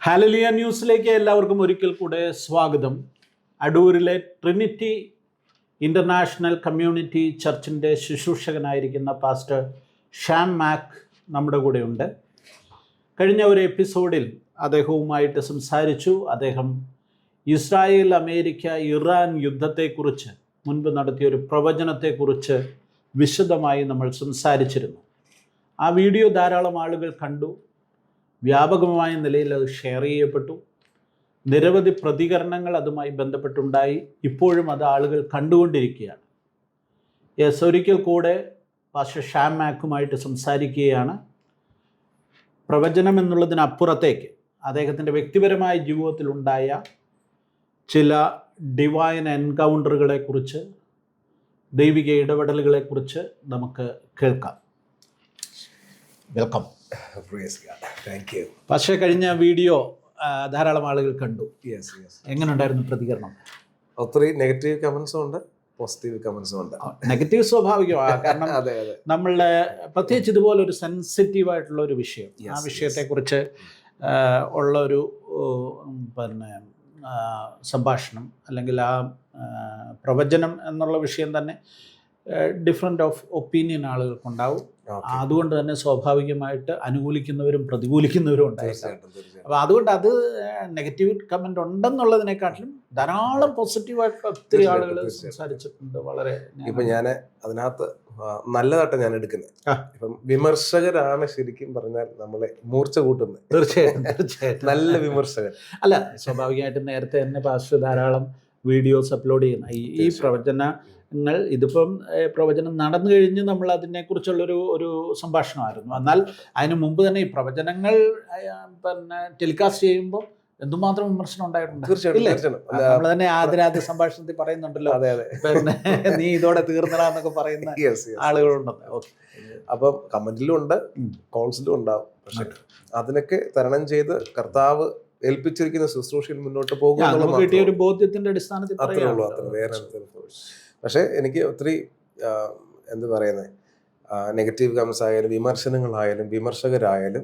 Hallelujah ന്യൂസിലേക്ക് എല്ലാവർക്കും ഒരിക്കൽ കൂടെ സ്വാഗതം. അടൂരിലെ ട്രിനിറ്റി ഇൻ്റർനാഷണൽ കമ്മ്യൂണിറ്റി ചർച്ചിൻ്റെ ശുശ്രൂഷകനായിരിക്കുന്ന പാസ്റ്റർ ഷാം മാക് നമ്മുടെ കൂടെയുണ്ട്. കഴിഞ്ഞ ഒരു എപ്പിസോഡിൽ അദ്ദേഹവുമായിട്ട് സംസാരിച്ചു. അദ്ദേഹം ഇസ്രായേൽ, അമേരിക്ക, ഇറാൻ യുദ്ധത്തെക്കുറിച്ച് മുൻപ് നടത്തിയ ഒരു പ്രവചനത്തെക്കുറിച്ച് വിശദമായി നമ്മൾ സംസാരിച്ചിരുന്നു. ആ വീഡിയോ ധാരാളം ആളുകൾ കണ്ടു. വ്യാപകമായ നിലയിൽ അത് ഷെയർ ചെയ്യപ്പെട്ടു. നിരവധി പ്രതികരണങ്ങൾ അതുമായി ബന്ധപ്പെട്ടുണ്ടായി. ഇപ്പോഴും അത് ആളുകൾ കണ്ടുകൊണ്ടിരിക്കുകയാണ്. ഒരിക്കൽ കൂടെ പാസ്റ്റർ ഷാം മാക്കുമായിട്ട് സംസാരിക്കുകയാണ്. പ്രവചനം എന്നുള്ളതിനപ്പുറത്തേക്ക് അദ്ദേഹത്തിൻ്റെ വ്യക്തിപരമായ ജീവിതത്തിലുണ്ടായ ചില ഡിവൈൻ എൻകൗണ്ടറുകളെക്കുറിച്ച്, ദൈവിക ഇടപെടലുകളെക്കുറിച്ച് നമുക്ക് കേൾക്കാം. വെൽക്കം. പക്ഷേ കഴിഞ്ഞ വീഡിയോ ധാരാളം ആളുകൾ കണ്ടു. എങ്ങനെ ഉണ്ടായിരുന്നു പ്രതികരണം? ഒത്തിരി നെഗറ്റീവ് കമന്റ്സും ഉണ്ട്, പോസിറ്റീവ് കമന്റ്സും ഉണ്ട്. നെഗറ്റീവ് സ്വാഭാവികമാണ്. കാരണം നമ്മളുടെ പ്രത്യേകിച്ച് ഇതുപോലെ ഒരു സെൻസിറ്റീവ് ആയിട്ടുള്ള ഒരു വിഷയം, ആ വിഷയത്തെക്കുറിച്ച് ഉള്ള ഒരു സംഭാഷണം അല്ലെങ്കിൽ ആ പ്രവചനം എന്നുള്ള വിഷയം തന്നെ ഡിഫറെൻ്റ് ഓഫ് ഒപ്പീനിയൻ ആളുകൾക്കുണ്ടാവും. അതുകൊണ്ട് തന്നെ സ്വാഭാവികമായിട്ട് അനുകൂലിക്കുന്നവരും പ്രതികൂലിക്കുന്നവരും ഉണ്ടായിരിക്കും. അപ്പോൾ അതുകൊണ്ട് അത് നെഗറ്റീവ് കമൻ്റ് ഉണ്ടെന്നുള്ളതിനെക്കാട്ടിലും ധാരാളം പോസിറ്റീവായിട്ട് ഒത്തിരി ആളുകൾ സംസാരിച്ചിട്ടുണ്ട്. വളരെ ഇപ്പം ഞാൻ അതിനകത്ത് നല്ലതായിട്ട് ഞാൻ എടുക്കുന്നത്. ഇപ്പം വിമർശകരാണ് ശരിക്കും പറഞ്ഞാൽ നമ്മളെ മൂർച്ച കൂട്ടുന്നത്. തീർച്ചയായിട്ടും നല്ല വിമർശകർ അല്ല, സ്വാഭാവികമായിട്ടും നേരത്തെ തന്നെ പാസ്റ്റർ ധാരാളം വീഡിയോസ് അപ്ലോഡ് ചെയ്യുന്ന ഈ പ്രവചനങ്ങൾ, ഇതിപ്പം പ്രവചനം നടന്നു കഴിഞ്ഞ് നമ്മൾ അതിനെക്കുറിച്ചുള്ളൊരു സംഭാഷണമായിരുന്നു. എന്നാൽ അതിന് മുമ്പ് തന്നെ ഈ പ്രവചനങ്ങൾ ടെലികാസ്റ്റ് ചെയ്യുമ്പോൾ എന്തുമാത്രം വിമർശനം ഉണ്ടായിട്ടുണ്ട്. തീർച്ചയായിട്ടും നമ്മൾ തന്നെ ആദ്യ സംഭാഷണത്തിൽ പറയുന്നുണ്ടല്ലോ, പിന്നെ നീ ഇതോടെ തീർന്നടാന്നൊക്കെ പറയുന്ന ആളുകളുണ്ടെന്ന്. ഓക്കെ, അപ്പം കമന്റിലും ഉണ്ട്, കോൾസിലും ഉണ്ടാവും. പക്ഷെ അതിനൊക്കെ തരണം ചെയ്ത് കർത്താവ് ഏൽപ്പിച്ചിരിക്കുന്ന ശുശ്രൂഷയിൽ മുന്നോട്ട് പോകുക കിട്ടിയ ഒരു ബോധ്യത്തിന്റെ അടിസ്ഥാനത്തിൽ അത്രേ ഉള്ളൂ. അത്ര വേറെ. പക്ഷെ എനിക്ക് ഒത്തിരി എന്ത് പറയുന്നത്, നെഗറ്റീവ് കമന്റ്സ് ആയാലും വിമർശനങ്ങളായാലും വിമർശകരായാലും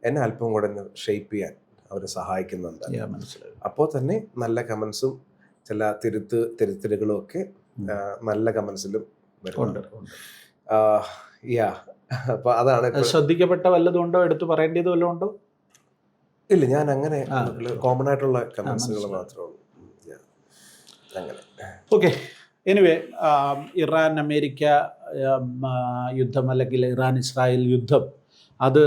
എന്നെ അല്പം കൂടെ ഷേപ്പ് ചെയ്യാൻ അവർ സഹായിക്കുന്നുണ്ട്. അപ്പോൾ തന്നെ നല്ല കമന്റ്സും ചില തിരുത്തലുകളും ഒക്കെ നല്ല കമന്റ്സിലും വരുന്നുണ്ട്. അപ്പൊ അതാണ്. ശ്രദ്ധിക്കപ്പെട്ട വല്ലതുണ്ടോ, എടുത്തു പറയേണ്ടത് വല്ലതും ഉണ്ടോ? ഇല്ല, ഞാൻ അങ്ങനെ കോമൺ ആയിട്ടുള്ള കമന്റ്സുകൾ മാത്രമേ ഉള്ളൂ. അങ്ങനെ. ഓക്കെ, എനിവേ, ഇറാൻ അമേരിക്ക യുദ്ധം അല്ലെങ്കിൽ ഇറാൻ ഇസ്രായേൽ യുദ്ധം, അത്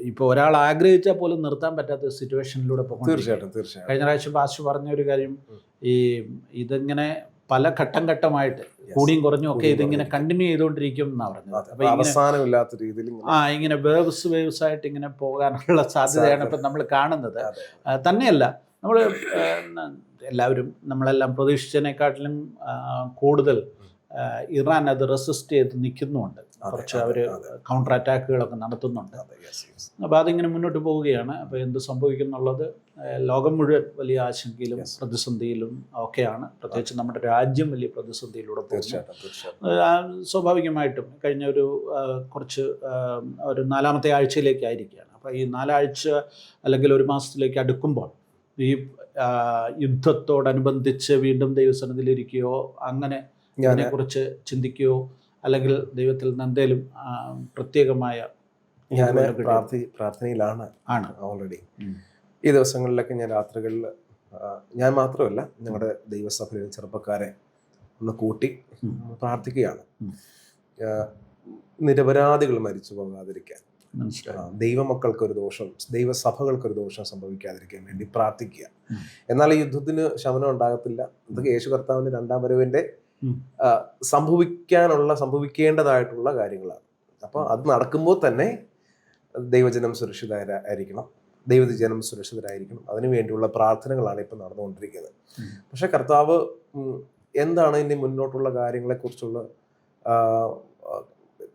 ഇപ്പോൾ ഒരാൾ ആഗ്രഹിച്ചാൽ പോലും നിർത്താൻ പറ്റാത്ത സിറ്റുവേഷനിലൂടെ പോകും. തീർച്ചയായിട്ടും. കഴിഞ്ഞ പ്രാവശ്യം പാസ്റ്റർ പറഞ്ഞ ഒരു കാര്യം, ഇതിങ്ങനെ പല ഘട്ടമായിട്ട് കൂടിയും കുറഞ്ഞും ഒക്കെ ഇതിങ്ങനെ കണ്ടിന്യൂ ചെയ്തുകൊണ്ടിരിക്കും എന്നാണ് പറഞ്ഞത്. അപ്പോൾ അവസാനമില്ലാത്ത രീതിയിൽ ഇങ്ങനെ വേവ്സ് ആയിട്ട് ഇങ്ങനെ പോകാനുള്ള സാധ്യതയാണ് ഇപ്പം നമ്മൾ കാണുന്നത്. തന്നെയല്ല, നമ്മൾ എല്ലാവരും നമ്മളെല്ലാം പ്രതീക്ഷിച്ചതിനെക്കാട്ടിലും കൂടുതൽ ഇറാൻ അത് റെസിസ്റ്റ് ചെയ്ത് നിൽക്കുന്നുമുണ്ട്. കുറച്ച് അവർ കൗണ്ടർ അറ്റാക്കുകളൊക്കെ നടത്തുന്നുണ്ട്. അപ്പോൾ അതിങ്ങനെ മുന്നോട്ട് പോവുകയാണ്. അപ്പോൾ എന്ത് സംഭവിക്കും എന്നുള്ളത് ലോകം മുഴുവൻ വലിയ ആശങ്കയിലും പ്രതിസന്ധിയിലും ഒക്കെയാണ്. പ്രത്യേകിച്ച് നമ്മുടെ രാജ്യം വലിയ പ്രതിസന്ധിയിലൂടെ പോകുന്നു. സ്വാഭാവികമായിട്ടും കഴിഞ്ഞ ഒരു 4ാമത്തെ ആഴ്ചയിലേക്കായിരിക്കുകയാണ്. അപ്പോൾ ഈ 4 ആഴ്ച അല്ലെങ്കിൽ ഒരു മാസത്തിലേക്ക് അടുക്കുമ്പോൾ ഈ യുദ്ധത്തോടനുബന്ധിച്ച് വീണ്ടും ദൈവസന്നിധിയിലിരിക്കുകയോ അങ്ങനെ ഇതിനെക്കുറിച്ച് ചിന്തിക്കുകയോ അല്ലെങ്കിൽ ദൈവത്തിൽ നിന്ന് എന്തെങ്കിലും പ്രത്യേകമായ പ്രാർത്ഥനയിലാണ് ഓൾറെഡി. ഈ ദിവസങ്ങളിലൊക്കെ ഞാൻ രാത്രികളിൽ, ഞാൻ മാത്രമല്ല ഞങ്ങളുടെ ദൈവസഭയിലെ ചെറുപ്പക്കാരെ ഒന്ന് കൂട്ടി പ്രാർത്ഥിക്കുകയാണ്. നിരപരാധികൾ മരിച്ചു പോകാതിരിക്കാൻ, ദൈവമക്കൾക്കൊരു ദോഷം, ദൈവസഭകൾക്കൊരു ദോഷം സംഭവിക്കാതിരിക്കാൻ വേണ്ടി പ്രാർത്ഥിക്കുക. എന്നാൽ ഈ യുദ്ധത്തിന് ശമനം ഉണ്ടാകത്തില്ല. ഇതൊക്കെ യേശു കർത്താവിന്റെ 2ാം വരവിന്റെ സംഭവിക്കേണ്ടതായിട്ടുള്ള കാര്യങ്ങളാണ്. അപ്പോൾ അത് നടക്കുമ്പോൾ തന്നെ ദൈവജനം സുരക്ഷിതരായിരിക്കണം, ദൈവജനം സുരക്ഷിതരായിരിക്കണം. അതിനുവേണ്ടിയുള്ള പ്രാർത്ഥനകളാണ് ഇപ്പം നടന്നുകൊണ്ടിരിക്കുന്നത്. പക്ഷെ കർത്താവ് എന്താണ് ഇനി മുന്നോട്ടുള്ള കാര്യങ്ങളെക്കുറിച്ചുള്ള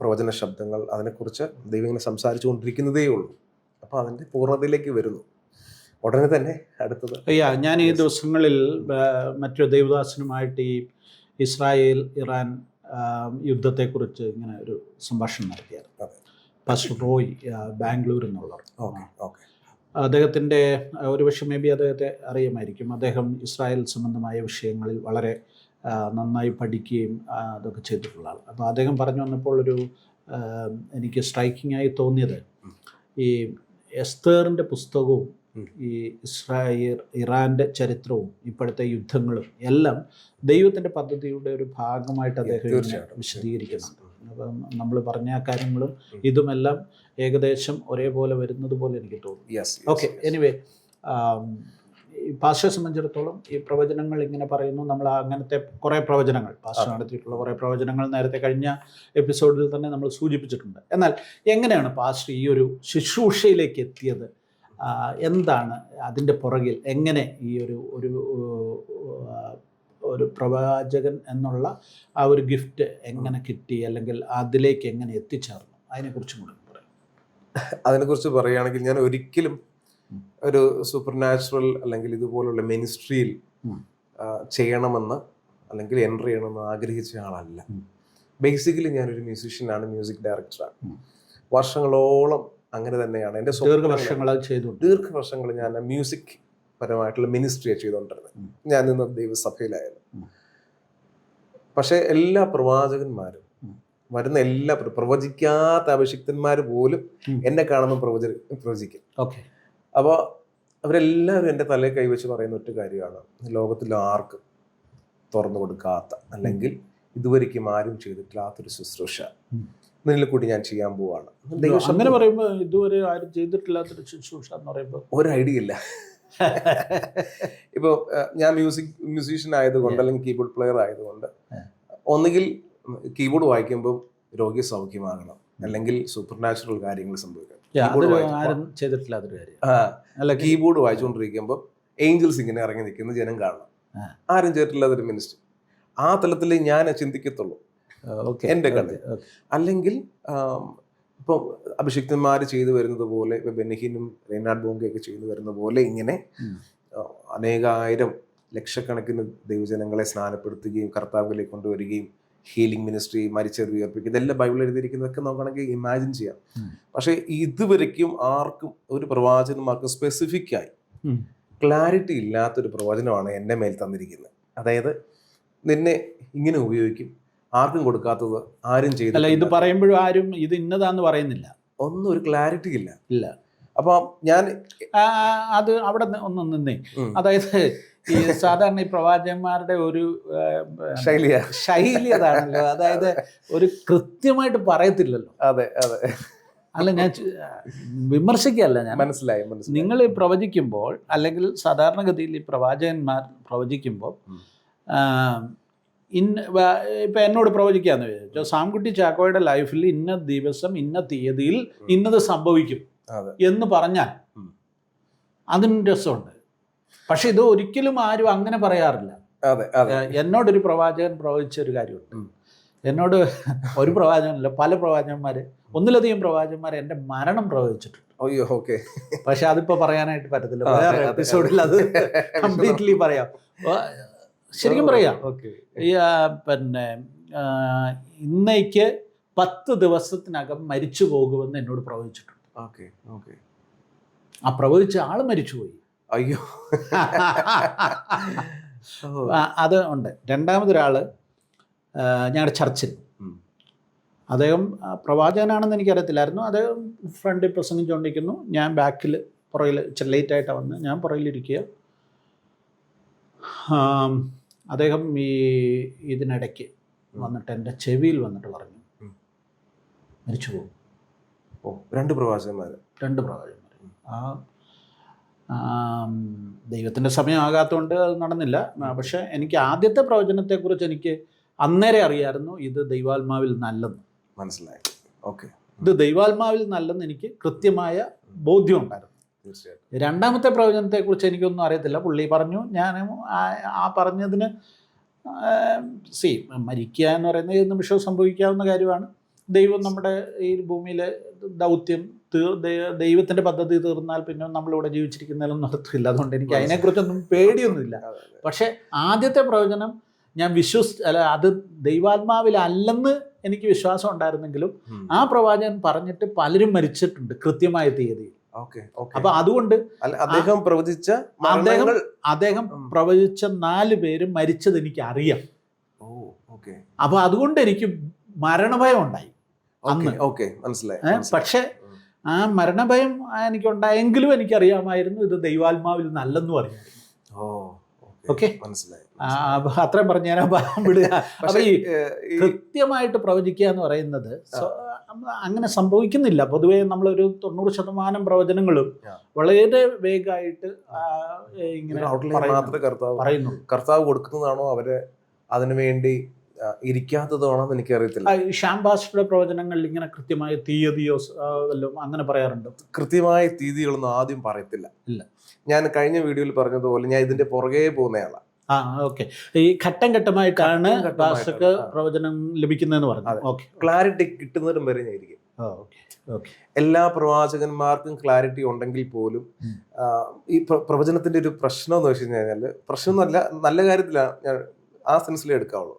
പ്രവചന ശബ്ദങ്ങൾ, അതിനെക്കുറിച്ച് ദൈവം ഇങ്ങനെ സംസാരിച്ചു കൊണ്ടിരിക്കുന്നതേ ഉള്ളൂ. അപ്പോൾ അതിൻ്റെ പൂർണ്ണതയിലേക്ക് വരുന്നു ഉടനെ തന്നെ. അടുത്തത് ഞാൻ ഈ ദിവസങ്ങളിൽ മറ്റൊരു ദൈവദാസനുമായിട്ട് ഈ ഇസ്രായേൽ ഇറാൻ യുദ്ധത്തെക്കുറിച്ച് ഇങ്ങനെ ഒരു സംഭാഷണം നടത്തിയായിരുന്നു. പാസ്റ്റർ റോയ് ബാംഗ്ലൂരിൽ നിന്നുള്ളവർ. അദ്ദേഹത്തിൻ്റെ ഒരുപക്ഷെ മേ ബി അദ്ദേഹത്തെ അറിയുമായിരിക്കും. അദ്ദേഹം ഇസ്രായേൽ സംബന്ധമായ വിഷയങ്ങളിൽ വളരെ നന്നായി പഠിക്കുകയും അതൊക്കെ ചെയ്തിട്ടുള്ള ആൾ. അപ്പോൾ അദ്ദേഹം പറഞ്ഞു വന്നപ്പോൾ എനിക്ക് സ്ട്രൈക്കിംഗ് ആയി തോന്നിയത് ഈ എസ്തേറിൻ്റെ പുസ്തകവും ഈ ഇറാൻ്റെ ചരിത്രവും ഇപ്പോഴത്തെ യുദ്ധങ്ങളും എല്ലാം ദൈവത്തിൻ്റെ പദ്ധതിയുടെ ഒരു ഭാഗമായിട്ട് അദ്ദേഹം വിശദീകരിക്കുന്നുണ്ട്. അപ്പം നമ്മൾ പറഞ്ഞ കാര്യങ്ങളും ഇതുമെല്ലാം ഏകദേശം ഒരേപോലെ വരുന്നത് പോലെ എനിക്ക് തോന്നുന്നു. ഓക്കെ, എനിവേ പാസ്റ്ററെ സംബന്ധിച്ചിടത്തോളം ഈ പ്രവചനങ്ങൾ ഇങ്ങനെ പറയുന്നു. നമ്മൾ അങ്ങനത്തെ കുറേ പ്രവചനങ്ങൾ പാസ്റ്റർ നടത്തിയിട്ടുള്ള കുറേ പ്രവചനങ്ങൾ നേരത്തെ കഴിഞ്ഞ എപ്പിസോഡിൽ തന്നെ നമ്മൾ സൂചിപ്പിച്ചിട്ടുണ്ട്. എന്നാൽ എങ്ങനെയാണ് പാസ്റ്റർ ഈ ഒരു ശുശ്രൂഷയിലേക്ക് എത്തിയത്? എന്താണ് അതിൻ്റെ പുറകിൽ? എങ്ങനെ ഈ ഒരു പ്രവാചകൻ എന്നുള്ള ആ ഒരു ഗിഫ്റ്റ് എങ്ങനെ കിട്ടി, അല്ലെങ്കിൽ അതിലേക്ക് എങ്ങനെ എത്തിച്ചേർന്നു? അതിനെക്കുറിച്ചും കൂടെ പറയാം. അതിനെക്കുറിച്ച് പറയുകയാണെങ്കിൽ ഞാൻ ഒരിക്കലും ഒരു സൂപ്പർ നാച്ചുറൽ അല്ലെങ്കിൽ ഇതുപോലുള്ള മിനിസ്ട്രിയിൽ ചെയ്യണമെന്ന് അല്ലെങ്കിൽ എൻ്റർ ചെയ്യണമെന്ന് ആഗ്രഹിച്ച ആളല്ല. ബേസിക്കലി ഞാനൊരു മ്യൂസീഷ്യനാണ്, മ്യൂസിക് ഡയറക്ടറാണ്. വർഷങ്ങളോളം അങ്ങനെ തന്നെയാണ്. എൻ്റെ ദീർഘവർഷങ്ങൾ ഞാൻ മ്യൂസിക് പരമായിട്ടുള്ള മിനിസ്ട്രിയാണ് ചെയ്തുകൊണ്ടിരുന്നത്. ഞാൻ നിന്ന് ദൈവസഭയിലായാലും. പക്ഷേ എല്ലാ പ്രവാചകന്മാരും വരുന്ന എല്ലാ പ്രവചിക്കാത്ത അഭിഷിക്തന്മാർ പോലും എന്നെ കാണുമ്പോൾ പ്രവചിക്കും. ഓക്കെ. അപ്പോൾ അവരെല്ലാവരും എൻ്റെ തലയിൽ കൈവച്ച് പറയുന്ന ഒറ്റ കാര്യമാണ്, ലോകത്തിൽ ആർക്കും തുറന്നു കൊടുക്കാത്ത അല്ലെങ്കിൽ ഇതുവരെയ്ക്കും ആരും ചെയ്തിട്ടില്ലാത്തൊരു ശുശ്രൂഷ നിന്നിൽ കൂടി ഞാൻ ചെയ്യാൻ പോവാണ്. അങ്ങനെ പറയുമ്പോൾ ഇതുവരെ ആരും ചെയ്തിട്ടില്ലാത്തൊരു ശുശ്രൂഷ എന്ന് പറയുമ്പോൾ ഒരു ഐഡിയ ഇല്ല. ഇപ്പോൾ ഞാൻ മ്യൂസീഷ്യൻ ആയതുകൊണ്ട് അല്ലെങ്കിൽ കീബോർഡ് പ്ലെയർ ആയതുകൊണ്ട് ഒന്നുകിൽ കീബോർഡ് വായിക്കുമ്പോൾ രോഗി സൗഖ്യമാകണം, അല്ലെങ്കിൽ സൂപ്പർ നാച്ചുറൽ കാര്യങ്ങൾ സംഭവിക്കണം. കീബോർഡ് വായിച്ചുകൊണ്ടിരിക്കുമ്പോൾ ഏഞ്ചൽസ് ഇങ്ങനെ ഇറങ്ങി നിൽക്കുന്ന ജനം കാണണം. ആരും ചെയ്തിട്ടില്ലാത്തൊരു മിനിസ്റ്റർ. ആ തലത്തിൽ ഞാൻ ചിന്തിക്കത്തുള്ളൂ എൻ്റെ കണ്ണിൽ. അല്ലെങ്കിൽ ഇപ്പോൾ അഭിഷിക്തന്മാർ ചെയ്തു വരുന്നത് പോലെ, ഇപ്പോൾ ബെന്നിഹിനും റെയ്നാർഡ് ബോങ്കയൊക്കെ ചെയ്തു വരുന്ന പോലെ ഇങ്ങനെ അനേകായിരം ലക്ഷക്കണക്കിന് ദൈവജനങ്ങളെ സ്നാനപ്പെടുത്തുകയും കർത്താവിലേക്ക് കൊണ്ടുവരികയും ഹീലിംഗ് മിനിസ്ട്രി, മരിച്ചത് ഉയർപ്പിക്കുക, ഇതെല്ലാം ബൈബിളിൽ എഴുതിയിരിക്കുന്നതൊക്കെ നോക്കുകയാണെങ്കിൽ ഇമാജിൻ ചെയ്യാം. പക്ഷേ ഇതുവരെയ്ക്കും ആർക്കും ഒരു പ്രവാചകന്മാർക്ക് സ്പെസിഫിക്കായി ക്ലാരിറ്റി ഇല്ലാത്തൊരു പ്രവചനമാണ് എൻ്റെ മേൽ തന്നിരിക്കുന്നത്. അതായത് നിന്നെ ഇങ്ങനെ ഉപയോഗിക്കും, ആർക്കും കൊടുക്കാത്തത് ആരും ചെയ്തില്ല. ഇത് പറയുമ്പോഴും ആരും ഇത് ഇന്നതാന്ന് പറയുന്നില്ല, ഒന്നും ഒരു ക്ലാരിറ്റി ഇല്ല. അപ്പൊ ഞാൻ അത് അവിടെ ഒന്നും നിന്നേ. അതായത് ഈ സാധാരണ ഈ പ്രവാചകന്മാരുടെ ഒരു ശൈലി അതാണല്ലോ. അതായത് ഒരു കൃത്യമായിട്ട് പറയത്തില്ലല്ലോ. അതെ. അല്ല, ഞാൻ വിമർശിക്കുകയല്ല, ഞാൻ മനസ്സിലായി. നിങ്ങൾ പ്രവചിക്കുമ്പോൾ, അല്ലെങ്കിൽ സാധാരണഗതിയിൽ ഈ പ്രവാചകന്മാർ പ്രവചിക്കുമ്പോൾ ഇപ്പം എന്നോട് പ്രവചിക്കാന്ന് വിചാരിച്ചോ, സാംകുട്ടി ചാക്കോയുടെ ലൈഫിൽ ഇന്ന ദിവസം ഇന്ന തീയതിയിൽ ഇന്നത് സംഭവിക്കും എന്ന് പറഞ്ഞാൽ അതിന് രസമുണ്ട്. പക്ഷെ ഇത് ഒരിക്കലും ആരും അങ്ങനെ പറയാറില്ല. എന്നോടൊരു പ്രവാചകൻ പ്രവചിച്ച ഒരു കാര്യമുണ്ട്. എന്നോട് ഒരു പ്രവാചകനല്ല, പല പ്രവാചകന്മാർ, ഒന്നിലധികം പ്രവാചകന്മാർ എൻ്റെ മരണം പ്രവചിച്ചിട്ടുണ്ട്. അയ്യോ, ഓക്കെ. പക്ഷെ അതിപ്പോൾ പറയാനായിട്ട് പറ്റത്തില്ല, വേറെ എപ്പിസോഡിൽ അത് കംപ്ലീറ്റ്ലി പറയാം. ശരിക്കും പറയാം, പിന്നെ ഇന്നേക്ക് 10 ദിവസത്തിനകം മരിച്ചു പോകുമെന്ന് എന്നോട് പ്രവചിച്ചിട്ടുണ്ട്. ആ പ്രവചിച്ച ആള് മരിച്ചുപോയി. അയ്യോ. അത് ഉണ്ട്. രണ്ടാമതൊരാള് ഞങ്ങളുടെ ചർച്ചിൽ, അദ്ദേഹം പ്രവാചകനാണെന്ന് എനിക്കറിയത്തില്ലായിരുന്നു. അദ്ദേഹം ഫ്രണ്ടിൽ പ്രസംഗിച്ചുകൊണ്ടിരിക്കുന്നു, ഞാൻ ബാക്കിൽ പുറകിൽ ഇച്ചിരി ലേറ്റായിട്ടാണ് വന്ന്, ഞാൻ പുറകിലിരിക്കുക. അദ്ദേഹം ഇതിനിടയ്ക്ക് വന്നിട്ട് എൻ്റെ ചെവിയിൽ വന്നിട്ട് പറഞ്ഞു, മരിച്ചു പോകും. രണ്ട് പ്രവാചകന്മാർ. ദൈവത്തിൻ്റെ സമയമാകാത്തതുകൊണ്ട് അത് നടന്നില്ല. പക്ഷേ എനിക്ക് ആദ്യത്തെ പ്രവചനത്തെക്കുറിച്ച് എനിക്ക് അന്നേരം അറിയാമായിരുന്നു, ഇത് ദൈവാത്മാവിൽ നല്ലെന്ന്. മനസ്സിലായി. ഓക്കെ, ഇത് ദൈവാത്മാവിൽ നല്ലെന്ന് എനിക്ക് കൃത്യമായ ബോധ്യം ഉണ്ടായിരുന്നു. രണ്ടാമത്തെ പ്രവചനത്തെക്കുറിച്ച് എനിക്കൊന്നും അറിയത്തില്ല. പുള്ളി പറഞ്ഞു, ഞാൻ ആ പറഞ്ഞതിന് മരിക്കുക എന്ന് പറയുന്നത് ഏത് നിമിഷവും സംഭവിക്കാവുന്ന കാര്യമാണ്. ദൈവം നമ്മുടെ ഈ ഭൂമിയിലെ ദൗത്യം ദൈവത്തിൻ്റെ പദ്ധതി തീർന്നാൽ പിന്നെ നമ്മളിവിടെ ജീവിച്ചിരിക്കുന്നതിലൊന്നും അർത്ഥമില്ല. അതുകൊണ്ട് എനിക്ക് അതിനെക്കുറിച്ചൊന്നും പേടിയൊന്നുമില്ല. പക്ഷേ ആദ്യത്തെ പ്രവചനം ഞാൻ അത് ദൈവാത്മാവിലല്ലെന്ന് എനിക്ക് വിശ്വാസം ഉണ്ടായിരുന്നെങ്കിലും ആ പ്രവാചകൻ പറഞ്ഞിട്ട് പലരും മരിച്ചിട്ടുണ്ട് കൃത്യമായ തീയതിയിൽ. Okay okay. അപ്പൊ അതുകൊണ്ട് അല്ല, അദ്ദേഹം പ്രവചിച്ച മരണങ്ങൾ അദ്ദേഹം പ്രവചിച്ച 4 പേര് മരിച്ചത് എനിക്ക് അറിയാം. ഓ ഓക്കെ. അപ്പൊ അതുകൊണ്ട് എനിക്ക് മരണഭയം ഉണ്ടായി അന്ന്. ഓക്കെ, മനസ്സിലായി. പക്ഷെ ആ മരണഭയം എനിക്കുണ്ടായെങ്കിലും എനിക്കറിയാമായിരുന്നു ഇത് ദൈവാത്മാവിൽ നല്ലെന്നും അറിയാമായിരുന്നു. ഓക്കെ, മനസ്സിലായി. അത്രയും പറഞ്ഞ് ഞാൻ വിടുക. അപ്പൊ ഈ കൃത്യമായിട്ട് പ്രവചിക്കുക എന്ന് പറയുന്നത് അങ്ങനെ സംഭവിക്കുന്നില്ല. പൊതുവേ നമ്മളൊരു 90% പ്രവചനങ്ങളും വളരെ വേഗമായിട്ട് ഇങ്ങനെ പറയുന്നു. കർത്താവ് കൊടുക്കുന്നതാണോ അവര് അതിനു വേണ്ടി ഇരിക്കാത്തതാണോ എന്ന് എനിക്കറിയത്തില്ല. ഷാംബാസ്യുടെ പ്രവചനങ്ങളിൽ ഇങ്ങനെ കൃത്യമായ തീയതിയോ വല്ലതും അങ്ങനെ പറയാറുണ്ട്? കൃത്യമായ തീയതികളൊന്നും ആദ്യം പറയത്തില്ല. ഇല്ല. ഞാൻ കഴിഞ്ഞ വീഡിയോയിൽ പറഞ്ഞതുപോലെ ഞാൻ ഇതിന്റെ പുറകെ പോകുന്നയാളാണ്. ഓക്കെ. ഈ ഘട്ടം ഘട്ടമായിട്ടാണ് പാസ്റ്റർക്ക് പ്രവചനം ലഭിക്കുന്നതെന്ന് പറഞ്ഞു. ക്ലാരിറ്റി കിട്ടുന്നതിനും വരെ ഞാൻ ഇരിക്കും. എല്ലാ പ്രവാചകന്മാർക്കും ക്ലാരിറ്റി ഉണ്ടെങ്കിൽ പോലും ഈ പ്രവചനത്തിന്റെ ഒരു പ്രശ്നം എന്ന് വെച്ച് കഴിഞ്ഞാൽ, പ്രശ്നമൊന്നുമല്ല, നല്ല കാര്യത്തിലാണ് ഞാൻ ആ സെൻസിലേ എടുക്കാവുള്ളൂ.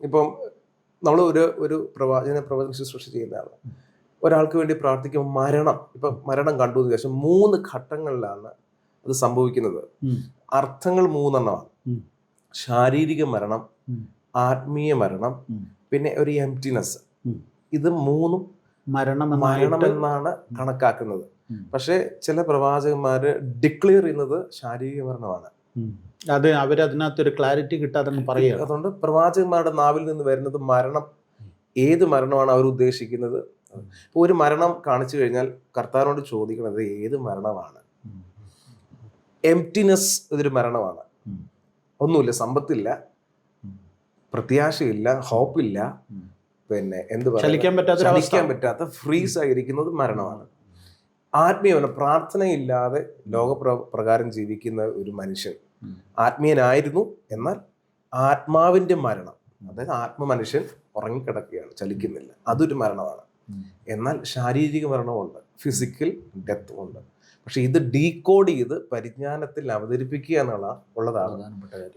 ഇപ്പം നമ്മൾ ഒരു പ്രവചന ശുശ്രൂഷ ചെയ്യുന്ന ആളാണ്. ഒരാൾക്ക് വേണ്ടി പ്രാർത്ഥിക്കുമ്പോൾ മരണം കണ്ടു ശേഷം 3 ഘട്ടങ്ങളിലാണ് അത് സംഭവിക്കുന്നത്. അർത്ഥങ്ങൾ 3 എണ്ണമാണ്. ശാരീരിക മരണം, ആത്മീയ മരണം, പിന്നെ ഒരു എംപ്റ്റിനെസ്. ഇത് 3 മരണമെന്നാണ് കണക്കാക്കുന്നത്. പക്ഷെ ചില പ്രവാചകന്മാര് ഡിക്ലെയർ ചെയ്യുന്നത് ശാരീരിക മരണമാണ്. അത് അവരതിനകത്തൊരു ക്ലാരിറ്റി കിട്ടാതെ പറയുക. അതുകൊണ്ട് പ്രവാചകന്മാരുടെ നാവിൽ നിന്ന് വരുന്നത് ഏത് മരണമാണ് അവർ ഉദ്ദേശിക്കുന്നത്. ഇപ്പോൾ ഒരു മരണം കാണിച്ചു കഴിഞ്ഞാൽ കർത്താവിനോട് ചോദിക്കുന്നത് ഏത് മരണമാണ്. എംപ്റ്റിനെസ് ഇതൊരു മരണമാണ്. ഒന്നുമില്ല, സമ്പത്തില്ല, പ്രത്യാശയില്ല, ഹോപ്പില്ല, പിന്നെ ചലിക്കാൻ പറ്റാത്ത ഫ്രീസ് ആയിരിക്കുന്നത് മരണമാണ്. ആത്മീയവന പ്രാർത്ഥനയില്ലാതെ ലോകപ്രകാരം ജീവിക്കുന്ന ഒരു മനുഷ്യൻ ആത്മീയനായിരുന്നു, എന്നാൽ ആത്മാവിന്റെ മരണം, അതായത് ആത്മമനുഷ്യൻ ഉറങ്ങിക്കിടക്കുകയാണ്, ചലിക്കുന്നില്ല, അതൊരു മരണമാണ്. എന്നാൽ ശാരീരിക മരണമുണ്ട്, ഫിസിക്കൽ ഡെത്തും ഉണ്ട്. പക്ഷെ ഇത് ഡീകോഡ് ചെയ്ത് പരിജ്ഞാനത്തിൽ അവതരിപ്പിക്കുക ഉള്ളതാണ്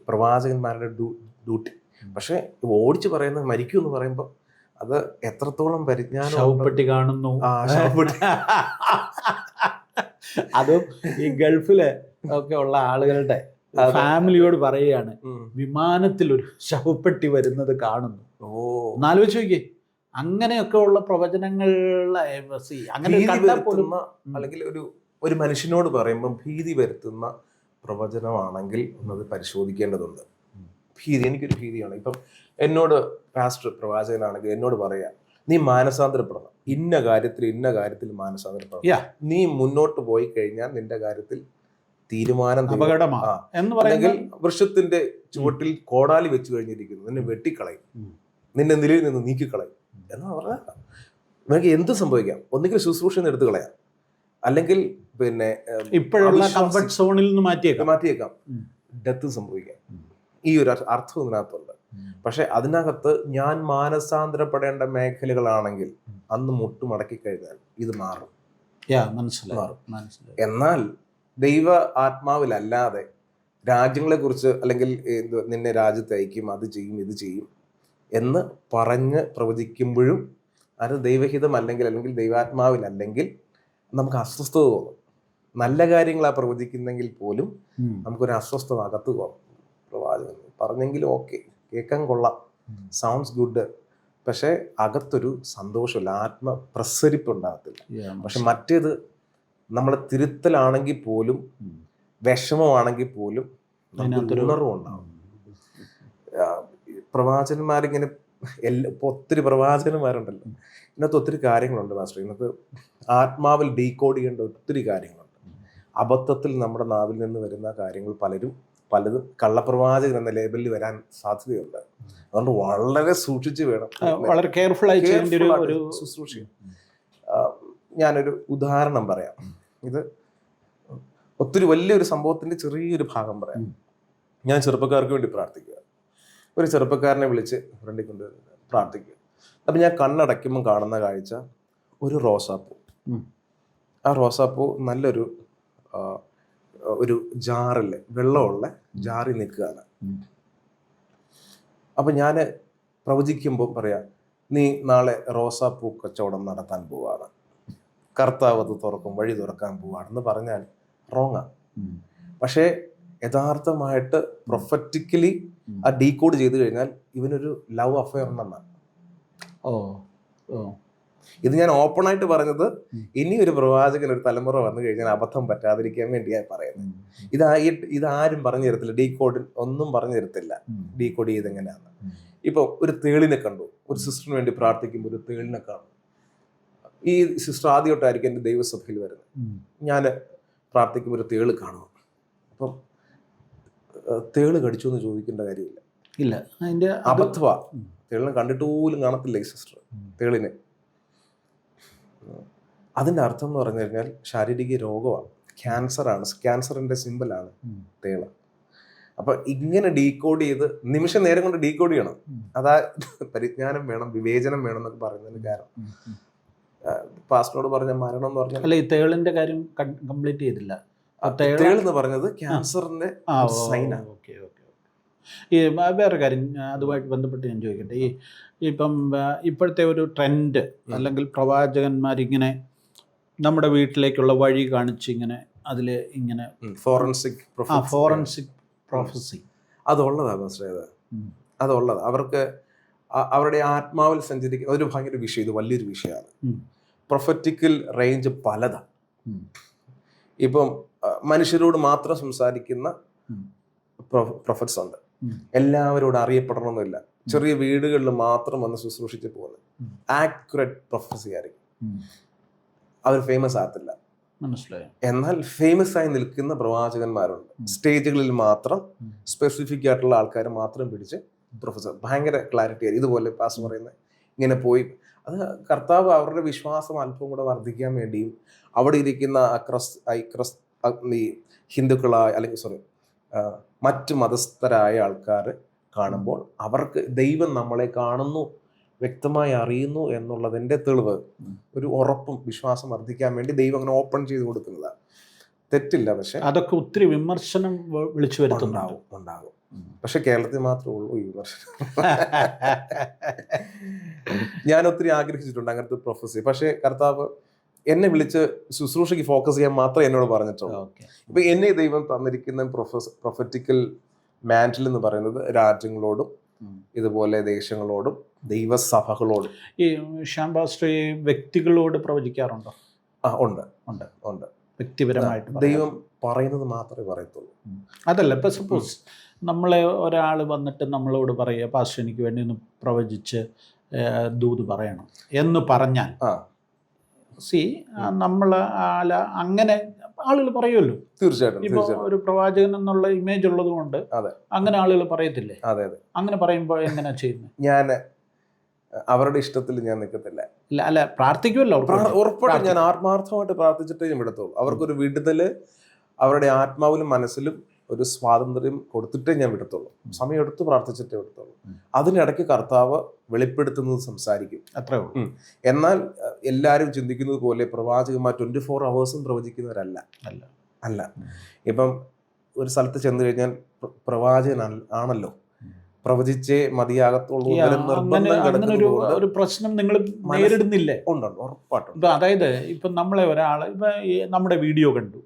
പ്രവാചകന്മാരുടെ ഡ്യൂട്ടി. പക്ഷെ ഓടിച്ചു പറയുന്നത് മരിക്കൂ എന്ന് പറയുമ്പോൾ അത് എത്രത്തോളം പരിജ്ഞാനം കാണുന്നു. അതും ഈ ഗൾഫില് ഒക്കെ ഉള്ള ആളുകളുടെ ഫാമിലിയോട് പറയുകയാണ്, വിമാനത്തിൽ ഒരു ശവപ്പെട്ടി വരുന്നത് കാണുന്നു. എന്നാലോചിച്ച് നോക്കിയേ, അങ്ങനെയൊക്കെ ഉള്ള പ്രവചനങ്ങൾ അങ്ങനെ അല്ലെങ്കിൽ ഒരു മനുഷ്യനോട് പറയുമ്പോൾ ഭീതി വരുത്തുന്ന പ്രവചനമാണെങ്കിൽ ഒന്നത് പരിശോധിക്കേണ്ടതുണ്ട്. എനിക്കൊരു ഭീതിയാണ്. ഇപ്പം എന്നോട് പാസ്റ്റർ പ്രവാചകനാണെങ്കിൽ എന്നോട് പറയാം, നീ മാനസാന്തരപ്പെടണം, ഇന്ന കാര്യത്തിൽ മാനസാന്തരപ്പെടണം, നീ മുന്നോട്ട് പോയി കഴിഞ്ഞാൽ നിന്റെ കാര്യത്തിൽ തീരുമാനം അല്ലെങ്കിൽ വൃക്ഷത്തിന്റെ ചുവട്ടിൽ കോടാലി വെച്ച് കഴിഞ്ഞിരിക്കുന്നു, നിന്നെ വെട്ടിക്കളയും, നിന്റെ നിലയിൽ നിന്ന് നീക്കിക്കളയും എന്നാ പറഞ്ഞാൽ നിനക്ക് എന്ത് സംഭവിക്കാം. ഒന്നുകിൽ ശുശ്രൂഷ എടുത്തു കളയാം, അല്ലെങ്കിൽ പിന്നെ ഇപ്പോഴുള്ള കംഫർട്ട് സോണിൽ നിന്ന് മാറ്റിയേക്കാം, ഡെത്ത് സംഭവിക്കാം. ഈ ഒരു അർത്ഥം ഇതിനകത്തുണ്ട്. പക്ഷെ അതിനകത്ത് ഞാൻ മാനസാന്തരപ്പെടേണ്ട മേഖലകളാണെങ്കിൽ അന്ന് മുട്ടുമടക്കി കഴിഞ്ഞാൽ ഇത് മാറും. എന്നാൽ ദൈവ ആത്മാവിലല്ലാതെ രാജ്യങ്ങളെ കുറിച്ച് അല്ലെങ്കിൽ നിന്നെ രാജ്യത്ത് അയക്കും, അത് ചെയ്യും, ഇത് ചെയ്യും എന്ന് പറഞ്ഞ് പ്രവചിക്കുമ്പോഴും അത് ദൈവഹിതം അല്ലെങ്കിൽ ദൈവാത്മാവിലല്ലെങ്കിൽ നമുക്ക് അസ്വസ്ഥത തോന്നും. നല്ല കാര്യങ്ങളാ പ്രവചിക്കുന്നെങ്കിൽ പോലും നമുക്കൊരു അസ്വസ്ഥത അകത്ത് തോന്നും. പ്രവാചകൻ പറഞ്ഞെങ്കിലും ഓക്കെ, കേൾക്കാൻ കൊള്ളാം, സൗണ്ട്സ് ഗുഡ്, പക്ഷെ അകത്തൊരു സന്തോഷമില്ല, ആത്മപ്രസരിപ്പ് ഉണ്ടാകത്തില്ല. പക്ഷെ മറ്റേത് നമ്മളെ തിരുത്തലാണെങ്കിൽ പോലും വിഷമമാണെങ്കിൽ പോലും ഉണർവുണ്ടാവും. പ്രവാചകന്മാരിങ്ങനെ ഒത്തിരി പ്രവാചകന്മാരുണ്ടല്ലോ, ഇന്നത്തെ ഒത്തിരി കാര്യങ്ങളുണ്ട് മാസ്റ്റർ. ഇന്നത്തെ ആത്മാവിൽ ഡീകോഡ് ചെയ്യേണ്ട ഒത്തിരി കാര്യങ്ങളുണ്ട്. അബദ്ധത്തിൽ നമ്മുടെ നാവിൽ നിന്ന് വരുന്ന കാര്യങ്ങൾ പലതും കള്ളപ്രവാചകൻ എന്ന ലേബലിൽ വരാൻ സാധ്യതയുണ്ട്. അതുകൊണ്ട് വളരെ സൂക്ഷിച്ച് വേണം, വളരെ കെയർഫുൾ ആയി ശുശ്രൂഷ. ഞാനൊരു ഉദാഹരണം പറയാം. ഇത് ഒത്തിരി വലിയൊരു സംഭവത്തിന്റെ ചെറിയൊരു ഭാഗം പറയാം. ഞാൻ ചെറുപ്പക്കാർക്ക് വേണ്ടി പ്രാർത്ഥിക്കുക. ഒരു ചെറുപ്പക്കാരനെ വിളിച്ച് ഫ്രണ്ടിൽ കൊണ്ട് പ്രാർത്ഥിക്കുക. അപ്പം ഞാൻ കണ്ണടയ്ക്കുമ്പോൾ കാണുന്ന കാഴ്ച ഒരു റോസാപ്പൂ. ആ റോസാപ്പൂ നല്ലൊരു ഒരു ജാറിൽ, വെള്ളമുള്ള ജാറിൽ നിൽക്കുകയാണ്. അപ്പം ഞാൻ പ്രവചിക്കുമ്പോൾ പറയാം, നീ നാളെ റോസാപ്പൂ കച്ചവടം നടത്താൻ പോവാണ്. കർത്താവ് അത് തുറക്കും, വഴി തുറക്കാൻ പോവാണെന്ന് പറഞ്ഞാൽ റോങ്ങാണ്. പക്ഷേ യഥാർത്ഥമായിട്ട് പ്രൊഫറ്റിക്കലി ആ ഡീകോഡ് ചെയ്ത് കഴിഞ്ഞാൽ ഇവനൊരു ലവ് അഫെയർ ഉണ്ടെന്നാണ്. ഇത് ഞാൻ ഓപ്പൺ ആയിട്ട് പറഞ്ഞത് ഇനി ഒരു പ്രവാചകൻ ഒരു തലമുറ വന്നു കഴിഞ്ഞാൽ അബദ്ധം പറ്റാതിരിക്കാൻ വേണ്ടിയാണ് പറയുന്നത്. ഇതാരും പറഞ്ഞു തരത്തില്ല, ഡീകോഡ് ഒന്നും പറഞ്ഞു തരത്തില്ല ഡീകോഡ് ചെയ്ത് എങ്ങനെയാണ്. ഇപ്പൊ ഒരു തേളിനെ കണ്ടു, ഒരു സിസ്റ്ററിന് വേണ്ടി പ്രാർത്ഥിക്കുമ്പോൾ ഒരു തേളിനെ കാണും. ഈ സിസ്റ്റർ ആദ്യമായിട്ടായിരിക്കും എൻ്റെ ദൈവസഭയിൽ വരുന്നത്. ഞാൻ പ്രാർത്ഥിക്കുമ്പോൾ ഒരു തേള് കാണും. അപ്പം തേള് കടിച്ചു എന്ന് ചോദിക്കേണ്ട കാര്യമില്ല, ഇല്ല, അതിന്റെ അബദ്ധവാ. തേളിനെ കണ്ടിട്ട് പോലും കാണത്തില്ല ഈ സിസ്റ്റർ തേളിനെ. അതിൻ്റെ അർത്ഥം എന്ന് പറഞ്ഞു കഴിഞ്ഞാൽ ശാരീരിക രോഗമാണ്, ക്യാൻസറാണ്, ക്യാൻസറിന്റെ സിമ്പിളാണ് തേള. അപ്പൊ ഇങ്ങനെ ഡീകോഡ് ചെയ്ത് നിമിഷ നേരം കൊണ്ട് ഡീകോഡ് ചെയ്യണം. അതാ പരിജ്ഞാനം വേണം, വിവേചനം വേണം എന്നൊക്കെ പറയുന്നതിന് കാരണം. പാസ്റ്ററോട് പറഞ്ഞ മരണം എന്ന് പറഞ്ഞാൽ അല്ല, ഈ തേളിന്റെ കാര്യം കംപ്ലീറ്റ് ചെയ്തില്ല. തേൾ എന്ന് പറഞ്ഞത് ക്യാൻസറിന്റെ സൈനാണ്. ഈ വേറെ കാര്യം അതുമായിട്ട് ബന്ധപ്പെട്ട് ഞാൻ ചോദിക്കട്ടെ, ഇപ്പം ഇപ്പോഴത്തെ ഒരു ട്രെൻഡ് അല്ലെങ്കിൽ പ്രവാചകന്മാരിങ്ങനെ നമ്മുടെ വീട്ടിലേക്കുള്ള വഴി കാണിച്ച് ഇങ്ങനെ അതിൽ ഇങ്ങനെ ഫോറൻസിക് പ്രൊഫസി അതുള്ളതാണ് മനസ്സിലായത്. അതുള്ളത് അവർക്ക് അവരുടെ ആത്മാവിൽ സഞ്ചരിക്കുന്ന ഒരു ഭയങ്കര വിഷയം, ഇത് വലിയൊരു വിഷയമാണ്. പ്രൊഫറ്റിക്കൽ റേഞ്ച് പലതാണ്. ഇപ്പം മനുഷ്യരോട് മാത്രം സംസാരിക്കുന്ന പ്രൊഫറ്റ്സ് ഉണ്ട്, എല്ലാവരോടും അറിയപ്പെടണമെന്നില്ല. ചെറിയ വീടുകളിൽ മാത്രം വന്ന് ശുശ്രൂഷിച്ച് പോകുന്നത് ആക്യുറേറ്റ് പ്രൊഫസി ആയിരിക്കും. അവർ ഫേമസ് ആകത്തില്ല. മനസ്സിലായോ? എന്നാൽ ഫേമസ് ആയി നിൽക്കുന്ന പ്രവാചകന്മാരുണ്ട്. സ്റ്റേജുകളിൽ മാത്രം സ്പെസിഫിക് ആയിട്ടുള്ള ആൾക്കാർ മാത്രം പിടിച്ച് പ്രൊഫസർ, ഭയങ്കര ക്ലാരിറ്റി ആയിരിക്കും. ഇതുപോലെ പാസ് പറയുന്നത് ഇങ്ങനെ പോയി, അത് കർത്താവ് അവരുടെ വിശ്വാസം അല്പം കൂടെ വർദ്ധിക്കാൻ വേണ്ടിയും അവിടെ ഇരിക്കുന്ന ഈ ഹിന്ദുക്കളായ അല്ലെങ്കിൽ മറ്റ് മതസ്ഥരായ ആൾക്കാർ കാണുമ്പോൾ അവർക്ക് ദൈവം നമ്മളെ കാണുന്നു, വ്യക്തമായി അറിയുന്നു എന്നുള്ളതിൻ്റെ തെളിവ്, ഒരു ഉറപ്പും വിശ്വാസം വർദ്ധിക്കാൻ വേണ്ടി ദൈവം അങ്ങനെ ഓപ്പൺ ചെയ്ത് കൊടുക്കുന്നതാണ്. തെറ്റില്ല. പക്ഷെ അതൊക്കെ ഒത്തിരി വിമർശനം വിളിച്ചു വരുത്തുന്നുണ്ടാവും. പക്ഷെ കേരളത്തിൽ മാത്രമേ ഉള്ളൂ ഈ വിമർശനം. ഞാൻ ഒത്തിരി ആഗ്രഹിച്ചിട്ടുണ്ട് അങ്ങനത്തെ പ്രൊഫസി. പക്ഷെ കർത്താവ് എന്നെ വിളിച്ച് ശുശ്രൂഷയ്ക്ക് ഫോക്കസ് ചെയ്യാൻ മാത്രമേ എന്നോട് പറഞ്ഞിട്ടുള്ളൂ. ഇപ്പൊ എന്നെ ദൈവം തന്നിരിക്കുന്ന പ്രൊഫറ്റിക്കൽ മാന്റിൽ എന്ന് പറയുന്നത് രാജ്യങ്ങളോടും ഇതുപോലെ ദേശങ്ങളോടും ദൈവസഭകളോടും. ഈ ശ്യാം പാസ്റ്റർ വ്യക്തികളോട് പ്രവചിക്കാറുണ്ടോ? ഉണ്ട്. വ്യക്തിപരമായിട്ട് ദൈവം പറയുന്നത് മാത്രമേ പറയത്തുള്ളൂ. അതല്ല, ഇപ്പൊ സപ്പോസ് നമ്മളെ ഒരാൾ വന്നിട്ട് നമ്മളോട് പറയുക, പാസ്റ്റർ എനിക്ക് വേണ്ടി ഒന്ന് പ്രവചിച്ച് ദൂത് പറയണം എന്ന് പറഞ്ഞാൽ നമ്മൾ അങ്ങനെ ആളുകൾ പറയുമല്ലോ. തീർച്ചയായിട്ടും. ഇപ്പൊ ഒരു പ്രവാചകൻ എന്നുള്ള ഇമേജ് ഉള്ളത് കൊണ്ട് അങ്ങനെ ആളുകൾ പറയത്തില്ലേ? അതെ. അങ്ങനെ പറയുമ്പോൾ എങ്ങനെയാ ചെയ്യുന്നത്? ഞാൻ അവരുടെ ഇഷ്ടത്തിൽ ഞാൻ നിൽക്കത്തില്ല. അല്ല, പ്രാർത്ഥിക്കുമല്ലോ. ഉറപ്പായിട്ടും ഞാൻ ആത്മാർത്ഥമായിട്ട് പ്രാർത്ഥിച്ചിട്ടേ ഞാൻ വിടത്തുള്ളൂ. അവർക്കൊരു വിടുതല് അവരുടെ ആത്മാവിലും മനസ്സിലും ഒരു സ്വാതന്ത്ര്യം കൊടുത്തിട്ടേ ഞാൻ വിടത്തുള്ളൂ. സമയം എടുത്ത് പ്രാർത്ഥിച്ചിട്ടേ വിടത്തുള്ളൂ. അതിനിടയ്ക്ക് കർത്താവ് വെളിപ്പെടുത്തുന്നത് സംസാരിക്കും, അത്രേ ഉള്ളൂ. എന്നാൽ എല്ലാവരും ചിന്തിക്കുന്നത് പോലെ പ്രവാചകന്മാർ 24 hours അല്ല. ഇപ്പം ഒരു സ്ഥലത്ത് ചെന്ന് കഴിഞ്ഞാൽ പ്രവാചകൻ ആണല്ലോ, പ്രവചിച്ചേ മതിയാകത്തുള്ളൂ. ഒരു പ്രശ്നം നിങ്ങൾ നേരിടുന്നില്ലേ? ഉണ്ട്, ഉറപ്പായിട്ടുണ്ട്. അതായത് ഇപ്പം നമ്മളെ ഒരാൾ ഇപ്പം നമ്മുടെ വീഡിയോ കണ്ടു,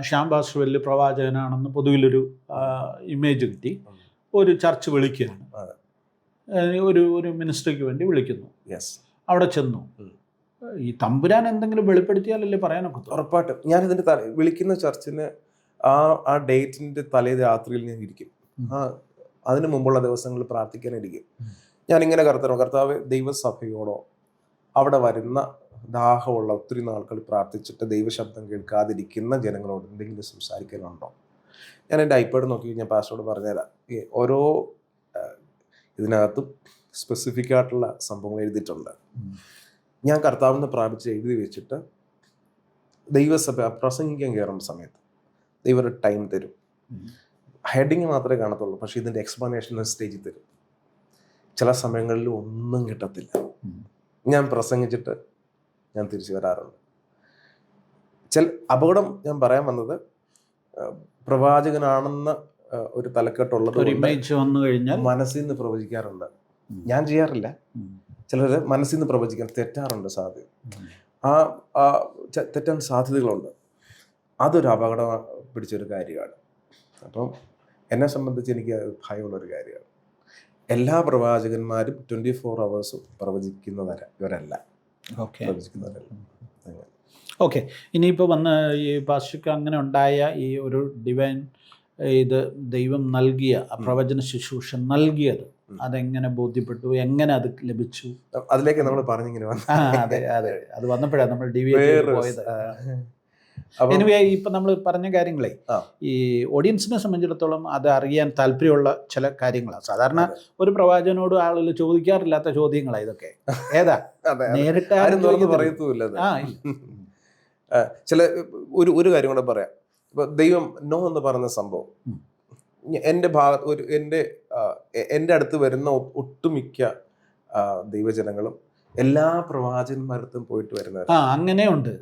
ശ്യാം പാസ്റ്റർ വലിയ പ്രവാചകനാണെന്ന് പൊതുവിലൊരു ഇമേജ് കിട്ടി, ഒരു ചർച്ച് വിളിക്കുകയാണ്, ഒരു മിനിസ്ട്രിക്ക് വേണ്ടി വിളിക്കുന്നു, അവിടെ ചെന്നു. ഈ തമ്പുരാൻ എന്തെങ്കിലും വെളിപ്പെടുത്തിയാലല്ലേ പറയാനൊക്കെ? ഉറപ്പായിട്ടും. ഞാനിതിൻ്റെ വിളിക്കുന്ന ചർച്ചിന് ആ ഡേറ്റിൻ്റെ തലേ രാത്രിയിൽ ഞാൻ ഇരിക്കും. അതിനു മുമ്പുള്ള ദിവസങ്ങളിൽ പ്രാർത്ഥിക്കാനിരിക്കും. ഞാനിങ്ങനെ കർത്താവ് ദൈവസഭയോടോ അവിടെ വരുന്ന ദാഹമുള്ള ഒത്തിരി നാൾക്കൾ പ്രാർത്ഥിച്ചിട്ട് ദൈവശബ്ദം കേൾക്കാതിരിക്കുന്ന ജനങ്ങളോട് എന്തെങ്കിലും സംസാരിക്കാനുണ്ടോ? ഞാൻ എൻ്റെ ഐപാഡ് നോക്കി ഞാൻ പാസ്റ്ററോട് പറഞ്ഞുതരാം. ഓരോ ഇതിനകത്തും സ്പെസിഫിക് ആയിട്ടുള്ള സംഭവങ്ങൾ എഴുതിയിട്ടുണ്ട്. ഞാൻ കർത്താവിനെ പ്രാപിച്ച് എഴുതി വെച്ചിട്ട് ദൈവസഭ പ്രസംഗിക്കാൻ കയറുന്ന സമയത്ത് ദൈവം ഒരു ടൈം തരും. ഹെഡിങ് മാത്രമേ കാണത്തുള്ളൂ, പക്ഷേ ഇതിൻ്റെ എക്സ്പ്ലനേഷൻ സ്റ്റേജിൽ തരും. ചില സമയങ്ങളിൽ ഒന്നും കിട്ടത്തില്ല. ഞാൻ പ്രസംഗിച്ചിട്ട് ഞാൻ തിരിച്ചു വരാറുണ്ട്. അപകടം ഞാൻ പറയാൻ വന്നത്, പ്രവാചകനാണെന്ന ഒരു തലക്കെട്ടുള്ളത് വന്നു കഴിഞ്ഞാൽ മനസ്സിൽ നിന്ന് പ്രവചിക്കാറുണ്ട്. ഞാൻ ചെയ്യാറില്ല. ചിലർ മനസ്സിൽ നിന്ന് പ്രവചിക്കാൻ തെറ്റാറുണ്ട് സാധ്യത. ആ തെറ്റാൻ സാധ്യതകളുണ്ട്. അതൊരു അപകടം പിടിച്ചൊരു കാര്യമാണ്. അപ്പം എന്നെ സംബന്ധിച്ച് എനിക്ക് ഭയമുള്ളൊരു കാര്യമാണ്. എല്ലാ പ്രവാചകന്മാരും 24 hours പ്രവചിക്കുന്നവരല്ല. പ്രവചിക്കുന്നവരല്ല. ഓക്കെ, ഇനിയിപ്പോൾ വന്ന് ഈ പാസ്റ്റർക്ക് അങ്ങനെ ഉണ്ടായ ഈ ഒരു ഡിവൈൻ ഇത് ദൈവം നൽകിയ പ്രവചന ശുശ്രൂഷ നൽകിയത് അതെങ്ങനെ ബോധ്യപ്പെട്ടു, എങ്ങനെ അത് ലഭിച്ചു? അതിലേക്ക് നമ്മൾ പറഞ്ഞിങ്ങനെ അതെ അതെ, അത് വന്നപ്പോഴാണ് നമ്മൾ ഡിവൈഡ് പോയത്. എനിവേ, ഇപ്പം നമ്മൾ പറഞ്ഞ കാര്യങ്ങളെ ഈ ഓഡിയൻസിനെ സംബന്ധിച്ചിടത്തോളം അത് അറിയാൻ താല്പര്യമുള്ള ചില കാര്യങ്ങളാണ്. സാധാരണ ഒരു പ്രവാചകനോട് ആളുകൾ ചോദിക്കാറില്ലാത്ത ചോദ്യങ്ങളാണ് ഇതൊക്കെ. ഏതാ നേരിട്ട് പറയത്തുമില്ല. ചില ഒരു കാര്യം കൂടെ പറയാം. ഇപ്പൊ ദൈവം നോ എന്ന് പറഞ്ഞ സംഭവം എൻ്റെ അടുത്ത് വരുന്ന ഒട്ടുമിക്ക ദൈവജനങ്ങളും എല്ലാ പ്രവാചകന്മാരത്തും പോയിട്ട് വരുന്നത് അങ്ങനെയുണ്ട്.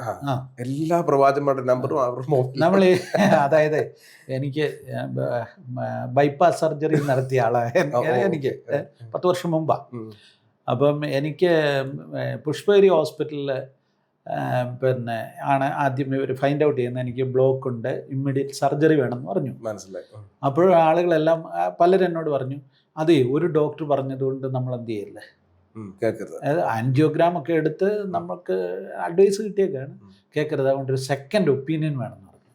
എല്ലാ പ്രവാചകന്മാരുടെ നമ്പറും നമ്മൾ അതായത് എനിക്ക് ബൈപ്പാസ് സർജറി നടത്തിയ ആളാണ്. എനിക്ക് 10 വർഷം മുമ്പാണ്. അപ്പം എനിക്ക് പുഷ്പഗിരി ഹോസ്പിറ്റലിൽ പിന്നെ ആണ് ആദ്യം ഇവർ ഫൈൻഡ് ഔട്ട് ചെയ്യുന്നത് എനിക്ക് ബ്ലോക്ക് ഉണ്ട്, ഇമ്മീഡിയറ്റ് സർജറി വേണമെന്ന് പറഞ്ഞു. മനസ്സിലായി. അപ്പോഴും ആളുകളെല്ലാം പലരും എന്നോട് പറഞ്ഞു, അതെ ഒരു ഡോക്ടർ പറഞ്ഞതുകൊണ്ട് നമ്മൾ എന്ത് ചെയ്യില്ലേ, അതായത് ആൻജിയോഗ്രാം ഒക്കെ എടുത്ത് നമുക്ക് അഡ്വൈസ് കിട്ടിയൊക്കെയാണ്, കേൾക്കരുത്, അതുകൊണ്ട് ഒരു സെക്കൻഡ് ഒപ്പീനിയൻ വേണമെന്ന് പറഞ്ഞു.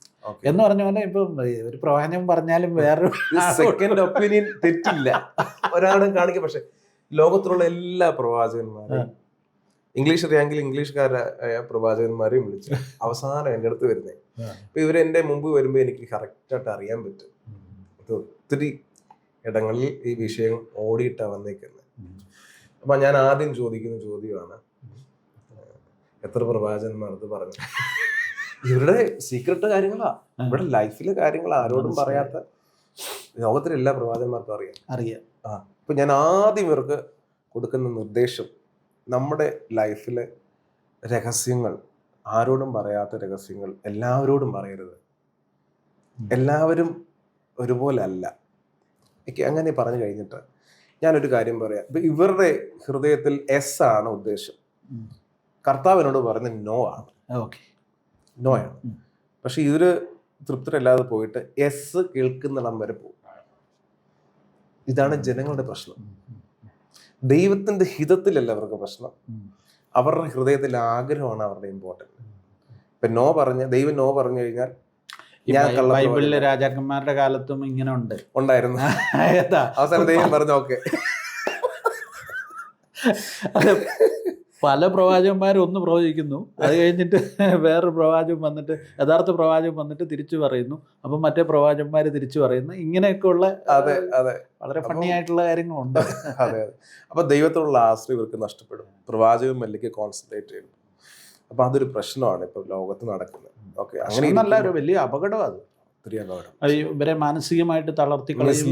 എന്ന് പറഞ്ഞ പോലെ ഇപ്പം ഒരു പ്രവാചകൻ പറഞ്ഞാലും വേറെ സെക്കൻഡ് ഒപ്പീനിയൻ തെറ്റില്ല, ഒരാളും കാണിക്കുക. പക്ഷെ ലോകത്തിലുള്ള എല്ലാ പ്രവാചകന്മാരും ഇംഗ്ലീഷ് അറിയാമെങ്കിൽ ഇംഗ്ലീഷുകാരായ പ്രവാചകന്മാരെയും വിളിച്ച് അവസാനം എൻ്റെ അടുത്ത് വരുന്നത്. അപ്പൊ ഇവരെൻ്റെ മുമ്പ് വരുമ്പോൾ എനിക്ക് കറക്റ്റായിട്ട് അറിയാൻ പറ്റും. ഒത്തിരി ഇടങ്ങളിൽ ഈ വിഷയം ഓടിയിട്ടാണ് വന്നേക്കുന്നത്. അപ്പൊ ഞാൻ ആദ്യം ചോദിക്കുന്ന ചോദ്യമാണ്, എത്ര പ്രവാചകന്മാർക്ക് പറഞ്ഞു? ഇവരുടെ സീക്രട്ട് കാര്യങ്ങളാ, ഇവിടെ ലൈഫിലെ കാര്യങ്ങൾ ആരോടും പറയാത്ത ലോകത്തിലെ എല്ലാ പ്രവാചകന്മാർക്കും അറിയാം. അപ്പൊ ഞാൻ ആദ്യം ഇവർക്ക് കൊടുക്കുന്ന നിർദ്ദേശം, നമ്മുടെ ലൈഫിലെ രഹസ്യങ്ങൾ, ആരോടും പറയാത്ത രഹസ്യങ്ങൾ എല്ലാവരോടും പറയരുത്. എല്ലാവരും ഒരുപോലെ അല്ല. എനിക്ക് അങ്ങനെ പറഞ്ഞു കഴിഞ്ഞിട്ട് ഞാനൊരു കാര്യം പറയാം. ഇപ്പൊ ഇവരുടെ ഹൃദയത്തിൽ എസ് ആണ് ഉദ്ദേശം, കർത്താവിനോട് പറഞ്ഞ നോ ആണ്, നോ ആണ്. പക്ഷെ ഇവര് തൃപ്തരല്ലാതെ പോയിട്ട് എസ് കേൾക്കുന്നിടം വരെ പോകും. ഇതാണ് ജനങ്ങളുടെ പ്രശ്നം. ദൈവത്തിന്റെ ഹിതത്തിലല്ല അവർക്ക് പ്രശ്നം, അവരുടെ ഹൃദയത്തിലെ ആഗ്രഹമാണ് അവരുടെ ഇമ്പോർട്ടൻറ്റ്. ഇപ്പൊ നോ പറഞ്ഞ ദൈവം നോ പറഞ്ഞു കഴിഞ്ഞാൽ, ബൈബിളിലെ രാജാക്കന്മാരുടെ കാലത്തും ഇങ്ങനെ ഉണ്ടായിരുന്നു. അവസാനം ദൈവം പറഞ്ഞു ഓക്കെ. പല പ്രവാചകന്മാരും ഒന്ന് പ്രവചിക്കുന്നു, അത് കഴിഞ്ഞിട്ട് വേറൊരു പ്രവാചകൻ വന്നിട്ട്, യഥാർത്ഥ പ്രവാചകൻ വന്നിട്ട് തിരിച്ചു പറയുന്നു, അപ്പം മറ്റേ പ്രവാചകന്മാർ തിരിച്ചു പറയുന്നു. ഇങ്ങനെയൊക്കെയുള്ള വളരെ ഫണ്ണി ആയിട്ടുള്ള കാര്യങ്ങളുണ്ട്. അതെ. അപ്പൊ ദൈവത്തോടുള്ള ആശ്രയം ഇവർക്ക് നഷ്ടപ്പെടും, പ്രവാചകൻ മല്ലിക്ക് കോൺസെൻട്രേറ്റ് ചെയ്യും. അപ്പൊ അതൊരു പ്രശ്നമാണ് ഇപ്പൊ ലോകത്ത് നടക്കുന്നത്. ഓക്കെ, അങ്ങനെ നല്ല ഒരു വലിയ അപകടം അത്. ഇവരെ മാനസികമായിട്ട് തളർത്തിക്കളയും,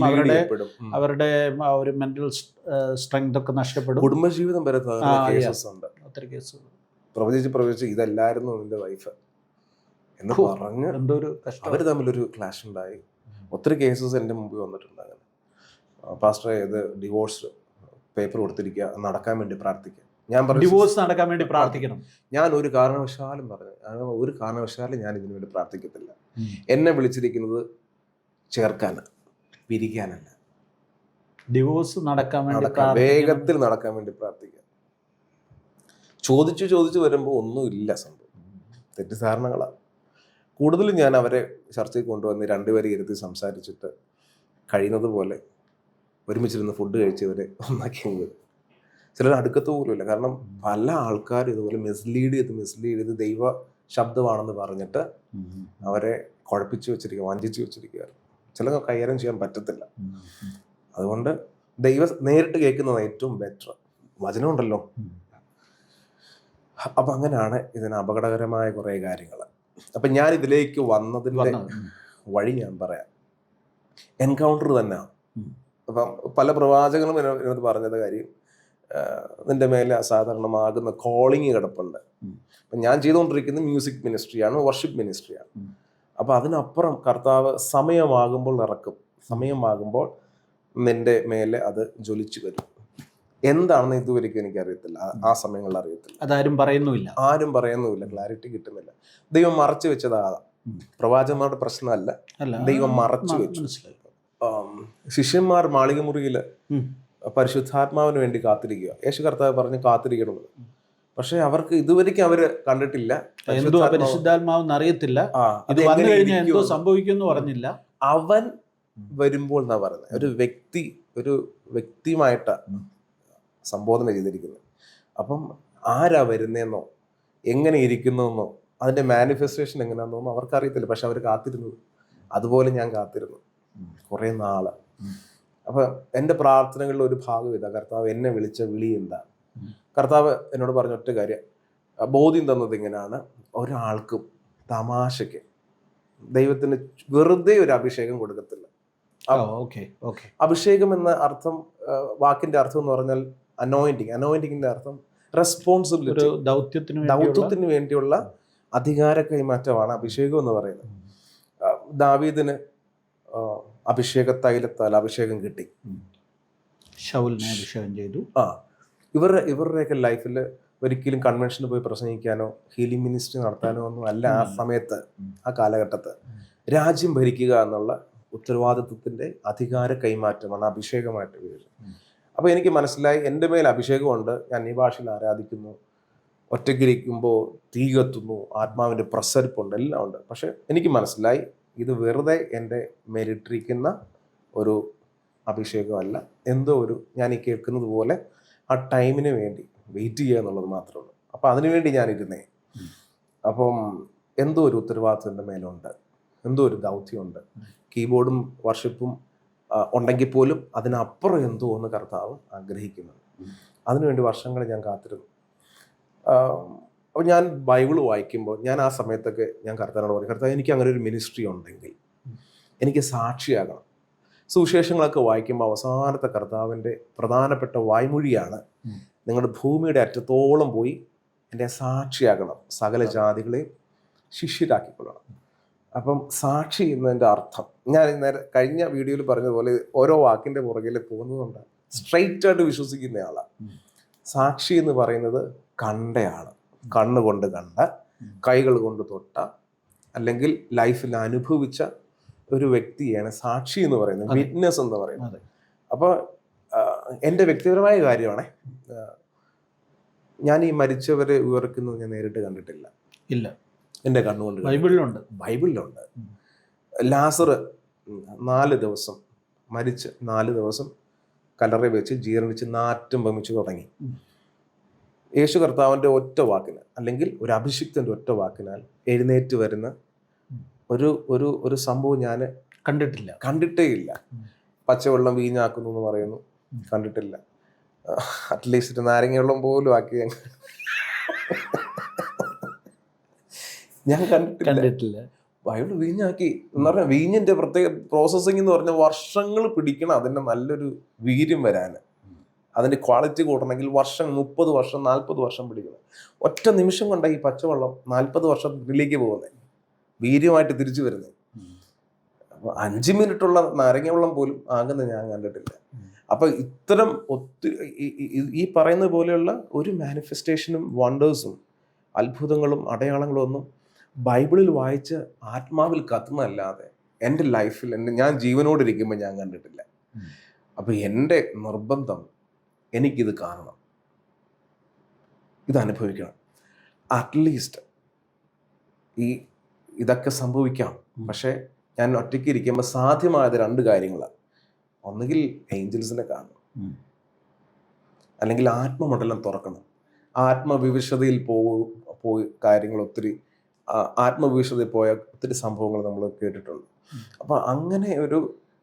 അവരുടെ ഒരു മെന്റൽ സ്ട്രെങ്ത് ഒക്കെ നഷ്ടപ്പെടും, കുടുംബജീവിതം വരെ ഒത്തിരി കേസുകൾ. പ്രവചിച്ച് ഇതല്ലായിരുന്നു നിന്റെ വൈഫ് എന്ന് പറഞ്ഞ് അവര് തമ്മിലൊരു ക്ലാഷ് ഉണ്ടായി. ഒത്തിരി കേസസ് എൻ്റെ മുമ്പിൽ വന്നിട്ടുണ്ട്. അങ്ങനെ പാസ്റ്റർ ഇത് ഡിവോഴ്സ് പേപ്പർ കൊടുത്തിരിക്കുക, നടക്കാൻ വേണ്ടി പ്രാർത്ഥിക്കുക. ഞാൻ പറഞ്ഞു ഡിവോഴ്സ് നടക്കാൻ വേണ്ടി പ്രാർത്ഥിക്കണം. ഞാൻ ഒരു കാരണവശാലും ഞാൻ ഇതിനു വേണ്ടി പ്രാർത്ഥിക്കത്തില്ല. എന്നെ വിളിച്ചിരിക്കുന്നത് ചേർക്കാനാണ്, പിരിക്കാനല്ല. ഡിവോഴ്സ് നടക്കാൻ വേണ്ടി വേഗത്തിൽ നടക്കാൻ വേണ്ടി പ്രാർത്ഥിക്കുക. ചോദിച്ചു വരുമ്പോൾ ഒന്നുമില്ല, സംഭവം തെറ്റിദ്ധാരണകളാണ്. കൂടുതലും ഞാൻ അവരെ ചർച്ചയിൽ കൊണ്ടുവന്ന് രണ്ടുപേരെ ഇരുത്തി സംസാരിച്ചിട്ട് കഴിയുന്നത് പോലെ ഒരുമിച്ചിരുന്ന് ഫുഡ് കഴിച്ചവരെ ഒന്നാക്കിയത്. ചിലർ അടുക്കത്ത് പോലുമില്ല. കാരണം പല ആൾക്കാരും ഇതുപോലെ മിസ്ലീഡ് ചെയ്ത് ദൈവ ശബ്ദമാണെന്ന് പറഞ്ഞിട്ട് അവരെ കുഴപ്പിച്ചു വെച്ചിരിക്കുക, വഞ്ചിച്ചു വെച്ചിരിക്കുകയാണ്. ചിലർക്ക് കൈകാര്യം ചെയ്യാൻ പറ്റത്തില്ല. അതുകൊണ്ട് ദൈവം നേരിട്ട് കേൾക്കുന്നതാണ് ഏറ്റവും ബെറ്റർ. വചനമുണ്ടല്ലോ. അപ്പം അങ്ങനെയാണ് ഇതിന് അപകടകരമായ കുറേ കാര്യങ്ങൾ. അപ്പം ഞാൻ ഇതിലേക്ക് വന്നതിൻ്റെ വഴി ഞാൻ പറയാം. എൻകൗണ്ടർ തന്നെയാണ്. അപ്പം പല പ്രവാചകനും എന്നോട് പറഞ്ഞത് കാര്യം, നിന്റെ മേലെ അസാധാരണമാകുന്ന കോളിങ് കിടപ്പുണ്ട്. അപ്പം ഞാൻ ചെയ്തുകൊണ്ടിരിക്കുന്നത് മ്യൂസിക് മിനിസ്ട്രിയാണ്, വർഷിപ്പ് മിനിസ്ട്രിയാണ്. അപ്പം അതിനപ്പുറം കർത്താവ് സമയമാകുമ്പോൾ ഇറക്കും. സമയമാകുമ്പോൾ നിന്റെ മേലെ അത് ജ്വലിച്ചു വരും. എന്താണെന്ന് ഇതുവരെയ്ക്കും എനിക്കറിയത്തില്ല. ആ സമയങ്ങളിൽ അറിയത്തില്ല. അതാരും പറയുന്നുമില്ല. ആരും പറയുന്നുമില്ല. ക്ലാരിറ്റി കിട്ടുന്നില്ല. ദൈവം മറച്ചു വെച്ചതാകാം. പ്രവാചകന്മാരുടെ പ്രശ്നമല്ല, ദൈവം മറച്ചു വെച്ചു. മനസ്സിലായി. ശിഷ്യന്മാർ മാളികമുറിയിൽ പരിശുദ്ധാത്മാവിന് വേണ്ടി കാത്തിരിക്കുക. യേശു കർത്താവ് പറഞ്ഞ് കാത്തിരിക്കണമെന്ന്. പക്ഷെ അവർക്ക് ഇതുവരെയ്ക്കും അവര് കണ്ടിട്ടില്ല. എന്തോ പരിശുദ്ധാത്മാവെന്ന് അറിയത്തില്ല. ഇത് വന്നു കഴിഞ്ഞാൽ എന്തോ സംഭവിക്കുമെന്ന് പറഞ്ഞില്ല. അവൻ വരുമ്പോൾ എന്നാ പറയുന്നത്. ഒരു വ്യക്തിയുമായിട്ടാണ് സംബോധന ചെയ്തിരിക്കുന്നത്. അപ്പം ആരാ വരുന്നതെന്നോ എങ്ങനെ ഇരിക്കുന്നതെന്നോ അതിന്റെ മാനിഫെസ്റ്റേഷൻ എങ്ങനെയാണെന്നോ അവർക്കറിയത്തില്ല. പക്ഷെ അവർ കാത്തിരുന്നത്. അതുപോലെ ഞാൻ കാത്തിരുന്നു കുറേ നാള്. അപ്പൊ എൻ്റെ പ്രാർത്ഥനകളിൽ ഒരു ഭാഗം ഇതാ, കർത്താവ് എന്നെ വിളിച്ച വിളി എന്താ. കർത്താവ് എന്നോട് പറഞ്ഞ ഒറ്റ കാര്യം, ബോധ്യം തന്നത് ഇങ്ങനെയാണ്: ഒരാൾക്കും തമാശയ്ക്ക് ദൈവത്തിന് വെറുതെ ഒരു അഭിഷേകം കൊടുക്കത്തില്ല. അഭിഷേകം എന്ന അർത്ഥം, വാക്കിന്റെ അർത്ഥം എന്ന് പറഞ്ഞാൽ അനോയിന്റിങ്ങിന്റെ അർത്ഥം റെസ്പോൺസിബിലിറ്റി, ദൗത്യത്തിന് വേണ്ടിയുള്ള അധികാര കൈമാറ്റമാണ് അഭിഷേകം എന്ന് പറയുന്നത്. ദാവീദിന് അഭിഷേക തൈലത്താൽ അഭിഷേകം കിട്ടി. ശൗലിനെ അഭിഷേകം ചെയ്തു. ഇവരുടെയൊക്കെ ലൈഫിൽ ഒരിക്കലും കൺവെൻഷന് പോയി പ്രസംഗിക്കാനോ ഹീലിംഗ് മിനിസ്ട്രി നടത്താനോ ഒന്നും അല്ല. ആ സമയത്ത്, ആ കാലഘട്ടത്ത് രാജ്യം ഭരിക്കുക എന്നുള്ള ഉത്തരവാദിത്വത്തിന്റെ അധികാര കൈമാറ്റമാണ് അഭിഷേകമായിട്ട് വരുന്നത്. അപ്പൊ എനിക്ക് മനസ്സിലായി, എൻ്റെ മേൽ അഭിഷേകമുണ്ട്, ഞാൻ ഈ ഭാഷയിൽ ആരാധിക്കുന്നു, ഒറ്റയ്ക്കിരിക്കുമ്പോൾ തീ കത്തുന്നു, ആത്മാവിന്റെ പ്രസരിപ്പുണ്ട്, എല്ലാം ഉണ്ട്. പക്ഷെ എനിക്ക് മനസ്സിലായി ഇത് വെറുതെ എൻ്റെ മേലിട്ടിരിക്കുന്ന ഒരു അഭിഷേകമല്ല, എന്തോ ഒരു, ഞാൻ ഈ കേൾക്കുന്നത് പോലെ ആ ടൈമിന് വേണ്ടി വെയിറ്റ് ചെയ്യുക എന്നുള്ളത് മാത്രമേ ഉള്ളൂ. അപ്പം അതിനുവേണ്ടി ഞാൻ ഇരുന്നേ. അപ്പം എന്തോ ഒരു ഉത്തരവാദിത്വം എൻ്റെ മേലുണ്ട്, എന്തോ ഒരു ദൗത്യമുണ്ട്. കീബോർഡും വർഷിപ്പും ഉണ്ടെങ്കിൽ പോലും അതിനപ്പുറം എന്തോ ഒന്ന് കർത്താവ് ആഗ്രഹിക്കുന്നുണ്ട്. അതിനുവേണ്ടി വർഷങ്ങൾ ഞാൻ കാത്തിരുന്നു. അപ്പോൾ ഞാൻ ബൈബിൾ വായിക്കുമ്പോൾ ഞാൻ ആ സമയത്തൊക്കെ ഞാൻ കർത്താവിനോട് പറയും, കർത്താവ് എനിക്ക് അങ്ങനെ ഒരു മിനിസ്ട്രി ഉണ്ടെങ്കിൽ എനിക്ക് സാക്ഷിയാകണം. സുവിശേഷങ്ങളൊക്കെ വായിക്കുമ്പോൾ അവസാനത്തെ കർത്താവിൻ്റെ പ്രധാനപ്പെട്ട വായ്മൊഴിയാണ്, നിങ്ങളുടെ ഭൂമിയുടെ അറ്റത്തോളം പോയി എൻ്റെ സാക്ഷിയാകണം, സകല ജാതികളെയും ശിഷ്യരാക്കിക്കൊള്ളണം. അപ്പം സാക്ഷി എന്നതിൻ്റെ അർത്ഥം ഞാൻ നേരെ കഴിഞ്ഞ വീഡിയോയിൽ പറഞ്ഞതുപോലെ ഓരോ വാക്കിൻ്റെ പുറകിൽ പോകുന്നതുകൊണ്ട് സ്ട്രെയിറ്റ് ആയിട്ട് വിശ്വസിക്കുന്ന ആളാണ്. സാക്ഷി എന്ന് പറയുന്നത് കണ്ടയാള്, കണ്ണുകൊണ്ട് കണ്ട, കൈകൾ കൊണ്ട് തൊട്ട, അല്ലെങ്കിൽ ലൈഫിൽ അനുഭവിച്ച ഒരു വ്യക്തിയാണ് സാക്ഷി എന്ന് പറയുന്നത്, വിറ്റ്നസ് എന്ന് പറയുന്നത്. അപ്പോൾ എൻ്റെ വ്യക്തിപരമായ കാര്യമാണേ, ഞാൻ ഈ മരിച്ചവരെ ഉയർക്കുന്നത് ഞാൻ നേരിട്ട് കണ്ടിട്ടില്ല. ഇല്ല, എൻ്റെ കണ്ണുകൊണ്ട്. ബൈബിളിലുണ്ട്. ലാസർ 4 ദിവസം മരിച്ച് 4 ദിവസം കല്ലറ വെച്ച് ജീർണിച്ച് നാറ്റം വമിച്ച് തുടങ്ങി. യേശു കർത്താവിൻ്റെ ഒറ്റ വാക്കിന്, അല്ലെങ്കിൽ ഒരു അഭിഷിക്തൻ്റെ ഒറ്റ വാക്കിനാൽ എഴുന്നേറ്റ് വരുന്ന ഒരു സംഭവം ഞാൻ കണ്ടിട്ടേ ഇല്ല. പച്ചവെള്ളം വീഞ്ഞാക്കുന്നു എന്ന് പറയുന്നു, കണ്ടിട്ടില്ല. അറ്റ്ലീസ്റ്റ് നാരങ്ങ വെള്ളം പോലും ആക്കി ഞാൻ കണ്ടിട്ടില്ല. ബൈബിൾ വീഞ്ഞാക്കി എന്ന് പറഞ്ഞാൽ, വീഞ്ഞിന്റെ പ്രത്യേക പ്രോസസ്സിംഗ് എന്ന് പറഞ്ഞാൽ വർഷങ്ങൾ പിടിക്കണം അതിൻ്റെ നല്ലൊരു വീര്യം വരാൻ. അതിൻ്റെ ക്വാളിറ്റി കൂട്ടണമെങ്കിൽ 30 വർഷം 40 വർഷം പിടിക്കണം. ഒറ്റ നിമിഷം കൊണ്ടാണ് ഈ പച്ചവെള്ളം 40 വർഷത്തിലേക്ക് പോകുന്നത്, വീര്യമായിട്ട് തിരിച്ചു വരുന്നത്. അപ്പോൾ 5 മിനിറ്റുള്ള നാരങ്ങ വെള്ളം പോലും ആകുന്നത് ഞാൻ കണ്ടിട്ടില്ല. അപ്പൊ ഇത്തരം ഈ പറയുന്ന പോലെയുള്ള ഒരു മാനിഫെസ്റ്റേഷനും വണ്ടേഴ്സും അത്ഭുതങ്ങളും അടയാളങ്ങളും ഒന്നും ബൈബിളിൽ വായിച്ച് ആത്മാവിൽ കത്തുന്നതല്ലാതെ എൻ്റെ ലൈഫിൽ ഞാൻ ജീവനോടിരിക്കുമ്പോൾ ഞാൻ കണ്ടിട്ടില്ല. അപ്പൊ എൻ്റെ നിർബന്ധം, എനിക്കിത് കാണണം, ഇത് അനുഭവിക്കണം. അറ്റ്ലീസ്റ്റ് ഇതൊക്കെ സംഭവിക്കാം, പക്ഷെ ഞാൻ ഒറ്റയ്ക്ക് ഇരിക്കുമ്പോൾ സാധ്യമായത് 2 കാര്യങ്ങളാണ്. ഒന്നുകിൽ ഏഞ്ചൽസിനെ കാണണം, അല്ലെങ്കിൽ ആത്മമണ്ഡലം തുറക്കണം. ആത്മവിവശതയിൽ പോയി കാര്യങ്ങൾ ഒത്തിരി, ആത്മവിവശതയിൽ പോയ ഒത്തിരി സംഭവങ്ങൾ നമ്മൾ കേട്ടിട്ടുണ്ട്. അപ്പം അങ്ങനെ ഒരു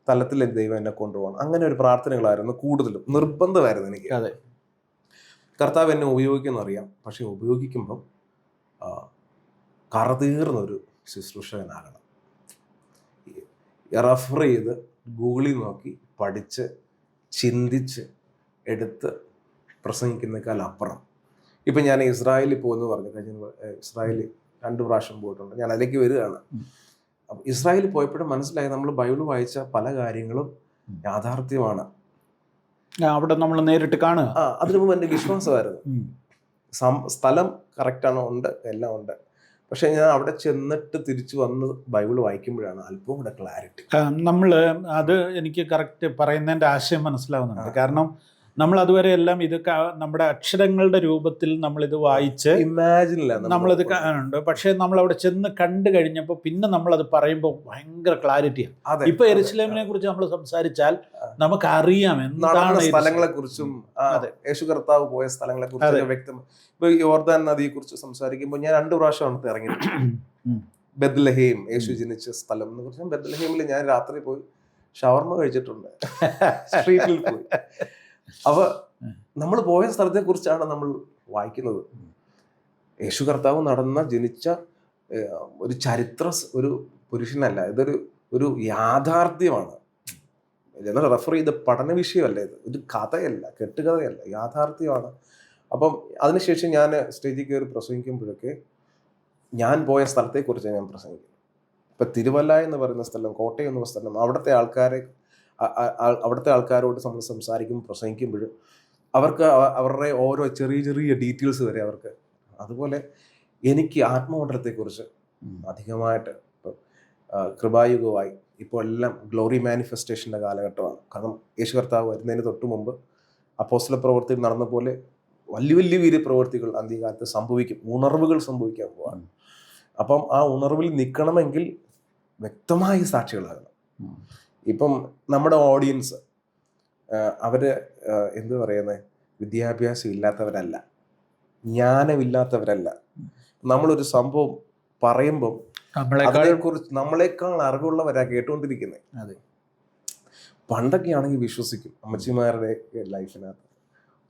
തലത്തിൽ ദൈവം എന്നെ കൊണ്ടുപോകണം. അങ്ങനെ ഒരു പ്രാർത്ഥനകളായിരുന്നു കൂടുതലും, നിർബന്ധമായിരുന്നു എനിക്ക്. അതെ, കർത്താവ് എന്നെ ഉപയോഗിക്കുമെന്നറിയാം, പക്ഷെ ഉപയോഗിക്കുമ്പം കറതീർന്നൊരു ശുശ്രൂഷകനാകണം. റെഫർ ചെയ്ത് ഗൂഗിളിൽ നോക്കി പഠിച്ച് ചിന്തിച്ച് എടുത്ത് പ്രസംഗിക്കുന്നതിനേക്കാൾ അപ്പുറം. ഇപ്പം ഞാൻ ഇസ്രായേലിൽ പോകുന്നു പറഞ്ഞു, കഴിഞ്ഞ ഇസ്രായേലിൽ 2 പ്രാവശ്യം പോയിട്ടുണ്ട്. ഞാൻ അതിലേക്ക് വരികയാണ്. അപ്പം ഇസ്രായേലിൽ പോയപ്പോഴും മനസ്സിലായി, നമ്മൾ ബൈബിൾ വായിച്ച പല കാര്യങ്ങളും യാഥാർത്ഥ്യമാണ്. അവിടെ നമ്മൾ നേരിട്ട് കാണുക. അതിനു മുമ്പ് എൻ്റെ വിശ്വാസമായിരുന്നു ഉം. സ്ഥലം കറക്റ്റാണോ, ഉണ്ട്, എല്ലാം ഉണ്ട്. പക്ഷെ ഞാൻ അവിടെ ചെന്നിട്ട് തിരിച്ചു വന്ന് ബൈബിൾ വായിക്കുമ്പോഴാണ് അല്പം കൂടെ ക്ലാരിറ്റി. നമ്മൾ അത് എനിക്ക് കറക്റ്റ് പറയുന്നതിൻ്റെ ആശയം മനസ്സിലാവുന്നുണ്ട്. കാരണം നമ്മൾ അതുവരെ എല്ലാം ഇത് നമ്മുടെ അക്ഷരങ്ങളുടെ രൂപത്തിൽ നമ്മളിത് വായിച്ച് ഇമാജിനില്ല നമ്മളിത് കാണുന്നുണ്ട്. പക്ഷേ നമ്മളവിടെ ചെന്ന് കണ്ടു കഴിഞ്ഞപ്പോൾ പിന്നെ നമ്മളത് പറയുമ്പോൾ ഭയങ്കര ക്ലാരിറ്റിയാണ്. ഇപ്പൊ യെരുശലേമിനെ കുറിച്ച് നമ്മൾ സംസാരിച്ചാൽ നമുക്ക് അറിയാം എന്താണ് സ്ഥലങ്ങളെ കുറിച്ചും യേശു കർത്താവ് പോയ സ്ഥലങ്ങളെ കുറിച്ച് വ്യക്തം. ഇപ്പൊ യോർദാൻ നദിയെ കുറിച്ച് സംസാരിക്കുമ്പോൾ ഞാൻ 2 പ്രാവശ്യമാണ് ഇറങ്ങിയത്. ബെത്ലഹേം, യേശു ജനിച്ച സ്ഥലം എന്ന് കുറിച്ച്. ബെത്ലഹേമിൽ ഞാൻ രാത്രി പോയി ഷവർമ കഴിച്ചിട്ടുണ്ട്, സ്ട്രീറ്റിൽ പോയി. അപ്പൊ നമ്മൾ പോയ സ്ഥലത്തെ കുറിച്ചാണ് നമ്മൾ വായിക്കുന്നത്. യേശു കർത്താവ് ജനിച്ച ഒരു ചരിത്ര ഒരു പുരുഷനല്ല, ഒരു യാഥാർത്ഥ്യമാണ്. എന്നാൽ റെഫർ ചെയ്ത പഠന വിഷയമല്ല, ഇത് കഥയല്ല, കെട്ടുകഥയല്ല, യാഥാർത്ഥ്യമാണ്. അപ്പം അതിനുശേഷം ഞാൻ സ്റ്റേജിൽ കയറി പ്രസംഗിക്കുമ്പോഴൊക്കെ ഞാൻ പോയ സ്ഥലത്തെക്കുറിച്ച് ഞാൻ പ്രസംഗിക്കുന്നത്. ഇപ്പം തിരുവല്ല എന്ന് പറയുന്ന സ്ഥലം, കോട്ടയം എന്ന സ്ഥലം, അവിടുത്തെ ആൾക്കാരോട് നമ്മൾ സംസാരിക്കുമ്പോൾ പ്രസംഗിക്കുമ്പോഴും അവർക്ക് അവരുടെ ഓരോ ചെറിയ ചെറിയ ഡീറ്റെയിൽസ് വരെ അവർക്ക്. അതുപോലെ എനിക്ക് ആത്മമണ്ഡലത്തെക്കുറിച്ച് അധികമായിട്ട് ഇപ്പം കൃപായുഗമായി ഇപ്പോൾ എല്ലാം ഗ്ലോറി മാനിഫെസ്റ്റേഷൻ്റെ കാലഘട്ടമാണ്. കാരണം യേശു കർത്താവ് വരുന്നതിന് തൊട്ട് മുമ്പ് അപ്പോസ്തല പ്രവൃത്തിയിൽ നടന്ന പോലെ വലിയ വലിയ വീര്യപ്രവൃത്തികൾ അന്ത്യകാലത്ത് സംഭവിക്കും, ഉണർവുകൾ സംഭവിക്കാൻ പോവാണ്. അപ്പം ആ ഉണർവിൽ നിൽക്കണമെങ്കിൽ വ്യക്തമായ സാക്ഷികളാകണം. ഇപ്പം നമ്മുടെ ഓഡിയൻസ് അവര് എന്ത് പറയുന്നത്, വിദ്യാഭ്യാസം ഇല്ലാത്തവരല്ല, ജ്ഞാനമില്ലാത്തവരല്ല. നമ്മളൊരു സംഭവം പറയുമ്പം അതിനെക്കുറിച്ച് നമ്മളെക്കാൾ അറിവുള്ളവരാ കേട്ടുകൊണ്ടിരിക്കുന്നത്. പണ്ടൊക്കെ ആണെങ്കിൽ വിശ്വസിക്കും. അമ്മച്ചിമാരുടെ ലൈഫിനകത്ത്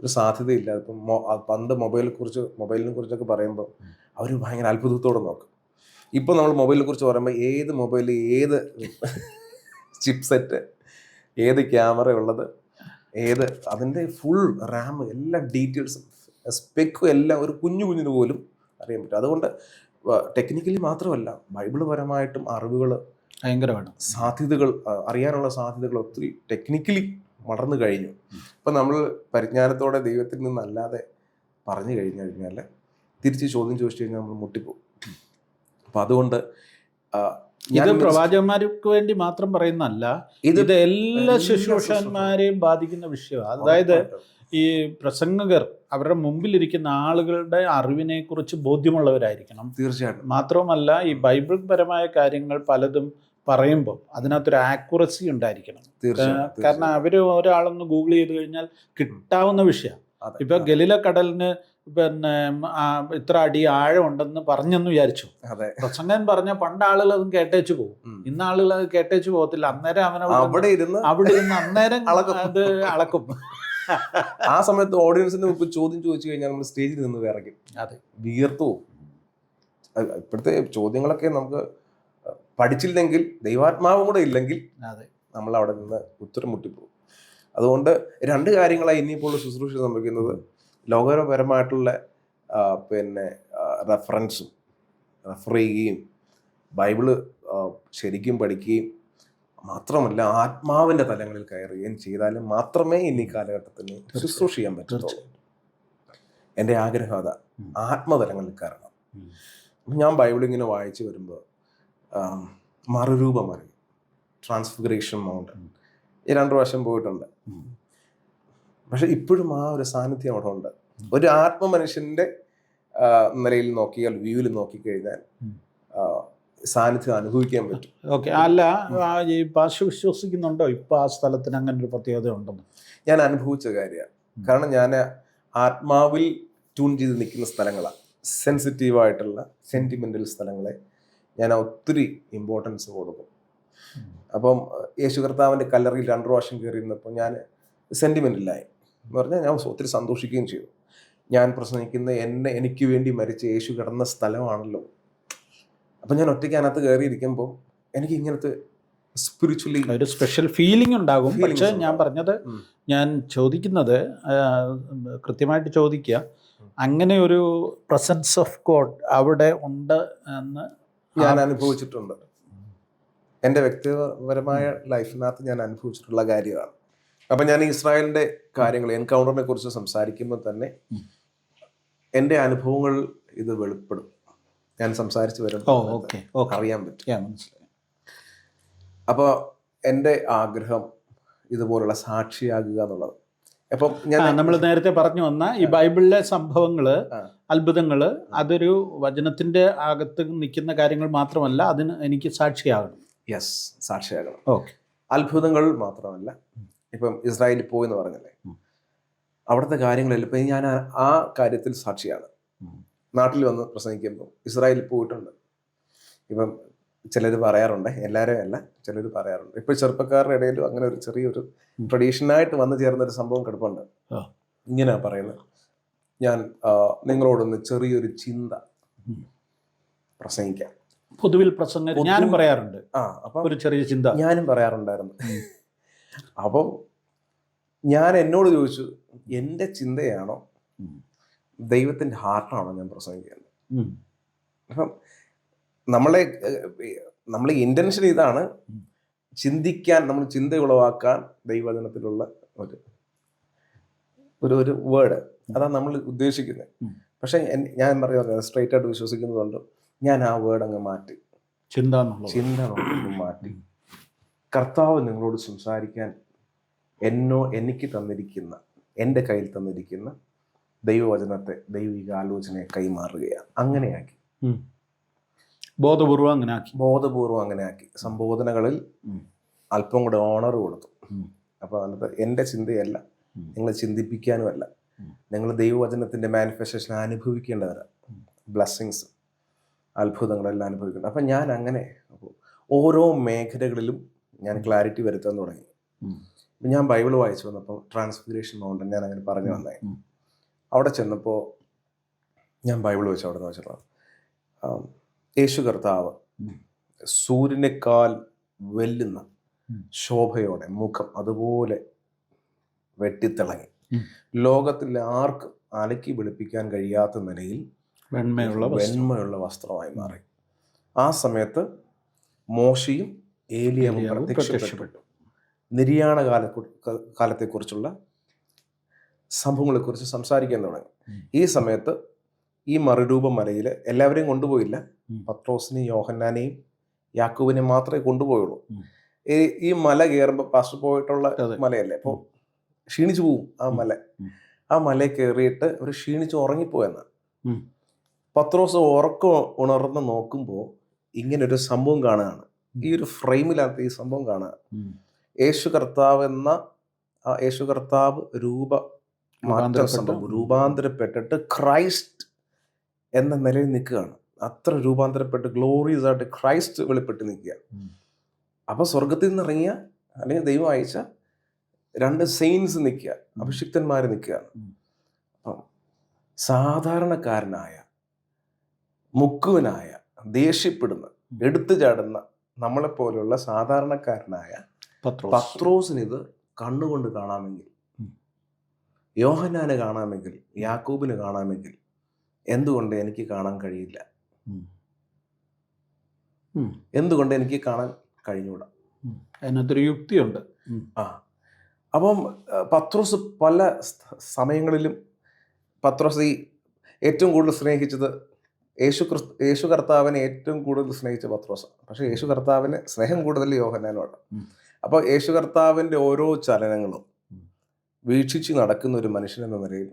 ഒരു സാധ്യതയില്ല. ഇപ്പം പണ്ട് മൊബൈലിനെ കുറിച്ചൊക്കെ പറയുമ്പോൾ അവർ ഭയങ്കര അത്ഭുതത്തോടെ നോക്കും. ഇപ്പം നമ്മൾ മൊബൈലിനെ കുറിച്ച് പറയുമ്പോൾ ഏത് മൊബൈൽ, ഏത് ചിപ്പ് സെറ്റ്, ഏത് ക്യാമറ ഉള്ളത്, അതിൻ്റെ ഫുൾ റാം, എല്ലാ ഡീറ്റെയിൽസും സ്പെക്കും എല്ലാം ഒരു കുഞ്ഞിന് പോലും അറിയാൻ പറ്റും. അതുകൊണ്ട് ടെക്നിക്കലി മാത്രമല്ല, ബൈബിൾ പരമായിട്ടും അറിവുകൾ ഭയങ്കരമാണ്. സാധ്യതകൾ അറിയാനുള്ള സാധ്യതകൾ ഒത്തിരി ടെക്നിക്കലി വളർന്നു കഴിഞ്ഞു. ഇപ്പം നമ്മൾ പരിജ്ഞാനത്തോടെ ദൈവത്തിൽ നിന്നല്ലാതെ പറഞ്ഞു കഴിഞ്ഞാൽ തിരിച്ച് ചോദ്യം ചോദിച്ചു കഴിഞ്ഞാൽ നമ്മൾ മുട്ടിപ്പോകും. അപ്പം അതുകൊണ്ട് ഇത് പ്രവാചകന്മാർക്ക് വേണ്ടി മാത്രം പറയുന്നതല്ല, ഇത് എല്ലാ ശുശ്രൂഷന്മാരെയും ബാധിക്കുന്ന വിഷയമാണ്. അതായത് ഈ പ്രസംഗകർ അവരുടെ മുമ്പിലിരിക്കുന്ന ആളുകളുടെ അറിവിനെ കുറിച്ച് ബോധ്യമുള്ളവരായിരിക്കണം. തീർച്ചയായിട്ടും. മാത്രമല്ല ഈ ബൈബിൾ പരമായ കാര്യങ്ങൾ പലതും പറയുമ്പോൾ അതിനകത്തൊരു ആക്യുറസി ഉണ്ടായിരിക്കണം. കാരണം അവര് ഒരാളൊന്ന് ഗൂഗിൾ ചെയ്ത് കഴിഞ്ഞാൽ കിട്ടാവുന്ന വിഷയം. ഇപ്പൊ ഗലീല കടലിന് പിന്നെ ഇത്ര അടി ആഴം ഉണ്ടെന്ന് പറഞ്ഞെന്ന് വിചാരിച്ചു. പ്രസംഗൻ പറഞ്ഞ പണ്ട് ആളുകൾ അതും കേട്ടേച്ചു പോകും. ഇന്ന് ആളുകൾ അത് കേട്ടേച്ചു പോകത്തില്ല. അന്നേരം അവിടെ ഇരുന്ന് അന്നേരം അത് അളക്കും. ആ സമയത്ത് ഓഡിയൻസിന് മുമ്പ് ചോദ്യം ചോദിച്ചു കഴിഞ്ഞാൽ നമ്മൾ സ്റ്റേജിൽ നിന്ന് വിറയ്ക്കും, വിയർത്തു പോകും. ഇപ്പോഴത്തെ ചോദ്യങ്ങളൊക്കെ നമുക്ക് പഠിച്ചില്ലെങ്കിൽ, ദൈവാത്മാവും കൂടെ ഇല്ലെങ്കിൽ നമ്മൾ അവിടെ നിന്ന് ഉത്തരം മുട്ടിപ്പോകും. അതുകൊണ്ട് 2 കാര്യങ്ങളായി ഇനിയിപ്പോൾ ശുശ്രൂഷ സംഭവിക്കുന്നത്. ലോകപരമായിട്ടുള്ള റെഫറൻസും റെഫർ ചെയ്യുകയും ബൈബിള് ശരിക്കും പഠിക്കുകയും മാത്രമല്ല ആത്മാവിൻ്റെ തലങ്ങളിൽ കയറുകയും ചെയ്താലും മാത്രമേ ഇനി കാലഘട്ടത്തിന് ശുശ്രൂഷ ചെയ്യാൻ പറ്റുള്ളൂ. എൻ്റെ ആഗ്രഹം അതാ, ആത്മതലങ്ങളിൽ കയറണം. ഞാൻ ബൈബിളിങ്ങനെ വായിച്ചു വരുമ്പോൾ മറുരൂപം അറിയും, ട്രാൻസ്ഫിഗറേഷൻ മൗണ്ടൻ ഈ 2 പ്രാവശ്യം പോയിട്ടുണ്ട്. പക്ഷെ ഇപ്പോഴും ആ ഒരു സാന്നിധ്യം അവിടെ ഉണ്ട്. ഒരു ആത്മമനുഷ്യന്റെ നിലയിൽ നോക്കിയാൽ, വ്യൂവിൽ നോക്കിക്കഴിഞ്ഞാൽ സാന്നിധ്യം അനുഭവിക്കാൻ പറ്റും. ഓക്കെ. അല്ല, ഈ പാർശ്വ വിശ്വസിക്കുന്നുണ്ടോ ഇപ്പൊ ആ സ്ഥലത്തിന് അങ്ങനെ ഒരു പ്രത്യേകത ഉണ്ടെന്ന്? ഞാൻ അനുഭവിച്ച കാര്യമാണ്. കാരണം ഞാൻ ആത്മാവിൽ ട്യൂൺ ചെയ്ത് നിൽക്കുന്ന സ്ഥലങ്ങളാണ്, സെൻസിറ്റീവായിട്ടുള്ള സെന്റിമെന്റൽ സ്ഥലങ്ങളെ ഞാൻ ഒത്തിരി ഇമ്പോർട്ടൻസ് കൊടുക്കും. അപ്പം യേശു കർത്താവിൻ്റെ കല്ലറയിൽ 2 പ്രാവശ്യം കയറിയിരുന്നപ്പോൾ ഞാൻ സെന്റിമെന്റലായി എന്ന് പറഞ്ഞാൽ ഞാൻ ഒത്തിരി സന്തോഷിക്കുകയും ചെയ്തു. ഞാൻ പ്രസംഗിക്കുന്ന എനിക്ക് വേണ്ടി മരിച്ച യേശു കിടന്ന സ്ഥലമാണല്ലോ. അപ്പം ഞാൻ ഒറ്റയ്ക്ക് അതിനകത്ത് കയറിയിരിക്കുമ്പോൾ എനിക്ക് ഇങ്ങനത്തെ സ്പിരിച്വലി ഒരു സ്പെഷ്യൽ ഫീലിംഗ് ഉണ്ടാകും. പക്ഷെ ഞാൻ പറഞ്ഞത്, ഞാൻ ചോദിക്കുന്നത് കൃത്യമായിട്ട് ചോദിക്കുക, അങ്ങനെ ഒരു പ്രസൻസ് ഓഫ് ഗോഡ് അവിടെ ഉണ്ട് എന്ന് ഞാൻ അനുഭവിച്ചിട്ടുണ്ട്. എൻ്റെ വ്യക്തിപരമായ ലൈഫിനകത്ത് ഞാൻ അനുഭവിച്ചിട്ടുള്ള കാര്യമാണ്. അപ്പം ഞാൻ ഇസ്രായേലിൻ്റെ കാര്യങ്ങൾ എൻകൗണ്ടറിനെ കുറിച്ച് സംസാരിക്കുമ്പോൾ തന്നെ എൻ്റെ അനുഭവങ്ങൾ ഇത് വെളിപ്പെടും. ഞാൻ സംസാരിച്ച് വരുമ്പോൾ അറിയാൻ പറ്റും. അപ്പോൾ എൻ്റെ ആഗ്രഹം ഇതുപോലുള്ള സാക്ഷിയാകുക എന്നുള്ളത്. അപ്പം നമ്മൾ നേരത്തെ പറഞ്ഞു വന്ന ഈ ബൈബിളിലെ സംഭവങ്ങള്, അത്ഭുതങ്ങള്, അതൊരു വചനത്തിന്റെ അകത്ത് നിൽക്കുന്ന കാര്യങ്ങൾ മാത്രമല്ല, അതിന് എനിക്ക് സാക്ഷിയാകണം. യെസ്, സാക്ഷിയാകണം. ഓക്കെ. അത്ഭുതങ്ങൾ മാത്രമല്ല, ഇപ്പം ഇസ്രായേലിൽ പോയെന്ന് പറഞ്ഞല്ലേ, അവിടുത്തെ കാര്യങ്ങളെല്ലാം ഇപ്പം ഞാൻ ആ കാര്യത്തിൽ സാക്ഷിയാണ്. നാട്ടിൽ വന്ന് പ്രസംഗിക്കുമ്പോൾ ഇസ്രായേലിൽ പോയിട്ടുണ്ട്. ഇപ്പം ചിലർ പറയാറുണ്ട്, എല്ലാവരും അല്ല, ചിലർ പറയാറുണ്ട്. ഇപ്പോൾ ചെറുപ്പക്കാരുടെ ഇടയിലും അങ്ങനെ ഒരു ചെറിയൊരു ട്രഡീഷനായിട്ട് വന്നു ചേർന്നൊരു സംഭവം കിടപ്പുണ്ട്. ഇങ്ങനെ പറയുന്നത്, ഞാൻ നിങ്ങളോടൊന്ന് ചെറിയൊരു ചിന്ത പ്രസംഗിക്കാം. പൊതുവിൽ പ്രസംഗം ഞാനും പറയാറുണ്ട്. അപ്പം ഒരു ചെറിയ ചിന്ത ഞാനും പറയാറുണ്ടായിരുന്നു. അപ്പം ഞാൻ എന്നോട് ചോദിച്ചു, എൻ്റെ ചിന്തയാണോ ദൈവത്തിൻ്റെ ഹാർട്ടാണോ ഞാൻ പ്രസംഗിക്കുന്നത്? അപ്പം നമ്മളെ ഇൻറ്റൻഷൻ ഇതാണ്, ചിന്തിക്കാൻ, നമ്മൾ ചിന്ത ഉളവാക്കാൻ ദൈവവചനത്തിലുള്ള ഒരു വേർഡ്, അതാണ് നമ്മൾ ഉദ്ദേശിക്കുന്നത്. പക്ഷെ ഞാൻ പറയുന്നത് സ്ട്രൈറ്റ് ആയിട്ട് വിശ്വസിക്കുന്നതുകൊണ്ട് ഞാൻ ആ വേർഡ് അങ്ങ് മാറ്റി, ചിന്ത മാറ്റി. കർത്താവ് നിങ്ങളോട് സംസാരിക്കാൻ എനിക്ക് തന്നിരിക്കുന്ന, എൻ്റെ കയ്യിൽ തന്നിരിക്കുന്ന ദൈവവചനത്തെ, ദൈവിക ആലോചനയെ കൈമാറുകയാണ്. അങ്ങനെയാക്കി, ബോധപൂർവം അങ്ങനെ ആക്കി. സംബോധനകളിൽ അല്പം കൂടെ ഓണർ കൊടുത്തു. അപ്പോൾ അതിനകത്ത് എൻ്റെ ചിന്തയല്ല, നിങ്ങളെ ചിന്തിപ്പിക്കാനുമല്ല, നിങ്ങൾ ദൈവവചനത്തിൻ്റെ മാനിഫെസ്റ്റേഷൻ അനുഭവിക്കേണ്ടവരാണ്. ബ്ലെസ്സിങ്സ്, അത്ഭുതങ്ങളെല്ലാം അനുഭവിക്കേണ്ടത്. അപ്പം ഞാൻ അങ്ങനെ ഓരോ മേഖലകളിലും ഞാൻ ക്ലാരിറ്റി വരുത്താൻ തുടങ്ങി. ഞാൻ ബൈബിൾ വായിച്ചു വന്നപ്പോൾ ട്രാൻസ്ഫിഗറേഷൻ മൗണ്ടൻ ഞാൻ അങ്ങനെ പറഞ്ഞു വന്നേ. അവിടെ ചെന്നപ്പോൾ ഞാൻ ബൈബിൾ വെച്ച് അവിടെ നിന്ന് വെച്ചിട്ടുള്ള യേശു കർത്താവ് സൂര്യനേക്കാൾ വെല്ലുന്ന ശോഭയോടെ മുഖം അതുപോലെ വെട്ടിത്തിളങ്ങി, ലോകത്തിൽ ആർക്കും അലക്കി വെളുപ്പിക്കാൻ കഴിയാത്ത നിലയിൽ വെണ്മയുള്ള വസ്ത്രമായി മാറി. ആ സമയത്ത് മോശയും ഏലിയാവും പ്രത്യക്ഷപ്പെട്ടു. നിര്യാണ കാലത്തെക്കുറിച്ചുള്ള സംഭവങ്ങളെക്കുറിച്ച് സംസാരിക്കാൻ തുടങ്ങി. ഈ സമയത്ത് ഈ മറുരൂപ മലയിൽ എല്ലാവരെയും കൊണ്ടുപോയില്ല, പത്രോസിനെയും യോഹന്നാനെയും യാക്കോബിനെയും മാത്രമേ കൊണ്ടുപോയുള്ളൂ. ഈ മല കയറുമ്പോൾ പാസ്റ്റർ പോയിട്ടുള്ള മലയല്ലേ, അപ്പോൾ ക്ഷീണിച്ചു പോവും ആ മല കയറിയിട്ട് അവർ ക്ഷീണിച്ച് ഉറങ്ങിപ്പോയെന്ന്. പത്രോസ് ഉറക്കം ഉണർന്ന് നോക്കുമ്പോൾ ഇങ്ങനൊരു സംഭവം കാണുകയാണ്. ഈ ഒരു ഫ്രെയിമിനകത്ത് ഈ സംഭവം കാണുക, യേശു കർത്താവ് രൂപാന്തരപ്പെട്ടിട്ട് ക്രൈസ്റ്റ് എന്ന നിലയിൽ നിൽക്കുകയാണ്. അത്ര രൂപാന്തരപ്പെട്ട് ഗ്ലോറിയസ് ആയിട്ട് ക്രൈസ്റ്റ് വെളിപ്പെട്ട് നിൽക്കുക. അപ്പൊ സ്വർഗത്തിൽ നിന്ന് ഇറങ്ങിയ അല്ലെങ്കിൽ ദൈവം അയച്ച 2 സെയിൻസ് നിൽക്കുക, അഭിഷിക്തന്മാർ നിൽക്കുകയാണ്. അപ്പം സാധാരണക്കാരനായ, മുക്കുവനായ, ദേഷ്യപ്പെടുന്ന, എടുത്തു ചാടുന്ന നമ്മളെപ്പോലുള്ള സാധാരണക്കാരനായ പത്രോസിന് ഇത് കണ്ണുകൊണ്ട് കാണാമെങ്കിൽ, യോഹന്നാന് കാണാമെങ്കിൽ, യാക്കോബിന് കാണാമെങ്കിൽ, എന്തുകൊണ്ട് എനിക്ക് കാണാൻ കഴിയില്ല? എന്തുകൊണ്ട് എനിക്ക് കാണാൻ കഴിഞ്ഞൂടാ? അതിനകത്തൊരു യുക്തിയുണ്ട്. അപ്പം പത്രോസ് പല സമയങ്ങളിലും, പത്രോസ് ഏറ്റവും കൂടുതൽ സ്നേഹിച്ചത് യേശു കർത്താവിനെ ഏറ്റവും കൂടുതൽ സ്നേഹിച്ച പത്രോസാണ്. പക്ഷെ യേശു കർത്താവിന് സ്നേഹം കൂടുതൽ യോഹന്നാനോട്. അപ്പോൾ യേശു കർത്താവിൻ്റെ ഓരോ ചലനങ്ങളും വീക്ഷിച്ച് നടക്കുന്ന ഒരു മനുഷ്യൻ എന്ന നിലയിൽ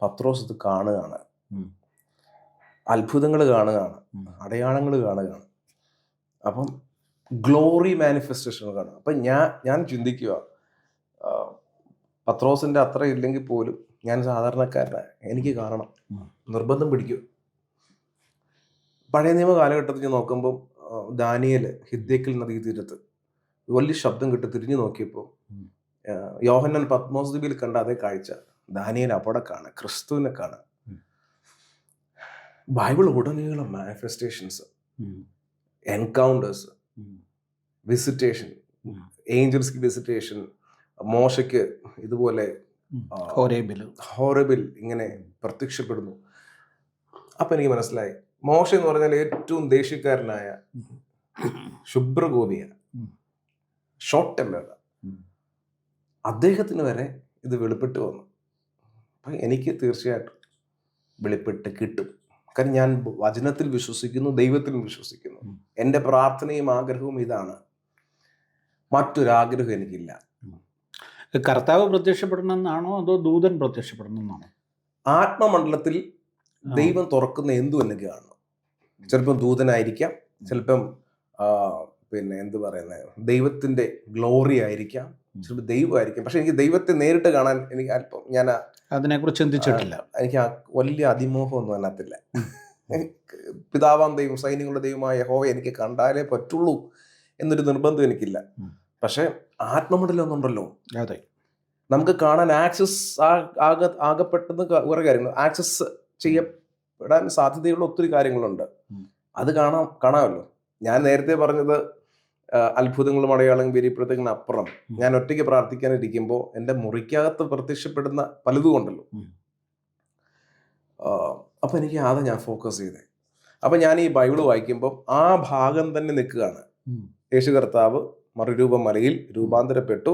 പത്രോസ് ഇത് കാണുകയാണ്, അത്ഭുതങ്ങൾ കാണുകയാണ്, അടയാളങ്ങൾ കാണുകയാണ്. അപ്പം ഗ്ലോറി മാനിഫെസ്റ്റേഷൻ കാണുക. അപ്പം ഞാൻ ചിന്തിക്കുക, പത്രോസിൻ്റെ അത്ര ഇല്ലെങ്കിൽ പോലും ഞാൻ സാധാരണക്കാരനാണ്, എനിക്ക് കാണണം, നിർബന്ധം പിടിക്കും. പഴയ നിയമ കാലഘട്ടത്തിൽ നോക്കുമ്പോൾ ദാനിയേൽ ഹിദ്ദേക്കൽ നദീ തീരത്ത് വലിയ ശബ്ദം കിട്ടി തിരിഞ്ഞു നോക്കിയപ്പോൾ യോഹന്നാൻ പത്മോസ് ദ്വീപിൽ കണ്ട അതേ കാഴ്ച ദാനിയേൽ അവിടെ കാണാം, ക്രിസ്തുവിനെ കാണാം. ബൈബിൾ ഉടനീളം manifestations, encounters, visitation, angels visitation, മോശയ്ക്ക് ഇതുപോലെ ഹോറബിൽ ഇങ്ങനെ പ്രത്യക്ഷപ്പെടുന്നു. അപ്പം എനിക്ക് മനസ്സിലായി, മോശ എന്ന് പറഞ്ഞാൽ ഏറ്റവും ദേഷ്യക്കാരനായ ശുഭ്രഗോപിയ, ഷോർട്ട് ടെമ്പേർഡ്. അദ്ദേഹത്തിന് വരെ ഇത് വെളിപ്പെട്ട് വന്നു. അപ്പം എനിക്ക് തീർച്ചയായിട്ടും വെളിപ്പെട്ട് കിട്ടും. കാരണം ഞാൻ വചനത്തിൽ വിശ്വസിക്കുന്നു, ദൈവത്തിലും വിശ്വസിക്കുന്നു. എൻ്റെ പ്രാർത്ഥനയും ആഗ്രഹവും ഇതാണ്. മറ്റൊരാഗ്രഹം എനിക്കില്ല. കർത്താവ് പ്രത്യക്ഷപ്പെടണമെന്നാണോ അതോ ദൂതൻ പ്രത്യക്ഷപ്പെടണമെന്നാണോ? ആത്മമണ്ഡലത്തിൽ ദൈവം തുറക്കുന്ന എന്തും എനിക്ക് കാണണം. ചിലപ്പം ദൂതനായിരിക്കാം, ചിലപ്പം പിന്നെ എന്ത് പറയുന്നത്, ദൈവത്തിൻ്റെ ഗ്ലോറി ആയിരിക്കാം, ചിലപ്പോൾ ദൈവമായിരിക്കാം. പക്ഷെ എനിക്ക് ദൈവത്തെ നേരിട്ട് കാണാൻ എനിക്ക് അല്പം, ഞാൻ അതിനെക്കുറിച്ച് ചിന്തിച്ചിട്ടില്ല. എനിക്ക് വലിയ അതിമോഹമൊന്നും അതിനകത്തില്ല. പിതാവാം ദൈവം, സൈന്യങ്ങളുടെ ദൈവമായ യഹോവയെ എനിക്ക് കണ്ടാലേ പറ്റുള്ളൂ എന്നൊരു നിർബന്ധം എനിക്കില്ല. പക്ഷെ ആത്മമണ്ഡലം ഒന്നുണ്ടല്ലോ, അതെ, നമുക്ക് കാണാൻ ആക്സസ് ആകപ്പെട്ടെന്ന് കുറെ കാര്യങ്ങൾ ആക്സസ് ചെയ്യപ്പെടാൻ സാധ്യതയുള്ള ഒത്തിരി കാര്യങ്ങളുണ്ട്. അത് കാണാമല്ലോ. ഞാൻ നേരത്തെ പറഞ്ഞത് അത്ഭുതങ്ങളും അടയാളങ്ങളും വീര്യപ്രവൃത്തികളും അപ്പുറം ഞാൻ ഒറ്റയ്ക്ക് പ്രാർത്ഥിക്കാനിരിക്കുമ്പോൾ എൻ്റെ മുറിക്കകത്ത് പ്രത്യക്ഷപ്പെടുന്ന പലതും ഉണ്ടല്ലോ. അപ്പം എനിക്ക് അത് ഞാൻ ഫോക്കസ് ചെയ്തേ. അപ്പം ഞാൻ ഈ ബൈബിള് വായിക്കുമ്പോൾ ആ ഭാഗം തന്നെ നിൽക്കുകയാണ്. യേശു കർത്താവ് മറുരൂപ മലയിൽ രൂപാന്തരപ്പെട്ടു,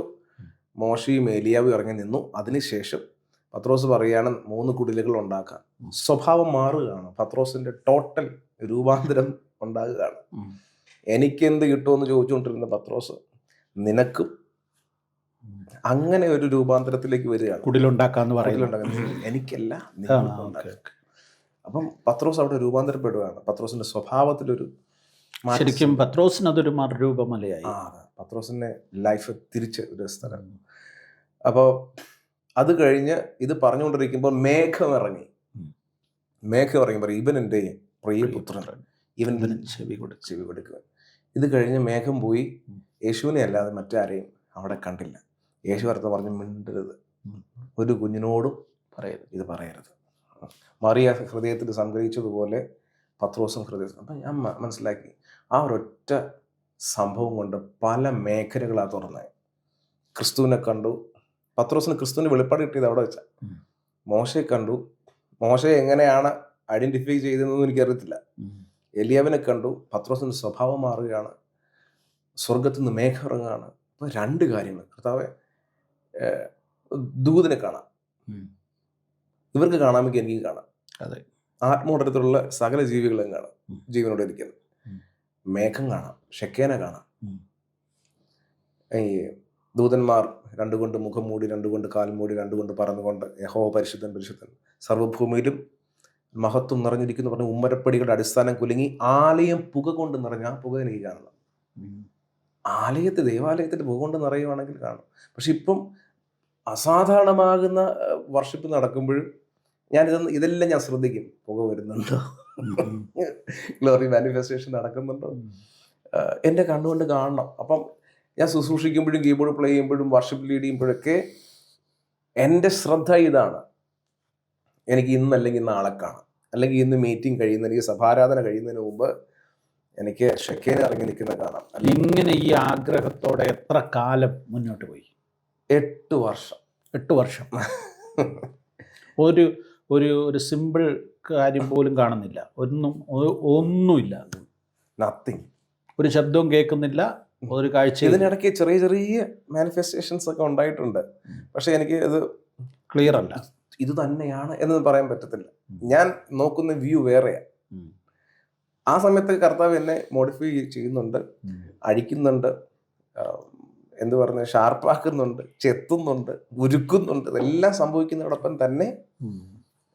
മോശയും ഏലിയാവും ഇറങ്ങി നിന്നു. അതിനുശേഷം പത്രോസ് പറയുകയാണ് 3 കുടിലുകൾ ഉണ്ടാക്കാൻ. സ്വഭാവം മാറുകയാണ്, പത്രോസിന്റെ ടോട്ടൽ രൂപാന്തരം ഉണ്ടാകുകയാണ്. എനിക്കെന്ത് കിട്ടുമെന്ന് ചോദിച്ചുകൊണ്ടിരുന്ന പത്രോസ് നിനക്കും അങ്ങനെ ഒരു രൂപാന്തരത്തിലേക്ക് വരികയാണ്. കുടിലുണ്ടാക്കാന്ന് പറയുന്നത് എനിക്കല്ല, അപ്പം പത്രോസ് അവിടെ രൂപാന്തരപ്പെടുകയാണ്. പത്രോസിന്റെ സ്വഭാവത്തിലൊരു ശരിക്കും പത്രോസിന് അതൊരു മറുരൂപമലയായി. പത്രോസിന്റെ ലൈഫ് തിരിച്ച് ഒരു സ്ഥലം. അപ്പോൾ അത് കഴിഞ്ഞ് ഇത് പറഞ്ഞുകൊണ്ടിരിക്കുമ്പോൾ മേഘം ഇറങ്ങി പറയും, ഇവൻ എൻ്റെ പ്രിയപുത്രൻ, ഇവൻ ചെവി കൊടുക്കുക. ഇത് കഴിഞ്ഞ് മേഘം പോയി. യേശുവിനെ അല്ലാതെ മറ്റാരെയും അവിടെ കണ്ടില്ല. യേശു അടുത്ത് പറഞ്ഞു, മിണ്ടരുത്, ഒരു കുഞ്ഞിനോടും ഇത് പറയരുത്. മറിയ ഹൃദയത്തിൽ സംഗ്രഹിച്ചതുപോലെ പത്രോസും ഹൃദയത്തിൽ. അപ്പം ഞാൻ മനസ്സിലാക്കി, ആ ഒരൊറ്റ സംഭവം കൊണ്ട് പല മേഖലകളാണ് തുറന്നത്. ക്രിസ്തുവിനെ കണ്ടു. പത്രോസിന് ക്രിസ്തുവിന് വെളിപ്പാട് കിട്ടിയത് അവിടെ വെച്ചാൽ. മോശയെ കണ്ടു. മോശയെ എങ്ങനെയാണ് ഐഡന്റിഫൈ ചെയ്തതെന്ന് എനിക്കറിയത്തില്ല. എലിയാവിനെ കണ്ടു. പത്രോസിന്റെ സ്വഭാവം മാറുകയാണ്. സ്വർഗത്തിൽ നിന്ന് മേഘം ഇറങ്ങുകയാണ്. അപ്പോൾ 2 കാര്യങ്ങൾ. കർത്താവെ, ദൂതനെ കാണാം, ഇവർക്ക് കാണാമെങ്കിൽ എനിക്ക് കാണാം. അതെ, ആത്മോടരത്തിലുള്ള സകല ജീവികളും കാണാം, ജീവനോടെ ഇരിക്കുന്നത്. മേഘം കാണാം, ഷെക്കേന കാണാം. ഈ ദൂതന്മാർ 2 കൊണ്ട് മുഖം മൂടി, 2 കൊണ്ട് കാൽ മൂടി, 2 കൊണ്ട് പറന്നുകൊണ്ട് യഹോവ പരിശുദ്ധൻ പരിശുദ്ധൻ സർവ്വഭൂമിയിലും മഹത്വം നിറഞ്ഞിരിക്കുന്നു പറഞ്ഞ ഉമ്മരപ്പടികളുടെ അടിസ്ഥാനം കുലുങ്ങി ആലയം പുക കൊണ്ട് നിറഞ്ഞ ആ പുക എനിക്ക് കാണണം. ദേവാലയത്തിൽ പുക കൊണ്ട് നിറയുവാണെങ്കിൽ കാണും. പക്ഷെ ഇപ്പം അസാധാരണമാകുന്ന വർഷിപ്പ് നടക്കുമ്പോഴും ഇതെല്ലാം ഞാൻ ശ്രദ്ധിക്കും. പുക വരുന്നുണ്ടോ, ഗ്ലോറി മാനിഫെസ്റ്റേഷൻ നടക്കുന്നുണ്ടോ, എൻ്റെ കണ്ണുകൊണ്ട് കാണണം. അപ്പം ഞാൻ ശുശ്രൂഷിക്കുമ്പോഴും കീബോർഡ് പ്ലേ ചെയ്യുമ്പോഴും വർഷിപ്പ് ലീഡ് ചെയ്യുമ്പോഴൊക്കെ എൻ്റെ ശ്രദ്ധ ഇതാണ്, എനിക്ക് ഇന്നല്ലെങ്കിൽ നാളെ കാണാം, അല്ലെങ്കിൽ ഇന്ന് മീറ്റിംഗ് കഴിയുന്ന, എനിക്ക് സഭാരാധന കഴിയുന്നതിന് മുമ്പ് എനിക്ക് ഷെക്കേന ഇറങ്ങി നിൽക്കുന്ന കാണാം. ഇങ്ങനെ ഈ ആഗ്രഹത്തോടെ എത്ര കാലം മുന്നോട്ട് പോയി? 8 വർഷം. 8 വർഷം. ഒരു ഒരു ഒരു സിമ്പിൾ കാര്യം പോലും കാണുന്നില്ല, ഒന്നുമില്ല, നത്തിങ്, ഒരു ശബ്ദവും കേൾക്കുന്നില്ല, ഒരു കാഴ്ച. ഇതിനിടയ്ക്ക് ചെറിയ ചെറിയ മാനിഫെസ്റ്റേഷൻസ് ഒക്കെ ഉണ്ടായിട്ടുണ്ട്. പക്ഷെ എനിക്ക് ഇത് ക്ലിയർ അല്ല, ഇത് തന്നെയാണ് എന്ന് പറയാൻ പറ്റത്തില്ല. ഞാൻ നോക്കുന്ന വ്യൂ വേറെയാണ്. ആ സമയത്ത് കർത്താവ് എന്നെ മോഡിഫൈ ചെയ്യുന്നുണ്ട്, അഴിക്കുന്നുണ്ട്, എന്ത് പറയുന്നത്, ഷാർപ്പാക്കുന്നുണ്ട്, ചെത്തുന്നുണ്ട്, ഉരുക്കുന്നുണ്ട്. ഇതെല്ലാം സംഭവിക്കുന്നതോടൊപ്പം തന്നെ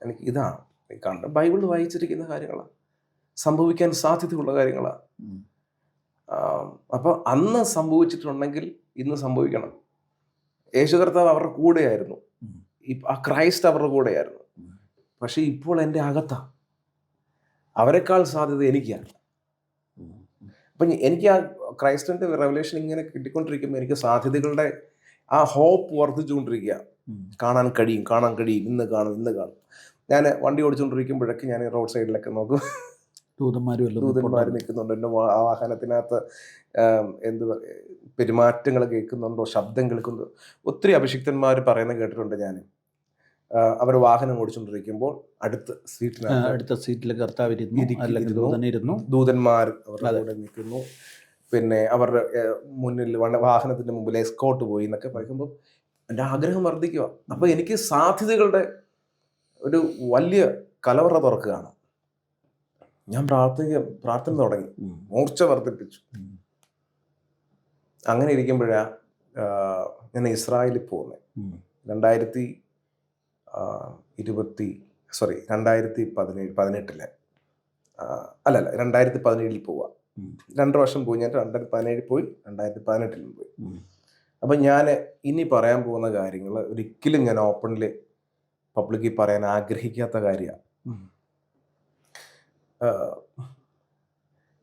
എനിക്ക് ഇതാണ് കണ്ട് ബൈബിളിൽ വായിച്ചിരിക്കുന്ന കാര്യങ്ങളാണ്, സംഭവിക്കാൻ സാധ്യതയുള്ള കാര്യങ്ങളാണ്. അപ്പോൾ അന്ന് സംഭവിച്ചിട്ടുണ്ടെങ്കിൽ ഇന്ന് സംഭവിക്കണം. യേശു കർത്താവ് അവരുടെ കൂടെയായിരുന്നു, ആ ക്രൈസ്റ്റ് അവരുടെ കൂടെയായിരുന്നു. പക്ഷെ ഇപ്പോൾ എൻ്റെ അകത്താണ്, അവരെക്കാൾ സാധ്യത എനിക്കാണ്. അപ്പം എനിക്ക് ആ ക്രൈസ്റ്റിൻ്റെ റെവലേഷൻ ഇങ്ങനെ കിട്ടിക്കൊണ്ടിരിക്കുമ്പോൾ എനിക്ക് സാധ്യതകളുടെ ആ ഹോപ്പ് വർദ്ധിച്ചുകൊണ്ടിരിക്കുക. കാണാൻ കഴിയും, ഇന്ന് കാണും. ഞാൻ വണ്ടി ഓടിച്ചുകൊണ്ടിരിക്കുമ്പോഴൊക്കെ ഞാൻ റോഡ് സൈഡിലൊക്കെ നോക്കും, ദൂതന്മാർ നിൽക്കുന്നുണ്ട്. എൻ്റെ വാഹനത്തിനകത്ത് പെരുമാറ്റങ്ങൾ കേൾക്കുന്നുണ്ടോ, ശബ്ദം കേൾക്കുന്നുണ്ടോ. ഒത്തിരി അഭിഷിക്തന്മാർ പറയുന്നത് കേട്ടിട്ടുണ്ട് ഞാൻ. അവർ വാഹനം ഓടിച്ചുകൊണ്ടിരിക്കുമ്പോൾ അടുത്ത സീറ്റിൽ കർത്താവ് ഇരുന്നു, ദൂതന്മാർ അവരുടെ കൂടെ നിൽക്കുന്നു. പിന്നെ അവരുടെ മുന്നിൽ വാഹനത്തിന്റെ മുമ്പിൽ എസ്കോർട്ട് പോയി എന്നൊക്കെ പറയുമ്പോൾ എൻ്റെ ആഗ്രഹം വർദ്ധിക്കുക. അപ്പോൾ എനിക്ക് സാധ്യതകളുടെ ഒരു വലിയ കലവറ തുറക്കുകയാണ്. ഞാൻ പ്രാർത്ഥന തുടങ്ങി, മൂർച്ച വർദ്ധിപ്പിച്ചു. അങ്ങനെ ഇരിക്കുമ്പോഴാണ് ഞാൻ ഇസ്രായേലിൽ പോകുന്നത്. 2017 പോവുക. 2 വർഷം പോയി. ഞാൻ 2017 പോയി, 2018 പോയി. അപ്പം ഞാൻ ഇനി പറയാൻ പോകുന്ന കാര്യങ്ങൾ ഒരിക്കലും ഞാൻ ഓപ്പണിൽ പബ്ലിക്കിൽ പറയാൻ ആഗ്രഹിക്കാത്ത കാര്യമാണ്.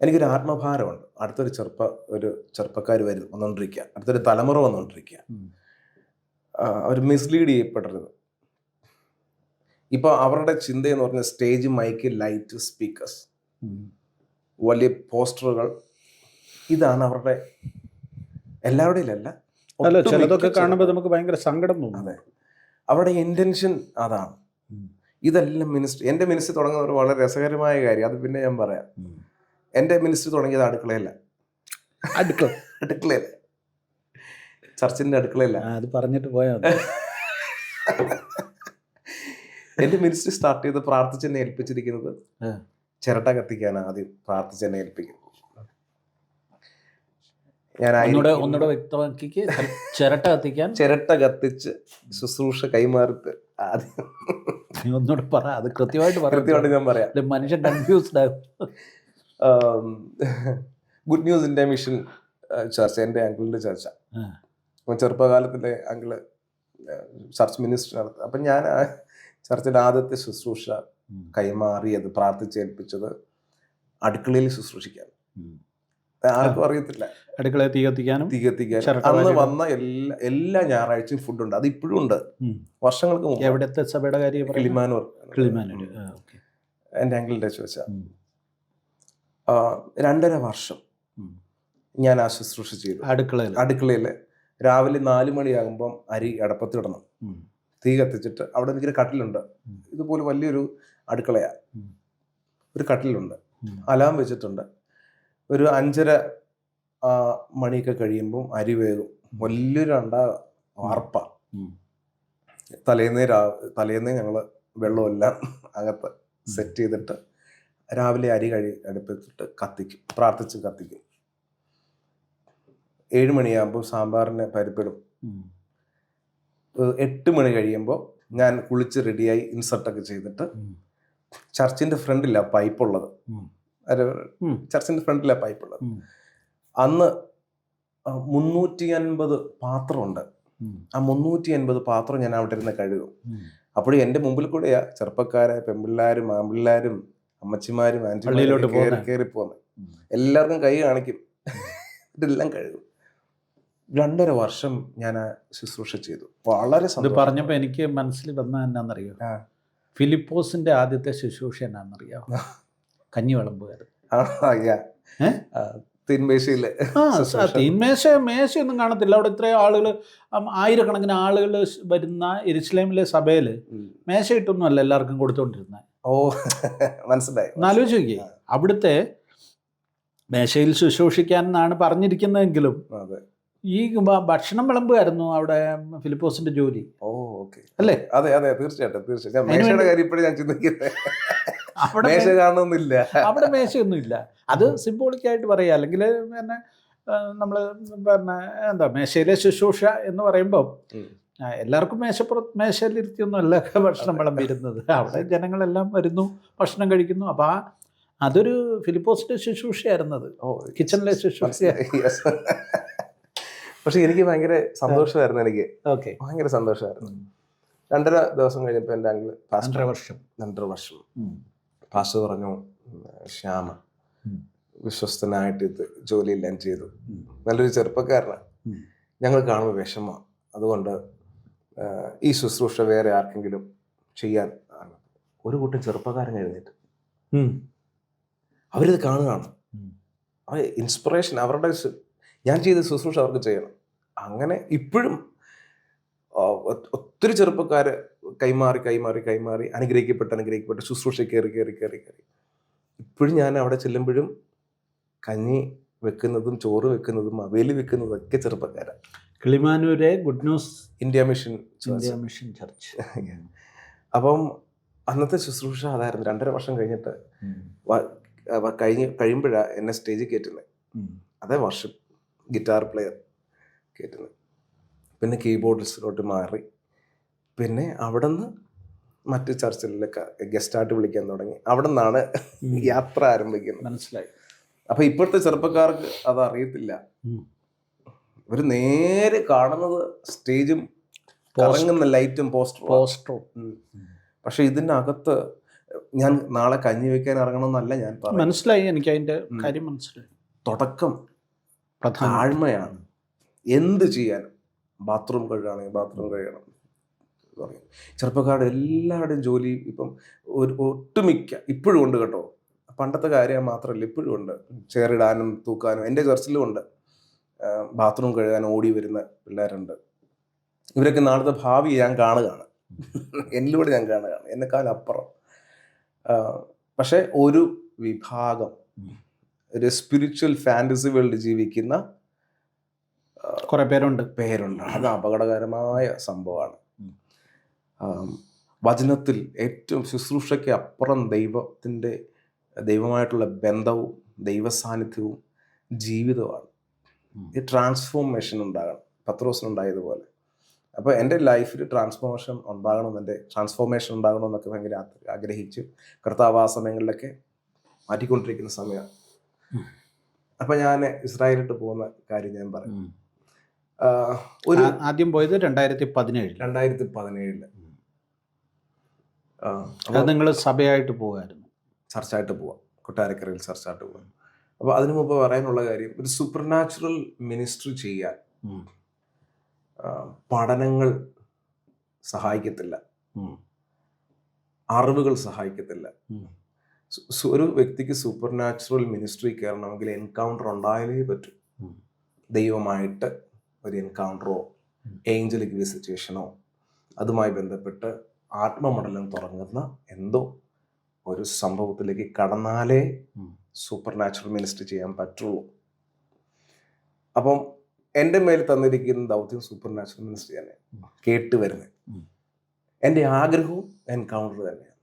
എനിക്കൊരു ആത്മഭാരമുണ്ട്. അടുത്തൊരു ചെറുപ്പക്കാർ വന്നുകൊണ്ടിരിക്കുക, അടുത്തൊരു തലമുറ വന്നുകൊണ്ടിരിക്കുക. അവർ മിസ്ലീഡ് ചെയ്യപ്പെടരുത്. ഇപ്പോൾ അവരുടെ ചിന്തയെന്ന് പറഞ്ഞാൽ സ്റ്റേജ്, മൈക്ക്, ലൈറ്റ്, സ്പീക്കേഴ്സ്, വലിയ പോസ്റ്ററുകൾ, ഇതാണ് അവരുടെ. എല്ലാവരുടെയും അല്ല, ചിലതൊക്കെ കാണുമ്പോൾ നമുക്ക് ഭയങ്കര സങ്കടം തോന്നും. അതെ, അവരുടെ ഇൻറ്റൻഷൻ അതാണ്. ഇതെല്ലാം എൻ്റെ മിനിസ്ട്രി തുടങ്ങുന്ന ഒരു വളരെ രസകരമായ കാര്യം, അത് പിന്നെ ഞാൻ പറയാം. എൻ്റെ മിനിസ്ട്രി തുടങ്ങിയത് അടുക്കളയില്ല, ചർച്ചിൻ്റെ അടുക്കളയില്ല. അത് പറഞ്ഞിട്ട് പോയാൽ എൻ്റെ മിനിസ്ട്രി സ്റ്റാർട്ട് ചെയ്ത് പ്രാർത്ഥിച്ചെന്നെ ഏൽപ്പിച്ചിരിക്കുന്നത് ചിരട്ട കത്തിക്കാൻ. ആദ്യം പ്രാർത്ഥിച്ചെന്നെ ഏൽപ്പിക്കുന്നത്. ഒന്നുകൂടെ വ്യക്തമാക്കിക്ക്. ചിരട്ട കത്തിച്ച് ശുശ്രൂഷ കൈമാറിട്ട് ആദ്യം ഒന്നുകൂടെ പറ. അത് കൃത്യമായിട്ട് ഞാൻ പറയാം, മനുഷ്യൻ കൺഫ്യൂസ്ഡ് ആകും. ഗുഡ് ന്യൂസ് ഇന്ത്യ മിഷൻ ചർച്ച എൻ്റെ അങ്കിളിൻ്റെ ചർച്ച. ചെറുപ്പകാലത്തിലെ അങ്കിള് ചർച്ച് മിനിസ്റ്റർ നടത്തുക. അപ്പം ഞാൻ ആ ചർച്ചിൻ്റെ ആദ്യത്തെ ശുശ്രൂഷ കൈമാറിയത്, പ്രാർത്ഥിച്ചേൽപ്പിച്ചത് അടുക്കളയിൽ ശുശ്രൂഷിക്കാൻ. ആർക്കും അറിയത്തില്ല. അടുക്കളയിൽ തീ കത്തിക്കാനും അന്ന് വന്ന എല്ലാ ഞായറാഴ്ചയും ഫുഡുണ്ട്. അത് ഇപ്പോഴും ഉണ്ട്, വർഷങ്ങൾക്ക് മുമ്പ്. എവിടത്തെ സഭയുടെ കാര്യം? കിളിമാനൂർ. എൻ്റെ അങ്കിളിൻ്റെ ചോദിച്ച 2.5 വർഷം ഞാൻ ആ ശുശ്രൂഷ ചെയ്തു അടുക്കളയിൽ. രാവിലെ 4 മണിയാകുമ്പം അരി അടപ്പത്തിടണം, തീ കത്തിച്ചിട്ട് അവിടെ എനിക്കൊരു കട്ടിലുണ്ട്. ഇതുപോലെ വലിയൊരു അടുക്കളയാണ്, ഒരു കട്ടിലുണ്ട്, അലാം വെച്ചിട്ടുണ്ട്. ഒരു 5:30 മണിയൊക്കെ കഴിയുമ്പം അരി വേകും. വലിയൊരു വാർപ്പ. തലേന്നേ ഞങ്ങൾ വെള്ളമെല്ലാം അകത്ത് സെറ്റ് ചെയ്തിട്ട് രാവിലെ അരി അടുപ്പിച്ചിട്ട് കത്തിക്കും, പ്രാർത്ഥിച്ച് കത്തിക്കും. 7 മണിയാകുമ്പോൾ സാമ്പാറിന് പരിപ്പിടും. 8 മണി കഴിയുമ്പോൾ ഞാൻ കുളിച്ച് റെഡിയായി ഇൻസർട്ടൊക്കെ ചെയ്തിട്ട് ചർച്ചിൻ്റെ ഫ്രണ്ടിലാണ് പൈപ്പുള്ളത്. ചർച്ചിൻ്റെ ഫ്രണ്ടിലാണ് പൈപ്പുള്ളത്. അന്ന് 350 പാത്രമുണ്ട്. ആ 350 പാത്രം ഞാൻ അവിടെ ഇരുന്ന് കഴുകും. അപ്പോഴും എൻ്റെ മുമ്പിൽ കൂടെയാ ചെറുപ്പക്കാരെ, പെൺപിള്ളേരും ആൺപിള്ളേരും അമ്മച്ചിമാരും ആൻറ്റിമാരും കയറി പോകുന്നത്. എല്ലാവർക്കും കൈ കാണിക്കും, ഇതെല്ലാം കഴുകും. 2.5 വർഷം ഞാൻ ആ ശുശ്രൂഷ ചെയ്തു. വളരെ പറഞ്ഞപ്പോൾ എനിക്ക് മനസ്സിൽ വന്ന എന്നാന്നറിയോ, ഫിലിപ്പോസിന്റെ ആദ്യത്തെ ശുശ്രൂഷ എന്നാന്നറിയോ? കഞ്ഞി വിളമ്പുകാരൻ. മേശയൊന്നും കാണത്തില്ല അവിടെ. ഇത്രയും ആളുകൾ, ആയിരക്കണക്കിന് ആളുകൾ വരുന്ന യെരുശലേമിലെ സഭയിൽ മേശ ഇട്ടൊന്നും അല്ല എല്ലാവർക്കും കൊടുത്തോണ്ടിരുന്നത്. മനസ്സിലായി. ആലോചിച്ച് നോക്കിയേ, അവിടുത്തെ മേശയിൽ ശുശ്രൂഷിക്കാൻ എന്നാണ് പറഞ്ഞിരിക്കുന്നതെങ്കിലും ഈ ഭക്ഷണം വിളമ്പുമായിരുന്നു അവിടെ ഫിലിപ്പോസിന്റെ ജോലി. അല്ലേ? അതെ അതെ, തീർച്ചയായിട്ടും. മേശയുടെ കാര്യം ഇപ്പോഴും ഞാൻ ചിന്തിക്കുന്നത്. അവിടെ മേശയൊന്നും ഇല്ല. അത് സിംബോളിക്കായിട്ട് പറയുക. അല്ലെങ്കിൽ പിന്നെ നമ്മൾ പിന്നെ എന്താ, മേശയിലെ ശുശ്രൂഷ എന്ന് പറയുമ്പോൾ എല്ലാവർക്കും മേശയിലിരുത്തിയൊന്നും അല്ല ഭക്ഷണം വിളമ്പിരുന്നത്. അവിടെ ജനങ്ങളെല്ലാം വരുന്നു, ഭക്ഷണം കഴിക്കുന്നു. അപ്പം അതൊരു ഫിലിപ്പോസിന്റെ ശുശ്രൂഷയായിരുന്നത്, കിച്ചണിലെ ശുശ്രൂഷ. പക്ഷെ എനിക്ക് ഭയങ്കര സന്തോഷമായിരുന്നു. എനിക്ക് ഭയങ്കര സന്തോഷമായിരുന്നു. 2.5 ദിവസം കഴിഞ്ഞപ്പോൾ എൻ്റെ അങ്കിള് 2.5 വർഷം പാസ്റ്റർ പറഞ്ഞു, ശ്യാമ വിശ്വസ്തനായിട്ട് ഇത് ജോലിയെല്ലാം ചെയ്തു, നല്ലൊരു ചെറുപ്പക്കാരനാണ്, ഞങ്ങൾ കാണുമ്പോൾ വിഷമമാണ്, അതുകൊണ്ട് ഈ ശുശ്രൂഷ വേറെ ആർക്കെങ്കിലും ചെയ്യാൻ. ഒരു കൂട്ടം ചെറുപ്പക്കാരൻ എഴുന്നേറ്റ് അവരിത് കാണുകയാണ്. അവർ ഇൻസ്പിറേഷൻ, അവരുടെ ഞാൻ ചെയ്ത ശുശ്രൂഷ അവർക്ക് ചെയ്യണം. അങ്ങനെ ഇപ്പോഴും ഒത്തിരി ചെറുപ്പക്കാർ കൈമാറി അനുഗ്രഹിക്കപ്പെട്ട് ശുശ്രൂഷ കയറി. ഇപ്പോഴും ഞാൻ അവിടെ ചെല്ലുമ്പോഴും കഞ്ഞി വെക്കുന്നതും ചോറ് വെക്കുന്നതും അവയിൽ വെക്കുന്നതും ഒക്കെ ചെറുപ്പക്കാരാണ്. കിളിമാനൂരെ good news India mission India mission church. അപ്പം അന്നത്തെ ശുശ്രൂഷ അതായിരുന്നു. 2.5 വർഷം കഴിഞ്ഞിട്ട് കഴിയുമ്പോഴാണ് എന്നെ സ്റ്റേജിൽ കയറ്റുന്നത്. അതേ വർഷം ഗിറ്റാർ പ്ലെയർ കയറ്റുന്നത്. പിന്നെ കീബോർഡിസ്റ്റിലോട്ട് മാറി. പിന്നെ അവിടെ നിന്ന് മറ്റ് ചർച്ചിലൊക്കെ ഗസ്റ്റായിട്ട് വിളിക്കാൻ തുടങ്ങി. അവിടെ നിന്നാണ് യാത്ര ആരംഭിക്കുന്നത്. മനസ്സിലായി. അപ്പം ഇപ്പോഴത്തെ ചെറുപ്പക്കാർക്ക് അത് അറിയത്തില്ല. ഇവർ നേരെ കാണുന്നത് സ്റ്റേജും കറങ്ങുന്ന ലൈറ്റും പോസ്റ്ററും. പക്ഷെ ഇതിനകത്ത് ഞാൻ നാളെ കഞ്ഞി വെക്കാൻ ഇറങ്ങണമെന്നല്ല ഞാൻ പറഞ്ഞു. മനസ്സിലായി, എനിക്ക് അതിന്റെ കാര്യം മനസ്സിലായി. തുടക്കം താഴ്മയാണ്. എന്ത് ചെയ്യാനും ബാത്റൂം കഴുകുകയാണെങ്കിൽ ബാത്റൂം കഴുകണം പറയും. ചെറുപ്പക്കാരുടെ എല്ലാവരുടെയും ജോലി ഇപ്പം ഒട്ടുമിക്ക ഇപ്പോഴും ഉണ്ട് കേട്ടോ. പണ്ടത്തെ കാര്യം മാത്രമല്ല, ഇപ്പോഴും ഉണ്ട്. ചെയറിടാനും തൂക്കാനും. എൻ്റെ ചർച്ചിലും ഉണ്ട്. ബാത്റൂം കഴുകാൻ ഓടി വരുന്ന പിള്ളേരുണ്ട്. ഇവരൊക്കെ നാളത്തെ ഭാവി ഞാൻ കാണുകയാണ്. എന്നിലൂടെ ഞാൻ കാണുകയാണ്, എന്നെക്കാളപ്പുറം. പക്ഷെ ഒരു വിഭാഗം, ഒരു സ്പിരിച്വൽ ഫാൻറ്റസി വേൾഡ് ജീവിക്കുന്ന കുറെ പേരുണ്ട്. അത് അപകടകരമായ സംഭവമാണ്. വചനത്തിൽ ഏറ്റവും ശുശ്രൂഷയ്ക്ക് അപ്പുറം ദൈവമായിട്ടുള്ള ബന്ധവും ദൈവസാന്നിധ്യവും ജീവിതമാണ്. ഈ ട്രാൻസ്ഫോർമേഷൻ ഉണ്ടാകണം, പത്രോസിനുണ്ടായതുപോലെ. അപ്പോൾ എൻ്റെ ലൈഫിൽ ട്രാൻസ്ഫോർമേഷൻ ഉണ്ടാകണമെന്നൊക്കെ ഭയങ്കര ആഗ്രഹിച്ചു. കർത്താവ് ആ സമയങ്ങളിലൊക്കെ മാറ്റിക്കൊണ്ടിരിക്കുന്ന സമയമാണ്. അപ്പം ഞാൻ ഇസ്രായേലിട്ട് പോകുന്ന കാര്യം ഞാൻ പറയും. ആദ്യം പോയത് 2017. നിങ്ങൾ സഭയായിട്ട് പോകായിരുന്നു? ചർച്ചായിട്ട് പോവാം, കൊട്ടാരക്കരയിൽ ചർച്ചായിട്ട് പോവാം. അപ്പോൾ അതിനു മുമ്പ് പറയാനുള്ള കാര്യം, ഒരു സൂപ്പർ നാച്ചുറൽ മിനിസ്ട്രി ചെയ്യാൻ പഠനങ്ങൾ സഹായിക്കത്തില്ല, അറിവുകൾ സഹായിക്കത്തില്ല. ഒരു വ്യക്തിക്ക് സൂപ്പർ നാച്ചുറൽ മിനിസ്ട്രി കയറണമെങ്കിൽ എൻകൗണ്ടർ ഉണ്ടായാലേ പറ്റൂ. ദൈവമായിട്ട് ഒരു എൻകൗണ്ടറോ ഏഞ്ചലിക് വിസിറ്റേഷനോ അതുമായി ബന്ധപ്പെട്ട് ആത്മമണ്ഡലം തുറങ്ങുന്ന എന്തോ ഒരു സംഭവത്തിലേക്ക് കടന്നാലേ സൂപ്പർ നാച്ചുറൽ മിനിസ്ട്രി ചെയ്യാൻ പറ്റുള്ളൂ. അപ്പം എൻ്റെ മേൽ തന്നിരിക്കുന്ന ദൗത്യം സൂപ്പർ നാച്ചുറൽ മിനിസ്ട്രി തന്നെ, കേട്ട് വരുന്നത്. എൻ്റെ ആഗ്രഹവും എൻകൗണ്ടർ തന്നെയാണ്.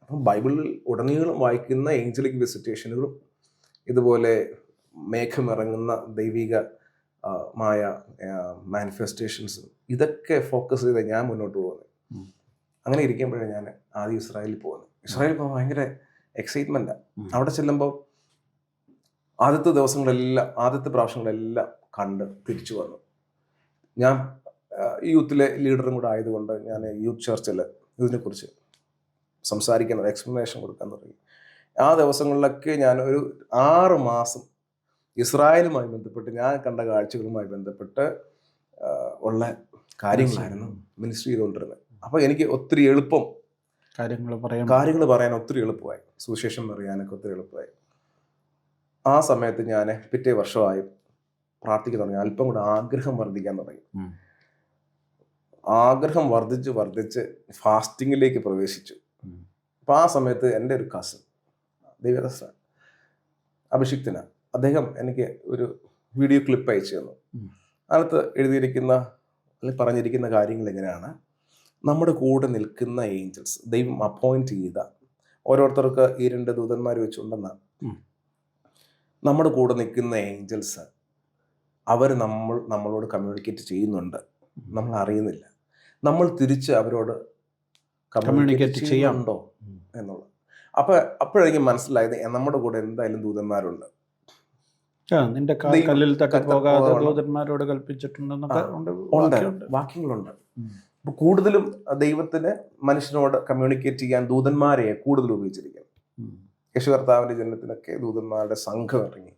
അപ്പം ബൈബിളിൽ ഉടനീളം വായിക്കുന്ന ഏഞ്ചലിക് വിസിറ്റേഷനുകളും ഇതുപോലെ മേഘമിറങ്ങുന്ന ദൈവിക മാനിഫെസ്റ്റേഷൻസും ഇതൊക്കെ ഫോക്കസ് ചെയ്ത് ഞാൻ മുന്നോട്ട് പോകുന്നത്. അങ്ങനെ ഇരിക്കുമ്പോഴാണ് ഞാൻ ആദ്യം ഇസ്രായേലിൽ പോകുന്നത്. ഇസ്രായേലിൽ പോകാൻ ഭയങ്കര എക്സൈറ്റ്മെൻറ്റാണ്. അവിടെ ചെല്ലുമ്പോൾ ആദ്യത്തെ പ്രാവശ്യങ്ങളെല്ലാം കണ്ട് തിരിച്ചു വന്നു. ഞാൻ യൂത്തിലെ ലീഡറും കൂടെ ആയതുകൊണ്ട് ഞാൻ യൂത്ത് ചർച്ചിൽ ഇതിനെക്കുറിച്ച് സംസാരിക്കാൻ, എക്സ്പ്ലനേഷൻ കൊടുക്കാൻ തുടങ്ങി. ആ ദിവസങ്ങളിലൊക്കെ ഞാൻ ഒരു 6 മാസം ഇസ്രായേലുമായി ബന്ധപ്പെട്ട് ഞാൻ കണ്ട കാഴ്ചകളുമായി ബന്ധപ്പെട്ട് ഉള്ള കാര്യങ്ങളായിരുന്നു മിനിസ്ട്രി ചെയ്തുകൊണ്ടിരുന്നത്. അപ്പോൾ എനിക്ക് ഒത്തിരി എളുപ്പം കാര്യങ്ങൾ പറയാൻ ഒത്തിരി എളുപ്പമായി, സുവിശേഷം പറയാനൊക്കെ ഒത്തിരി എളുപ്പമായി. ആ സമയത്ത് ഞാൻ പിറ്റേ വർഷമായി പ്രാർത്ഥിക്കാൻ തുടങ്ങി. അല്പം കൂടെ ആഗ്രഹം വർദ്ധിക്കാൻ തുടങ്ങി. ആഗ്രഹം വർദ്ധിച്ച് ഫാസ്റ്റിങ്ങിലേക്ക് പ്രവേശിച്ചു. അപ്പോൾ ആ സമയത്ത് എൻ്റെ ഒരു കസിൻ, ദൈവദാസ അഭിഷിക്തനാണ്, അദ്ദേഹം എനിക്ക് ഒരു വീഡിയോ ക്ലിപ്പ് അയച്ചു തന്നു. അതിനകത്ത് എഴുതിയിരിക്കുന്ന അല്ലെങ്കിൽ പറഞ്ഞിരിക്കുന്ന കാര്യങ്ങൾ എങ്ങനെയാണ്: നമ്മുടെ കൂടെ നിൽക്കുന്ന ഏഞ്ചൽസ്, ദൈവം അപ്പോയിന്റ് ചെയ്ത ഓരോരുത്തർക്ക് ഈ 2 ദൂതന്മാർ വെച്ചുണ്ടെന്നാണ്. നമ്മുടെ കൂടെ നിൽക്കുന്ന ഏഞ്ചൽസ് അവർ നമ്മളോട് കമ്മ്യൂണിക്കേറ്റ് ചെയ്യുന്നുണ്ട്, നമ്മൾ അറിയുന്നില്ല. നമ്മൾ തിരിച്ച് അവരോട് കമ്മ്യൂണിക്കേറ്റ് ചെയ്യുന്നുണ്ടോ എന്നുള്ളത്. അപ്പോഴെനിക്ക് മനസ്സിലായത് നമ്മുടെ കൂടെ എന്തായാലും ദൂതന്മാരുണ്ട്. നിന്റെ കല്ലിൽ തട്ടിപ്പോകാതെ ദൂതന്മാരോട് കൽപ്പിച്ചിട്ടുണ്ടെന്നൊക്കെ വാക്യങ്ങളുണ്ട്. അപ്പോൾ കൂടുതലും ദൈവത്തിന് മനുഷ്യനോട് കമ്മ്യൂണിക്കേറ്റ് ചെയ്യാൻ ദൂതന്മാരെ കൂടുതൽ ഉപയോഗിച്ചിരിക്കണം. യേശു കർത്താവിൻ്റെ ജനനത്തിനൊക്കെ ദൂതന്മാരുടെ സംഘം ഇറങ്ങി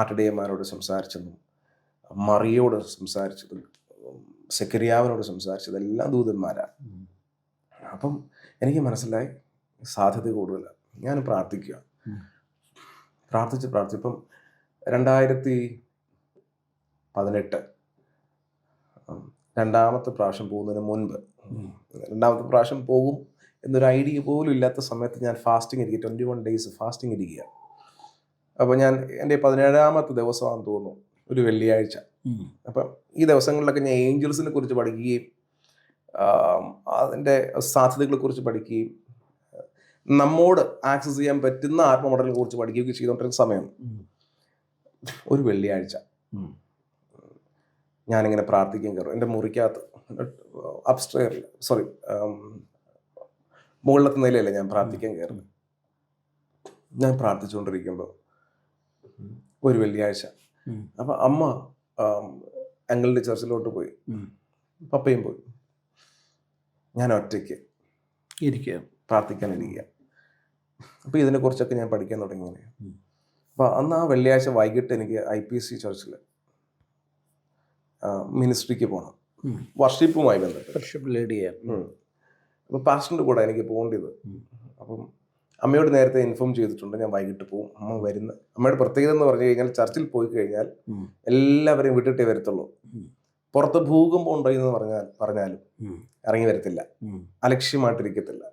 ആട്ടിടയന്മാരോട് സംസാരിച്ചതും മറിയോട് സംസാരിച്ചതും സെക്കരിയാവിനോട് സംസാരിച്ചതെല്ലാം ദൂതന്മാരാണ്. അപ്പം എനിക്ക് മനസ്സിലായി സാധ്യത കൂടുതലാണ്. ഞാൻ പ്രാർത്ഥിച്ചിപ്പം 2018 രണ്ടാമത്തെ പ്രാവശ്യം പോകുന്നതിന് മുൻപ്, രണ്ടാമത്തെ പ്രാവശ്യം പോകും എന്നൊരു ഐഡിയ പോലും ഇല്ലാത്ത സമയത്ത് ഞാൻ ഫാസ്റ്റിംഗ് ഇരിക്കുക, 21 days ഫാസ്റ്റിംഗ് ഇരിക്കുക. അപ്പോൾ ഞാൻ എൻ്റെ 17ാമത്തെ ദിവസമാണെന്ന് തോന്നുന്നു, ഒരു വെള്ളിയാഴ്ച അപ്പം ഈ ദിവസങ്ങളിലൊക്കെ ഞാൻ ഏഞ്ചൽസിനെ കുറിച്ച് പഠിക്കുകയും അതിൻ്റെ സാധ്യതകളെ കുറിച്ച് പഠിക്കുകയും നമ്മോട് ആക്സസ് ചെയ്യാൻ പറ്റുന്ന ആത്മമോഡലിനെ കുറിച്ച് പഠിക്കുകയൊക്കെ ചെയ്തുകൊണ്ടിരുന്ന സമയം ഒരു വെള്ളിയാഴ്ച ഞാനിങ്ങനെ പ്രാർത്ഥിക്കാൻ കയറും. എൻ്റെ മുറിക്കകത്ത് അപ്സ്റ്റെയറിൽ മുകളിലത്തെ നിലയല്ലേ ഞാൻ പ്രാർത്ഥിക്കാൻ കയറുന്നത്. ഞാൻ പ്രാർത്ഥിച്ചുകൊണ്ടിരിക്കുമ്പോൾ ഒരു വെള്ളിയാഴ്ച അപ്പം അമ്മ അങ്കിളിൻ്റെ ചർച്ചിലോട്ട് പോയി, പപ്പയും പോയി. ഞാൻ ഒറ്റയ്ക്ക് പ്രാർത്ഥിക്കാനിരിക്കുക. അപ്പോൾ ഇതിനെക്കുറിച്ചൊക്കെ ഞാൻ പഠിക്കാൻ തുടങ്ങി. അപ്പോൾ അന്ന് ആ വെള്ളിയാഴ്ച വൈകിട്ട് എനിക്ക് IPC ചർച്ചിൽ മിനിസ്ട്രിക്ക് പോകണം, വർഷിപ്പുമായി ബന്ധപ്പെട്ട്. അപ്പോൾ പാസ്റ്ററിൻ്റെ കൂടെ എനിക്ക് പോകേണ്ടത്. അപ്പം അമ്മയോട് നേരത്തെ ഇൻഫോം ചെയ്തിട്ടുണ്ട് ഞാൻ വൈകിട്ട് പോകും, അമ്മ വരുന്ന. അമ്മയുടെ പ്രത്യേകത എന്ന് പറഞ്ഞു കഴിഞ്ഞാൽ ചർച്ചിൽ പോയി കഴിഞ്ഞാൽ എല്ലാവരെയും വിട്ടിട്ടേ വരത്തുള്ളൂ. പുറത്ത് ഭൂകമ്പം ഉണ്ടോ എന്ന് പറഞ്ഞാലും ഇറങ്ങി വരത്തില്ല, അലക്ഷ്യമായിട്ടിരിക്കത്തില്ല,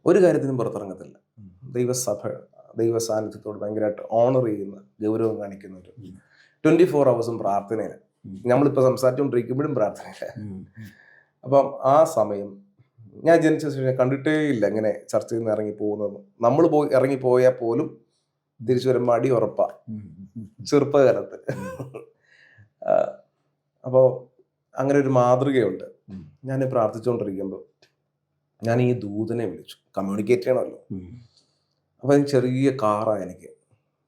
ഒരു കാര്യത്തിനും പുറത്തിറങ്ങത്തില്ല. ദൈവസഭ ദൈവ സാന്നിധ്യത്തോട് ഭയങ്കരമായിട്ട് ഓണർ ചെയ്യുന്ന, ഗൗരവം കാണിക്കുന്ന ഒരു 24 hours പ്രാർത്ഥനയില്ല. നമ്മളിപ്പോൾ സംസാരിച്ചുകൊണ്ടിരിക്കുമ്പോഴും പ്രാർത്ഥനയില്ല. അപ്പം ആ സമയം ഞാൻ ജനിച്ച ശേഷം കണ്ടിട്ടേ ഇല്ല ഇങ്ങനെ ചർച്ചയിൽ നിന്ന് ഇറങ്ങി പോകുന്നത്. നമ്മൾ ഇറങ്ങിപ്പോയാൽ പോലും തിരിച്ചു വരുമ്പോൾ അടി ഉറപ്പാ ചെറുപ്പകാലത്ത്. അപ്പോൾ അങ്ങനെ ഒരു മാതൃകയുണ്ട്. ഞാൻ പ്രാർത്ഥിച്ചുകൊണ്ടിരിക്കുമ്പോൾ ഞാൻ ഈ ദൂതനെ വിളിച്ചു, കമ്മ്യൂണിക്കേറ്റ് ചെയ്യണമല്ലോ. അപ്പോൾ അതിന് ചെറിയ കാറാണ് എനിക്ക്,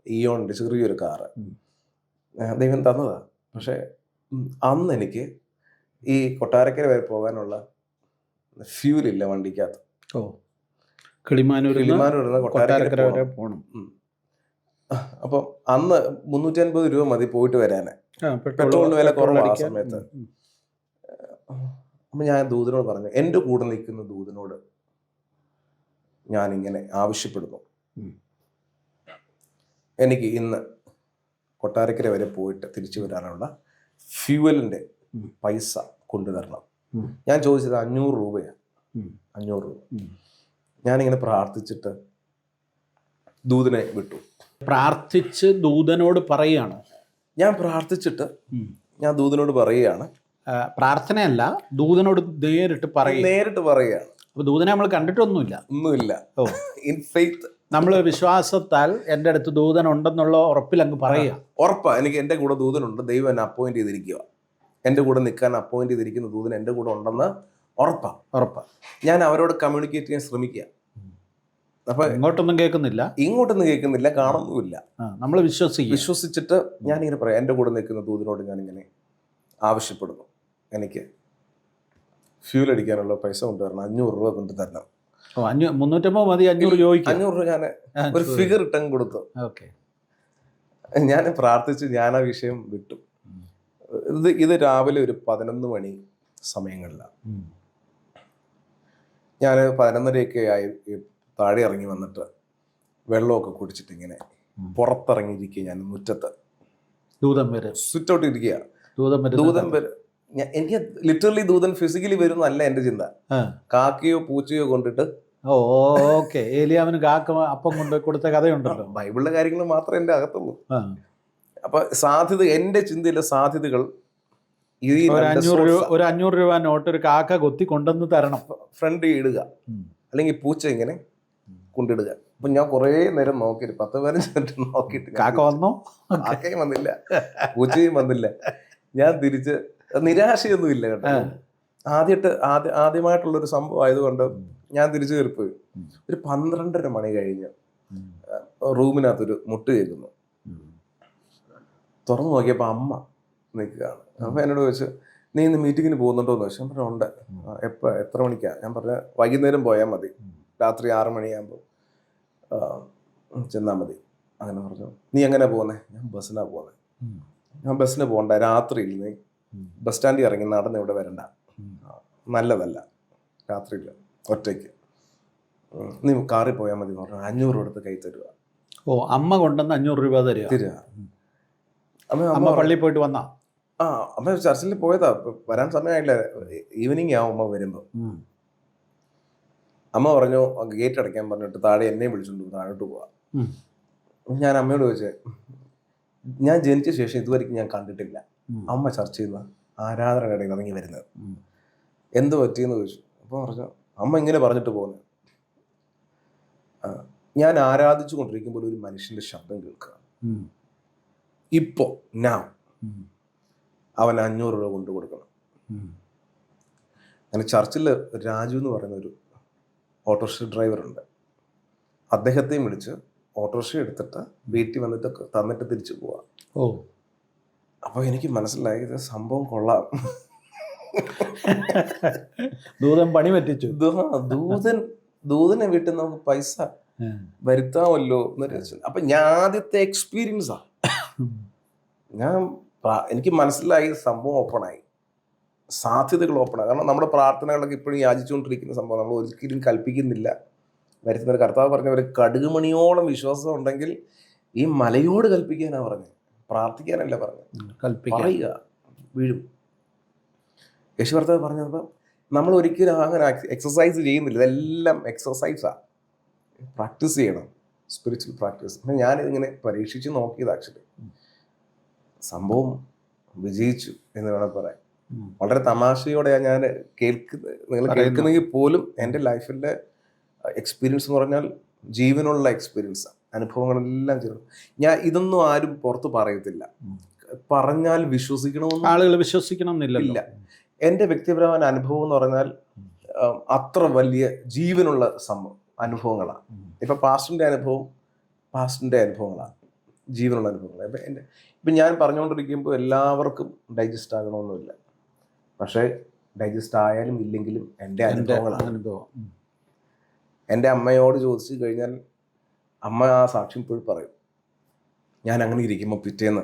ഇയോണിൻ്റെ ചെറിയൊരു കാറ് ദൈവം തന്നതാ. പക്ഷെ അന്ന് എനിക്ക് ഈ കൊട്ടാരക്കര വരെ പോകാനുള്ള ഫ്യൂലില്ല വണ്ടിക്കകത്ത്. കിളിമാനൂർ കൊട്ടാരക്കര വരെ പോകണം. അപ്പം അന്ന് 350 രൂപ മതി പോയിട്ട് വരാന്, പെട്രോളിന് വില കുറവാണ് ആ സമയത്ത്. അപ്പം ഞാൻ ദൂതനോട് പറഞ്ഞു, എൻ്റെ കൂടെ നിൽക്കുന്ന ദൂതനോട് ഞാനിങ്ങനെ ആവശ്യപ്പെടുന്നു, എനിക്ക് ഇന്ന് കൊട്ടാരക്കര വരെ പോയിട്ട് തിരിച്ചു വരാനുള്ള ഫ്യൂവലിൻ്റെ പൈസ കൊണ്ടുതരണം. ഞാൻ ചോദിച്ചത് 500 രൂപയാണ്. 500 രൂപ. ഞാനിങ്ങനെ പ്രാർത്ഥിച്ചിട്ട് ദൂതനെ വിട്ടു. പ്രാർത്ഥിച്ച് ദൂതനോട് പറയുകയാണ്. ഞാൻ പ്രാർത്ഥിച്ചിട്ട് ഞാൻ ദൂതനോട് പറയുകയാണ്. പ്രാർത്ഥനയല്ല, ദൂതനോട് നേരിട്ട് പറയുകയാണ്. അപ്പൊ ദൂതനെ നമ്മൾ കണ്ടിട്ടൊന്നുമില്ല, ഒന്നുമില്ല. ഇൻ ഫെയ്ത്ത് നമ്മൾ വിശ്വാസത്താൽ എൻ്റെ അടുത്ത് ദൂതൻ ഉണ്ടെന്നുള്ള ഉറപ്പിൽ അങ്ങ് പറയുക. ഉറപ്പാ, എനിക്ക് എൻ്റെ കൂടെ ദൂതനുണ്ട്, ദൈവം എന്നെ അപ്പോയിന്റ് ചെയ്തിരിക്കുക, എൻ്റെ കൂടെ നിൽക്കാൻ അപ്പോയിന്റ് ചെയ്തിരിക്കുന്ന ദൂതൻ എൻ്റെ കൂടെ ഉണ്ടെന്ന് ഉറപ്പാ. ഞാൻ അവരോട് കമ്മ്യൂണിക്കേറ്റ് ചെയ്യാൻ ശ്രമിക്കുക. അപ്പൊ ഇങ്ങോട്ടൊന്നും കേൾക്കുന്നില്ല, കാണുന്നുമില്ല. നമ്മൾ വിശ്വസിച്ചിട്ട് ഞാനിങ്ങനെ പറയാം, എൻ്റെ കൂടെ നിൽക്കുന്ന ദൂതനോട് ഞാനിങ്ങനെ ആവശ്യപ്പെടുന്നു, എനിക്ക് ഫ്യൂൽ അടിക്കാനുള്ള പൈസ കൊണ്ടുവരണം, 500 രൂപ കൊണ്ടു തരണം. 350 മതി, 500 ചോദിക്കും. 500 രൂപ ഞാൻ ഒരു ഫിഗർ ഇട്ടങ്ങ് കൊടുത്തു. ഞാൻ പ്രാർത്ഥിച്ച് ഞാൻ ആ വിഷയം വിട്ടു. ഇത് രാവിലെ ഒരു 11 മണി സമയങ്ങളിലാണ്. ഞാൻ 11:30 ആയി താഴെ ഇറങ്ങി വന്നിട്ട് വെള്ളമൊക്കെ കുടിച്ചിട്ട് ഇങ്ങനെ പുറത്തിറങ്ങിയിരിക്കുക. ഞാൻ മുറ്റത്ത് സ്വിച്ച് ഔട്ട് ഇരിക്കുക. ദൂതൻ വരും. എനിക്ക് ലിറ്ററലി ദൂതൻ ഫിസിക്കലി വരുന്നല്ല എൻ്റെ ചിന്ത. കാക്കയോ പൂച്ചയോ കൊണ്ടിട്ട് ഏലിയാവിന് കാക്ക അപ്പം കൊണ്ട് കൊടുത്ത കഥയുണ്ടല്ലോ, ബൈബിളിലെ കാര്യങ്ങൾ മാത്രമേ എൻ്റെ അകത്തുള്ളൂ. അപ്പൊ സാധ്യത, എൻ്റെ ചിന്തയിലെ സാധ്യതകൾ, ഒരു 500 രൂപ നോട്ട് ഒരു കാക്ക കൊത്തി കൊണ്ടുവന്ന് തരണം, ഫ്രണ്ട് ഇടുക, അല്ലെങ്കിൽ പൂച്ച ഇങ്ങനെ കൊണ്ടിടുക. അപ്പൊ ഞാൻ കുറേ നേരം നോക്കി, 10-15 മിനിറ്റ് നോക്കിയിട്ട് കാക്ക വന്നോ? കാക്കയും വന്നില്ല, പൂച്ചയും വന്നില്ല. ഞാൻ തിരിച്ച്, നിരാശയൊന്നുമില്ല കേട്ടോ. ആദ്യമായിട്ടുള്ളൊരു സംഭവം ആയതുകൊണ്ട് ഞാൻ തിരിച്ചു കയറിപ്പോയി. ഒരു 12:30 മണി കഴിഞ്ഞ് റൂമിനകത്തൊരു മുട്ട് കേൾക്കുന്നു. തുറന്നു നോക്കിയപ്പോൾ അമ്മ നിൽക്കുകയാണ്. അപ്പൊ എന്നോട് ചോദിച്ചു, നീ ഇന്ന് മീറ്റിങ്ങിന് പോകുന്നുണ്ടോന്ന് ചോദിച്ചു. ഞാൻ പറഞ്ഞു ഉണ്ട്. എത്ര മണിക്കാണ്? ഞാൻ പറഞ്ഞ വൈകുന്നേരം പോയാൽ മതി, രാത്രി 6 മണിയാകുമ്പോൾ ചെന്നാൽ മതി. അങ്ങനെ പറഞ്ഞു. നീ എങ്ങനെ പോകുന്നേ? ഞാൻ ബസ്സിനാണ് പോകുന്നത്. ഞാൻ ബസ്സിന് പോകണ്ട, രാത്രിയിൽ നീ ബസ് സ്റ്റാൻഡിൽ ഇറങ്ങി നടന്ന് ഇവിടെ വരണ്ട, നല്ലതല്ല രാത്രിയിൽ ഒറ്റയ്ക്ക്, നീ കാറിൽ പോയാൽ മതി പറഞ്ഞു. 500 രൂപ എടുത്ത് കൈ തരുക. അമ്മ കൊണ്ടുവന്ന് 500 രൂപ തരിക. അമ്മ പള്ളിയിൽ പോയിട്ട് വന്നാ? അമ്മ ചർച്ചിൽ പോയതാ, വരാൻ സമയമായില്ല, ഈവനിങ് ആവും അമ്മ വരുമ്പോൾ. അമ്മ പറഞ്ഞു ഗേറ്റ് അടയ്ക്കാൻ പറഞ്ഞിട്ട് താഴെ എന്നെ വിളിച്ചോണ്ട് താഴോട്ട് പോവാ. ഞാൻ അമ്മയോട് ചോദിച്ചേ, ഞാൻ ജനിച്ച ശേഷം ഇതുവരെയ്ക്കും ഞാൻ കണ്ടിട്ടില്ല അമ്മ ചർച്ച ചെയ്യുന്ന ആരാധനയുടെ ഇടയിൽ ഇറങ്ങി വരുന്നത്. എന്ത് പറ്റിയെന്ന് ചോദിച്ചു. അപ്പോൾ പറഞ്ഞു അമ്മ ഇങ്ങനെ പറഞ്ഞിട്ട് പോകുന്നത്, ഞാൻ ആരാധിച്ചു കൊണ്ടിരിക്കുമ്പോൾ ഒരു മനുഷ്യൻ്റെ ശബ്ദം കേൾക്കുക, ഇപ്പോൾ അവൻ 500 രൂപ കൊണ്ടു കൊടുക്കണം. അങ്ങനെ ചർച്ചിൽ രാജു എന്ന് പറയുന്ന ഒരു ഓട്ടോറിക്ഷ ഡ്രൈവറുണ്ട്. അദ്ദേഹത്തെയും വിളിച്ച് ഓട്ടോറിക്ഷ എടുത്തിട്ട് വീട്ടിൽ വന്നിട്ട് തന്നിട്ട് തിരിച്ചു പോവാം. അപ്പോൾ എനിക്ക് മനസ്സിലായി ഇത് സംഭവം കൊള്ളാം. ദൂതൻ പണി പറ്റിച്ചു. ദൂതനെ വീട്ടിൽ നമുക്ക് പൈസ വരുത്താമല്ലോ എന്നൊരു. അപ്പൊ ഞാൻ ആദ്യത്തെ എക്സ്പീരിയൻസാ. എനിക്ക് മനസ്സിലായി സംഭവം ഓപ്പണായി, സാധ്യതകൾ ഓപ്പണായി. കാരണം നമ്മുടെ പ്രാർത്ഥനകളൊക്കെ ഇപ്പോഴും യാചിച്ചുകൊണ്ടിരിക്കുന്ന സംഭവം നമ്മൾ ഒരിക്കലും കൽപ്പിക്കുന്നില്ല. വരുത്തുന്ന കർത്താവ് പറഞ്ഞവർ കടുകുമണിയോളം വിശ്വാസം ഉണ്ടെങ്കിൽ ഈ മലയോട് കൽപ്പിക്കാനാണ് പറഞ്ഞത്, പ്രാർത്ഥിക്കാനല്ല പറഞ്ഞത്. പറയുക വീഴും. യേശു കർത്താവ് പറഞ്ഞപ്പോൾ നമ്മൾ ഒരിക്കലും അങ്ങനെ എക്സസൈസ് ചെയ്യുന്നില്ല, ഇതെല്ലാം എക്സസൈസാണ്, പ്രാക്ടീസ് ചെയ്യണം, സ്പിരിച്വൽ പ്രാക്ടീസ്. ഞാനിതിങ്ങനെ പരീക്ഷിച്ച് നോക്കിയത് ആക്ച്വലി സംഭവം വിജയിച്ചു എന്ന് വേണം പറയാൻ. വളരെ തമാശയോടെയാണ് ഞാൻ നിങ്ങൾ കേൾക്കുന്നെങ്കിൽ പോലും എൻ്റെ ലൈഫിലെ എക്സ്പീരിയൻസ് എന്ന് പറഞ്ഞാൽ ജീവനുള്ള എക്സ്പീരിയൻസാണ്, അനുഭവങ്ങളെല്ലാം ചേർന്നു. ഞാൻ ഇതൊന്നും ആരും പുറത്ത് പറയത്തില്ല, പറഞ്ഞാൽ വിശ്വസിക്കണമെന്ന് ആളുകൾ വിശ്വസിക്കണമെന്നില്ല. എൻ്റെ വ്യക്തിപരമായ അനുഭവം എന്ന് പറഞ്ഞാൽ അത്ര വലിയ ജീവനുള്ള അനുഭവങ്ങളാണ്. ഇപ്പം പാസ്റ്ററിൻ്റെ അനുഭവങ്ങളാണ്, ജീവനുള്ള അനുഭവങ്ങളാണ്. ഇപ്പം ഞാൻ പറഞ്ഞുകൊണ്ടിരിക്കുമ്പോൾ എല്ലാവർക്കും ഡൈജസ്റ്റ് ആകണമെന്നില്ല, പക്ഷേ ഡൈജസ്റ്റ് ആയാലും ഇല്ലെങ്കിലും എൻ്റെ അനുഭവങ്ങളാണ്. എൻ്റെ അമ്മയോട് ചോദിച്ചു കഴിഞ്ഞാൽ അമ്മ ആ സാക്ഷ്യം ഇപ്പോഴും പറയും. ഞാൻ അങ്ങനെ ഇരിക്കുമ്പോൾ പിറ്റേന്ന്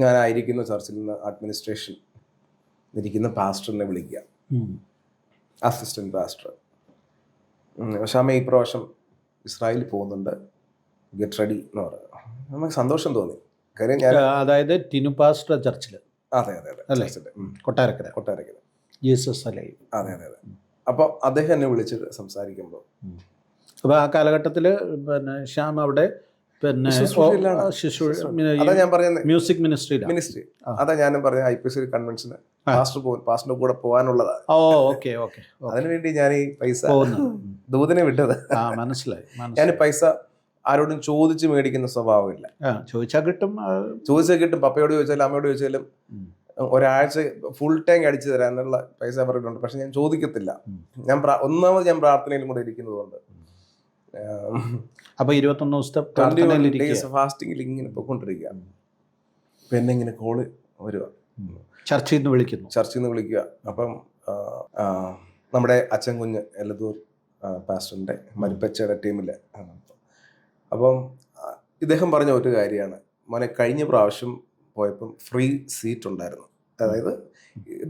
ഞാനായിരിക്കുന്ന ചർച്ചിൽ നിന്ന് അഡ്മിനിസ്ട്രേഷൻ ഇരിക്കുന്ന പാസ്റ്ററിനെ വിളിക്കുക, അസിസ്റ്റന്റ് പാസ്റ്റർ. പക്ഷെ അമ്മ ഈ പ്രാവശ്യം ഇസ്രായേലിൽ പോകുന്നുണ്ട്, ഗെറ്റ് റെഡി എന്ന് പറഞ്ഞു. നമുക്ക് സന്തോഷം തോന്നി. കാര്യം ഞാൻ അതായത് ടിനു പാസ്റ്റർ ചർച്ചിൽ. അതെ കൊട്ടാരക്കര ജീസസ് അലൈവ്. അതെ. അപ്പോൾ അദ്ദേഹം എന്നെ വിളിച്ചിട്ട് സംസാരിക്കുമ്പോൾ, അപ്പോൾ ആ കാലഘട്ടത്തിൽ പിന്നെ ശ്യാം അവിടെ പിന്നെ അതാ ഞാൻ പറയുന്നത് മ്യൂസിക് മിനിസ്ട്രി. അതാ ഞാനും പറഞ്ഞ IPC കൺവെൻഷന് പാസ്റ്ററിന്റെ കൂടെ പോകാനുള്ളതാണ്. അതിനുവേണ്ടി ഞാൻ ഈ പൈസ ദൂതനെ വിട്ടത്. മനസ്സിലായി. ഞാൻ പൈസ ആരോടും ചോദിച്ച് മേടിക്കുന്ന സ്വഭാവമില്ല. ചോദിച്ചാൽ കിട്ടും. പപ്പയോട് ചോദിച്ചാലും അമ്മയോട് ചോദിച്ചാലും ഒരാഴ്ച ഫുൾ ടാങ്ക് അടിച്ചു തരാനുള്ള പൈസ പറഞ്ഞിട്ടുണ്ട്. പക്ഷെ ഞാൻ ചോദിക്കത്തില്ല. ഒന്നാമത് ഞാൻ പ്രാർത്ഥനയിലും കൂടെ ഇരിക്കുന്നതുകൊണ്ട്. അപ്പൊ 21 ദിവസത്തെ ഫാസ്റ്റിംഗിൽ ഇങ്ങനെ പോയിക്കൊണ്ടിരിക്കുക. അപ്പൊ എന്നെ ഇങ്ങനെ കോള് വരുക, ചർച്ചയിൽ നിന്ന് വിളിക്കുക. അപ്പം നമ്മുടെ അച്ഛൻ കുഞ്ഞ് എലത്തൂർ പാസ്റ്ററിന്റെ മരിപ്പച്ചയുടെ ടീമില്. അപ്പം ഇദ്ദേഹം പറഞ്ഞ ഒരു കാര്യമാണ്, മോനെ കഴിഞ്ഞ പ്രാവശ്യം പോയപ്പം ഫ്രീ സീറ്റ് ഉണ്ടായിരുന്നു. അതായത്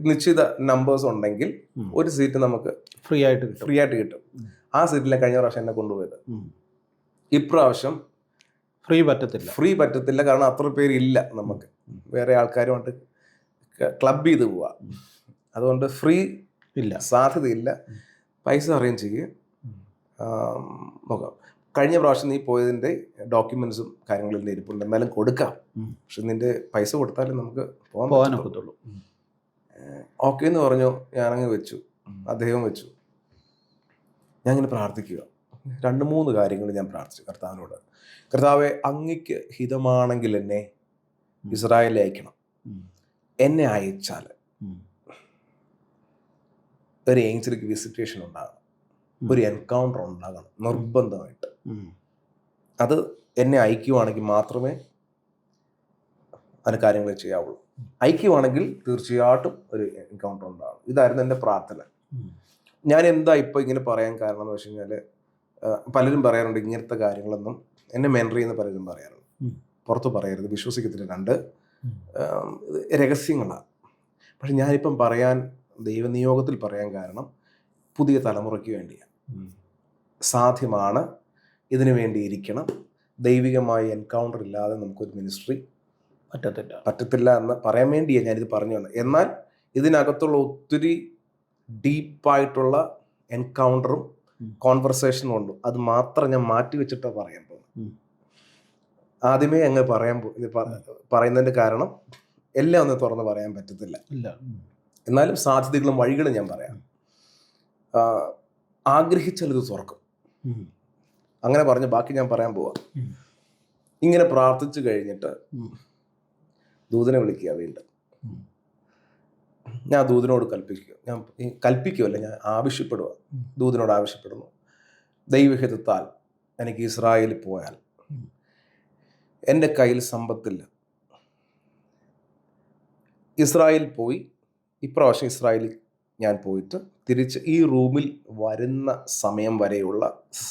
നിശ്ചിത നമ്പേഴ്സ് ഉണ്ടെങ്കിൽ ഒരു സീറ്റ് നമുക്ക് ഫ്രീ ആയിട്ട് കിട്ടും. ആ സീറ്റിലെ കഴിഞ്ഞ പ്രാവശ്യം എന്നെ കൊണ്ടുപോയത്. ഇപ്രാവശ്യം ഫ്രീ പറ്റത്തില്ല. കാരണം അത്ര പേരില്ല, നമുക്ക് വേറെ ആൾക്കാരുമായിട്ട് ക്ലബ് ചെയ്ത് പോവാ. അതുകൊണ്ട് ഫ്രീ ഇല്ല, സാധ്യതയില്ല. പൈസ അറേഞ്ച് ചെയ്യുക, നോക്കാം. കഴിഞ്ഞ പ്രാവശ്യം നീ പോയതിൻ്റെ ഡോക്യുമെന്റ്സും കാര്യങ്ങളും ഇരിപ്പുണ്ട്, എന്നാലും കൊടുക്കാം. പക്ഷെ നിന്റെ പൈസ കൊടുത്താലും നമുക്ക് പോകാൻ പറ്റത്തുള്ളൂ. ഓക്കെ എന്ന് പറഞ്ഞു. ഞാനങ്ങ് വെച്ചു, അദ്ദേഹം വെച്ചു. ഞാൻ ഇങ്ങനെ പ്രാർത്ഥിക്കുക. 2-3 കാര്യങ്ങൾ ഞാൻ പ്രാർത്ഥിച്ചു കർത്താവിനോട്. കർത്താവെ, അങ്ങയ്ക്ക് ഹിതമാണെങ്കിൽ എന്നെ ഇസ്രായേലിൽ അയക്കണം. എന്നെ അയച്ചാൽ ഒരു ഏഞ്ചലിക് വിസിറ്റേഷൻ ഉണ്ടാകണം, ഒരു എൻകൗണ്ടർ ഉണ്ടാകണം നിർബന്ധമായിട്ട്. അത് എന്നെ അയക്കുവാണെങ്കിൽ മാത്രമേ അതിന് കാര്യങ്ങൾ ചെയ്യാവുള്ളൂ. അയക്കുവാണെങ്കിൽ തീർച്ചയായിട്ടും ഒരു എൻകൗണ്ടർ ഉണ്ടാകണം. ഇതായിരുന്നു എൻ്റെ പ്രാർത്ഥന. ഞാൻ എന്താ ഇപ്പോൾ ഇങ്ങനെ പറയാൻ കാരണം എന്ന് വെച്ച് കഴിഞ്ഞാൽ, പലരും പറയാറുണ്ട് ഇങ്ങനത്തെ കാര്യങ്ങളൊന്നും എന്നെ മെൻറ്റർ ചെയ്യുന്ന പലരും പറയാറുണ്ട്, പുറത്ത് പറയരുത്, വിശ്വസിക്കത്തില്ല, 2 രഹസ്യങ്ങളാണ്. പക്ഷെ ഞാനിപ്പം ദൈവനിയോഗത്തിൽ പറയാൻ കാരണം പുതിയ തലമുറയ്ക്ക് വേണ്ടിയാണ്. സാധ്യമാണ്, ഇതിനു വേണ്ടി ഇരിക്കണം. ദൈവികമായ എൻകൗണ്ടർ ഇല്ലാതെ നമുക്കൊരു മിനിസ്ട്രി പറ്റത്തില്ല എന്ന് പറയാൻ വേണ്ടിയാണ് ഞാനിത് പറഞ്ഞു വന്നത്. എന്നാൽ ഇതിനകത്തുള്ള ഒത്തിരി ഡീപ്പായിട്ടുള്ള എൻകൗണ്ടറും കോൺവെർസേഷനും ഉണ്ട്. അത് മാത്രം ഞാൻ മാറ്റി വെച്ചിട്ടാണ് പറയാൻ പോകുന്നത്. ആദ്യമേ അങ്ങ് പറയുന്നതിൻ്റെ കാരണം എല്ലാം ഒന്ന് തുറന്ന് പറയാൻ പറ്റത്തില്ല. ഇല്ല. എന്നാലും സാധ്യതകളും വഴികളും ഞാൻ പറയാം. ആഗ്രഹിച്ചാൽ ഇത് തുറക്കും. അങ്ങനെ പറഞ്ഞ് ബാക്കി ഞാൻ പറയാൻ പോവാം. ഇങ്ങനെ പ്രാർത്ഥിച്ചു കഴിഞ്ഞിട്ട് ദൂതനെ വിളിക്കുക വീണ്ടും. ഞാൻ ദൂതനോട് കൽപ്പിക്കുകയല്ല, ഞാൻ ആവശ്യപ്പെടുക. ദൂതനോട് ആവശ്യപ്പെടുന്നു, ദൈവഹിതത്താൽ എനിക്ക് ഇസ്രായേലിൽ പോയാൽ എൻ്റെ കയ്യിൽ സമ്പത്തില്ല. ഇസ്രായേൽ പോയി, ഇപ്രാവശ്യം ഇസ്രായേലിൽ ഞാൻ പോയിട്ട് തിരിച്ച് ഈ റൂമിൽ വരുന്ന സമയം വരെയുള്ള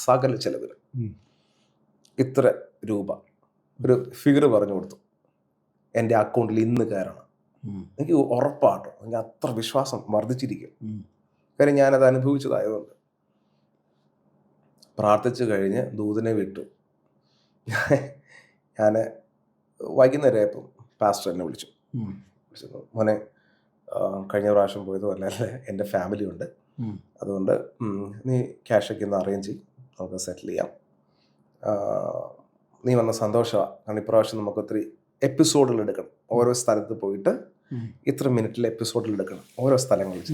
സകല ചെലവുകൾ ഇത്ര രൂപ ഒരു ഫിഗർ പറഞ്ഞു കൊടുത്തു. എൻ്റെ അക്കൗണ്ടിൽ ഇന്ന് കയറണം. എനിക്ക് ഉറപ്പാട്ടോ, എനിക്ക് അത്ര വിശ്വാസം വർദ്ധിച്ചിരിക്കും. കാര്യം ഞാനത് അനുഭവിച്ചതായതുകൊണ്ട്. പ്രാർത്ഥിച്ചു കഴിഞ്ഞ് ദൂതനെ വിട്ടു. ഞാൻ വൈകുന്നേരമായപ്പം പാസ്റ്റർ എന്നെ വിളിച്ചു. മോനെ, കഴിഞ്ഞ പ്രാവശ്യം പോയതുപോലെ എൻ്റെ ഫാമിലി ഉണ്ട്, അതുകൊണ്ട് നീ ക്യാഷൊക്കെ ഒന്ന് അറേഞ്ച് ചെയ്യും, നമുക്ക് സെറ്റിൽ ചെയ്യാം. നീ വന്ന സന്തോഷമാണ്. കാരണം ഇപ്രാവശ്യം നമുക്ക് ഒത്തിരി എപ്പിസോഡുകൾ എടുക്കണം. ഓരോ സ്ഥലത്ത് പോയിട്ട് ഇത്ര മിനിറ്റിൽ എപ്പിസോഡിൽ എടുക്കണം, ഓരോ സ്ഥലങ്ങളിൽ.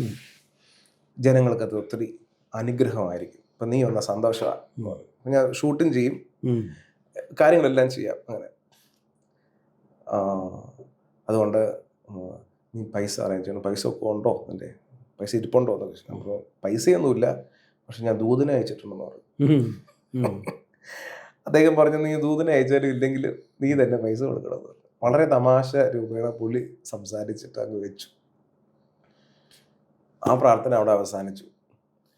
ജനങ്ങൾക്ക് അത് ഒത്തിരി അനുഗ്രഹമായിരിക്കും. അപ്പം നീ വന്ന സന്തോഷമാണ്. ഞാൻ ഷൂട്ടിങ് ചെയ്യും, കാര്യങ്ങളെല്ലാം ചെയ്യാം. അങ്ങനെ അതുകൊണ്ട് നീ പൈസ അറേഞ്ച് ചെയ്യണം. പൈസ ഒക്കെ ഉണ്ടോ, എൻ്റെ പൈസ ഇരിപ്പുണ്ടോ എന്നൊക്കെ ചോദിച്ചു. അപ്പോൾ പൈസയൊന്നുമില്ല, പക്ഷെ ഞാൻ ദൂതനെ അയച്ചിട്ടുണ്ടെന്ന് പറഞ്ഞു. അദ്ദേഹം പറഞ്ഞു, നീ ദൂതനെ അയച്ചാലും ഇല്ലെങ്കിൽ നീ തന്നെ പൈസ കൊടുക്കണം. വളരെ തമാശ രൂപേണ പുള്ളി സംസാരിച്ചിട്ട് അങ്ങ് വെച്ചു. ആ പ്രാർത്ഥന അവിടെ അവസാനിച്ചു.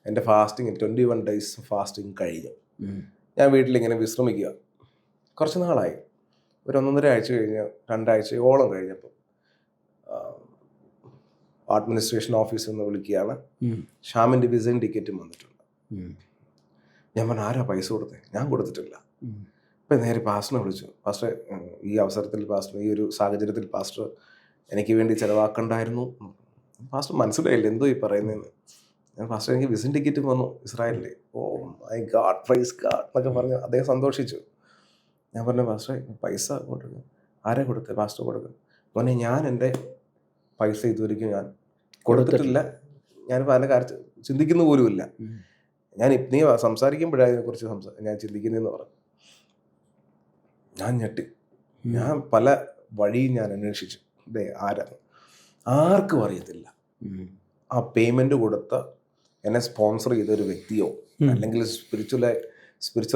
എൻ്റെ ഫാസ്റ്റിങ് 21 days ഫാസ്റ്റിങ് കഴിഞ്ഞു. ഞാൻ വീട്ടിലിങ്ങനെ വിശ്രമിക്കുക. കുറച്ച് നാളായി, ഒരു 1.5 ആഴ്ച കഴിഞ്ഞ് 2 ആഴ്ചയോളം കഴിഞ്ഞപ്പോൾ അഡ്മിനിസ്ട്രേഷൻ ഓഫീസിൽ നിന്ന് വിളിക്കുകയാണ്, ഷാമിൻ്റെ വിസയും ടിക്കറ്റും വന്നിട്ടുണ്ട്. ഞാൻ പറഞ്ഞു, ആരാ പൈസ കൊടുത്തേ? ഞാൻ കൊടുത്തിട്ടില്ല. അപ്പം നേരെ പാസ്റ്ററിനെ വിളിച്ചു. പാസ്റ്റർ, ഈ അവസരത്തിൽ പാസ്റ്റർ, ഈ ഒരു സാഹചര്യത്തിൽ പാസ്റ്റർ എനിക്ക് വേണ്ടി ചിലവാക്കണ്ടായിരുന്നു. പാസ്റ്റർ മനസ്സിലായില്ല എന്തോ ഈ പറയുന്നതെന്ന്. ഞാൻ പാസ്റ്റർ, എനിക്ക് വിസയും ടിക്കറ്റും വന്നു ഇസ്രായേലിൽ. Oh my god, praise god എന്നൊക്കെ പറഞ്ഞു അദ്ദേഹം സന്തോഷിച്ചു. ഞാൻ പറഞ്ഞു, പാസ്റ്റർ പൈസ കൊടുക്കും. ആരെ കൊടുത്തേ? പാസ്റ്റർ കൊടുക്കും. മോനെ, ഞാൻ എൻ്റെ പൈസ ഇതുവരെയ്ക്കും ഞാൻ കൊടുത്തിട്ടില്ല. ഞാനിപ്പോൾ അതിൻ്റെ കാര്യം ചിന്തിക്കുന്ന പോലുമില്ല. ഞാൻ നീ സംസാരിക്കുമ്പോഴാണ് അതിനെക്കുറിച്ച് ഞാൻ ചിന്തിക്കുന്നതെന്ന് പറഞ്ഞു. ഞാൻ ഞെട്ടി. ഞാൻ പല വഴിയും ഞാൻ അന്വേഷിച്ചു, ഇതേ ആരാണ്, ആർക്കും അറിയത്തില്ല. ആ പേയ്മെന്റ് കൊടുത്ത എന്നെ സ്പോൺസർ ചെയ്തൊരു വ്യക്തിയോ അല്ലെങ്കിൽ സ്പിരിച്വൽ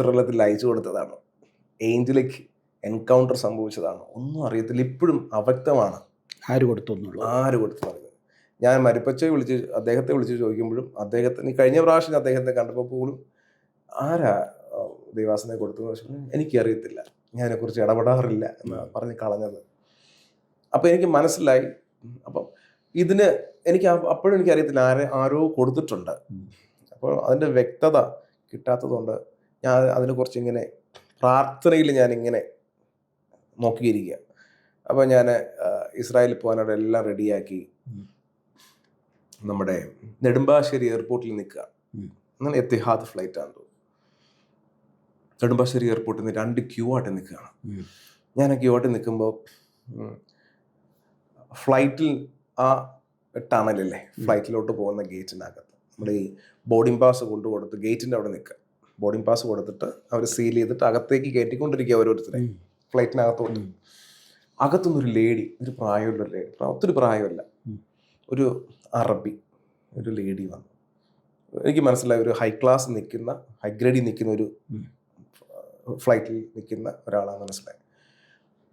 തലത്തിൽ അയച്ചു കൊടുത്തതാണോ, ഏഞ്ചലിക് എൻകൗണ്ടർ സംഭവിച്ചതാണോ, ഒന്നും അറിയത്തില്ല. ഇപ്പോഴും അവ്യക്തമാണ് ആര് കൊടുത്തു. ഞാൻ മരിപ്പച്ചയെ അദ്ദേഹത്തെ വിളിച്ച് ചോദിക്കുമ്പോഴും അദ്ദേഹത്തിന് കഴിഞ്ഞ പ്രാവശ്യം അദ്ദേഹത്തെ കണ്ടപ്പോൾ പോലും ആരാ ദേവാസനെ കൊടുത്തെന്ന് വെച്ചാൽ എനിക്കറിയത്തില്ല, ഞാൻ അതിനെക്കുറിച്ച് ഇടപെടാറില്ല എന്ന് പറഞ്ഞ് കളഞ്ഞത്. അപ്പോൾ എനിക്ക് മനസ്സിലായി. അപ്പം ഇതിന് എനിക്ക് അപ്പോഴും എനിക്കറിയത്തില്ല, ആരോ കൊടുത്തിട്ടുണ്ട്. അപ്പോൾ അതിൻ്റെ വ്യക്തത കിട്ടാത്തതുകൊണ്ട് ഞാൻ അതിനെക്കുറിച്ച് ഇങ്ങനെ പ്രാർത്ഥനയിൽ ഞാനിങ്ങനെ നോക്കിയിരിക്കുക. അപ്പോൾ ഞാൻ ഇസ്രായേലിൽ പോകാനവിടെ എല്ലാം റെഡിയാക്കി നമ്മുടെ നെടുമ്പാശ്ശേരി എയർപോർട്ടിൽ നിൽക്കുക. എന്നാൽ എത്തിഹാദ് ഫ്ലൈറ്റാണ് തോന്നുന്നു. നെടുമ്പാശ്ശേരി എയർപോർട്ടിൽ നിന്ന് 2 ക്യൂ ആയിട്ട് നിൽക്കുകയാണ്. ഞാൻ ആ ക്യൂ ആയിട്ട് നിൽക്കുമ്പോൾ ഫ്ലൈറ്റിൽ ആ ടണലില്ലേ, ഫ്ലൈറ്റിലോട്ട് പോകുന്ന ഗേറ്റിനകത്ത് നമ്മൾ ഈ ബോർഡിംഗ് പാസ് കൊടുത്ത് ഗേറ്റിൻ്റെ അവിടെ നിൽക്കുക. ബോർഡിംഗ് പാസ് കൊടുത്തിട്ട് അവർ സീൽ ചെയ്തിട്ട് അകത്തേക്ക് കയറ്റിക്കൊണ്ടിരിക്കുക ഓരോരുത്തരെ ഫ്ലൈറ്റിനകത്തോട്ട്. അകത്തുനിന്നൊരു ലേഡി, ഒരു പ്രായമുള്ള ലേഡി, ഒത്തിരി പ്രായമല്ല, ഒരു അറബി ഒരു ലേഡി വന്നു. എനിക്ക് മനസ്സിലായി, ഒരു ഹൈ ഗ്രേഡിൽ നിൽക്കുന്ന ഒരു ഫ്ലൈറ്റിൽ നിൽക്കുന്ന ഒരാളാണ് മനസ്സിലായി.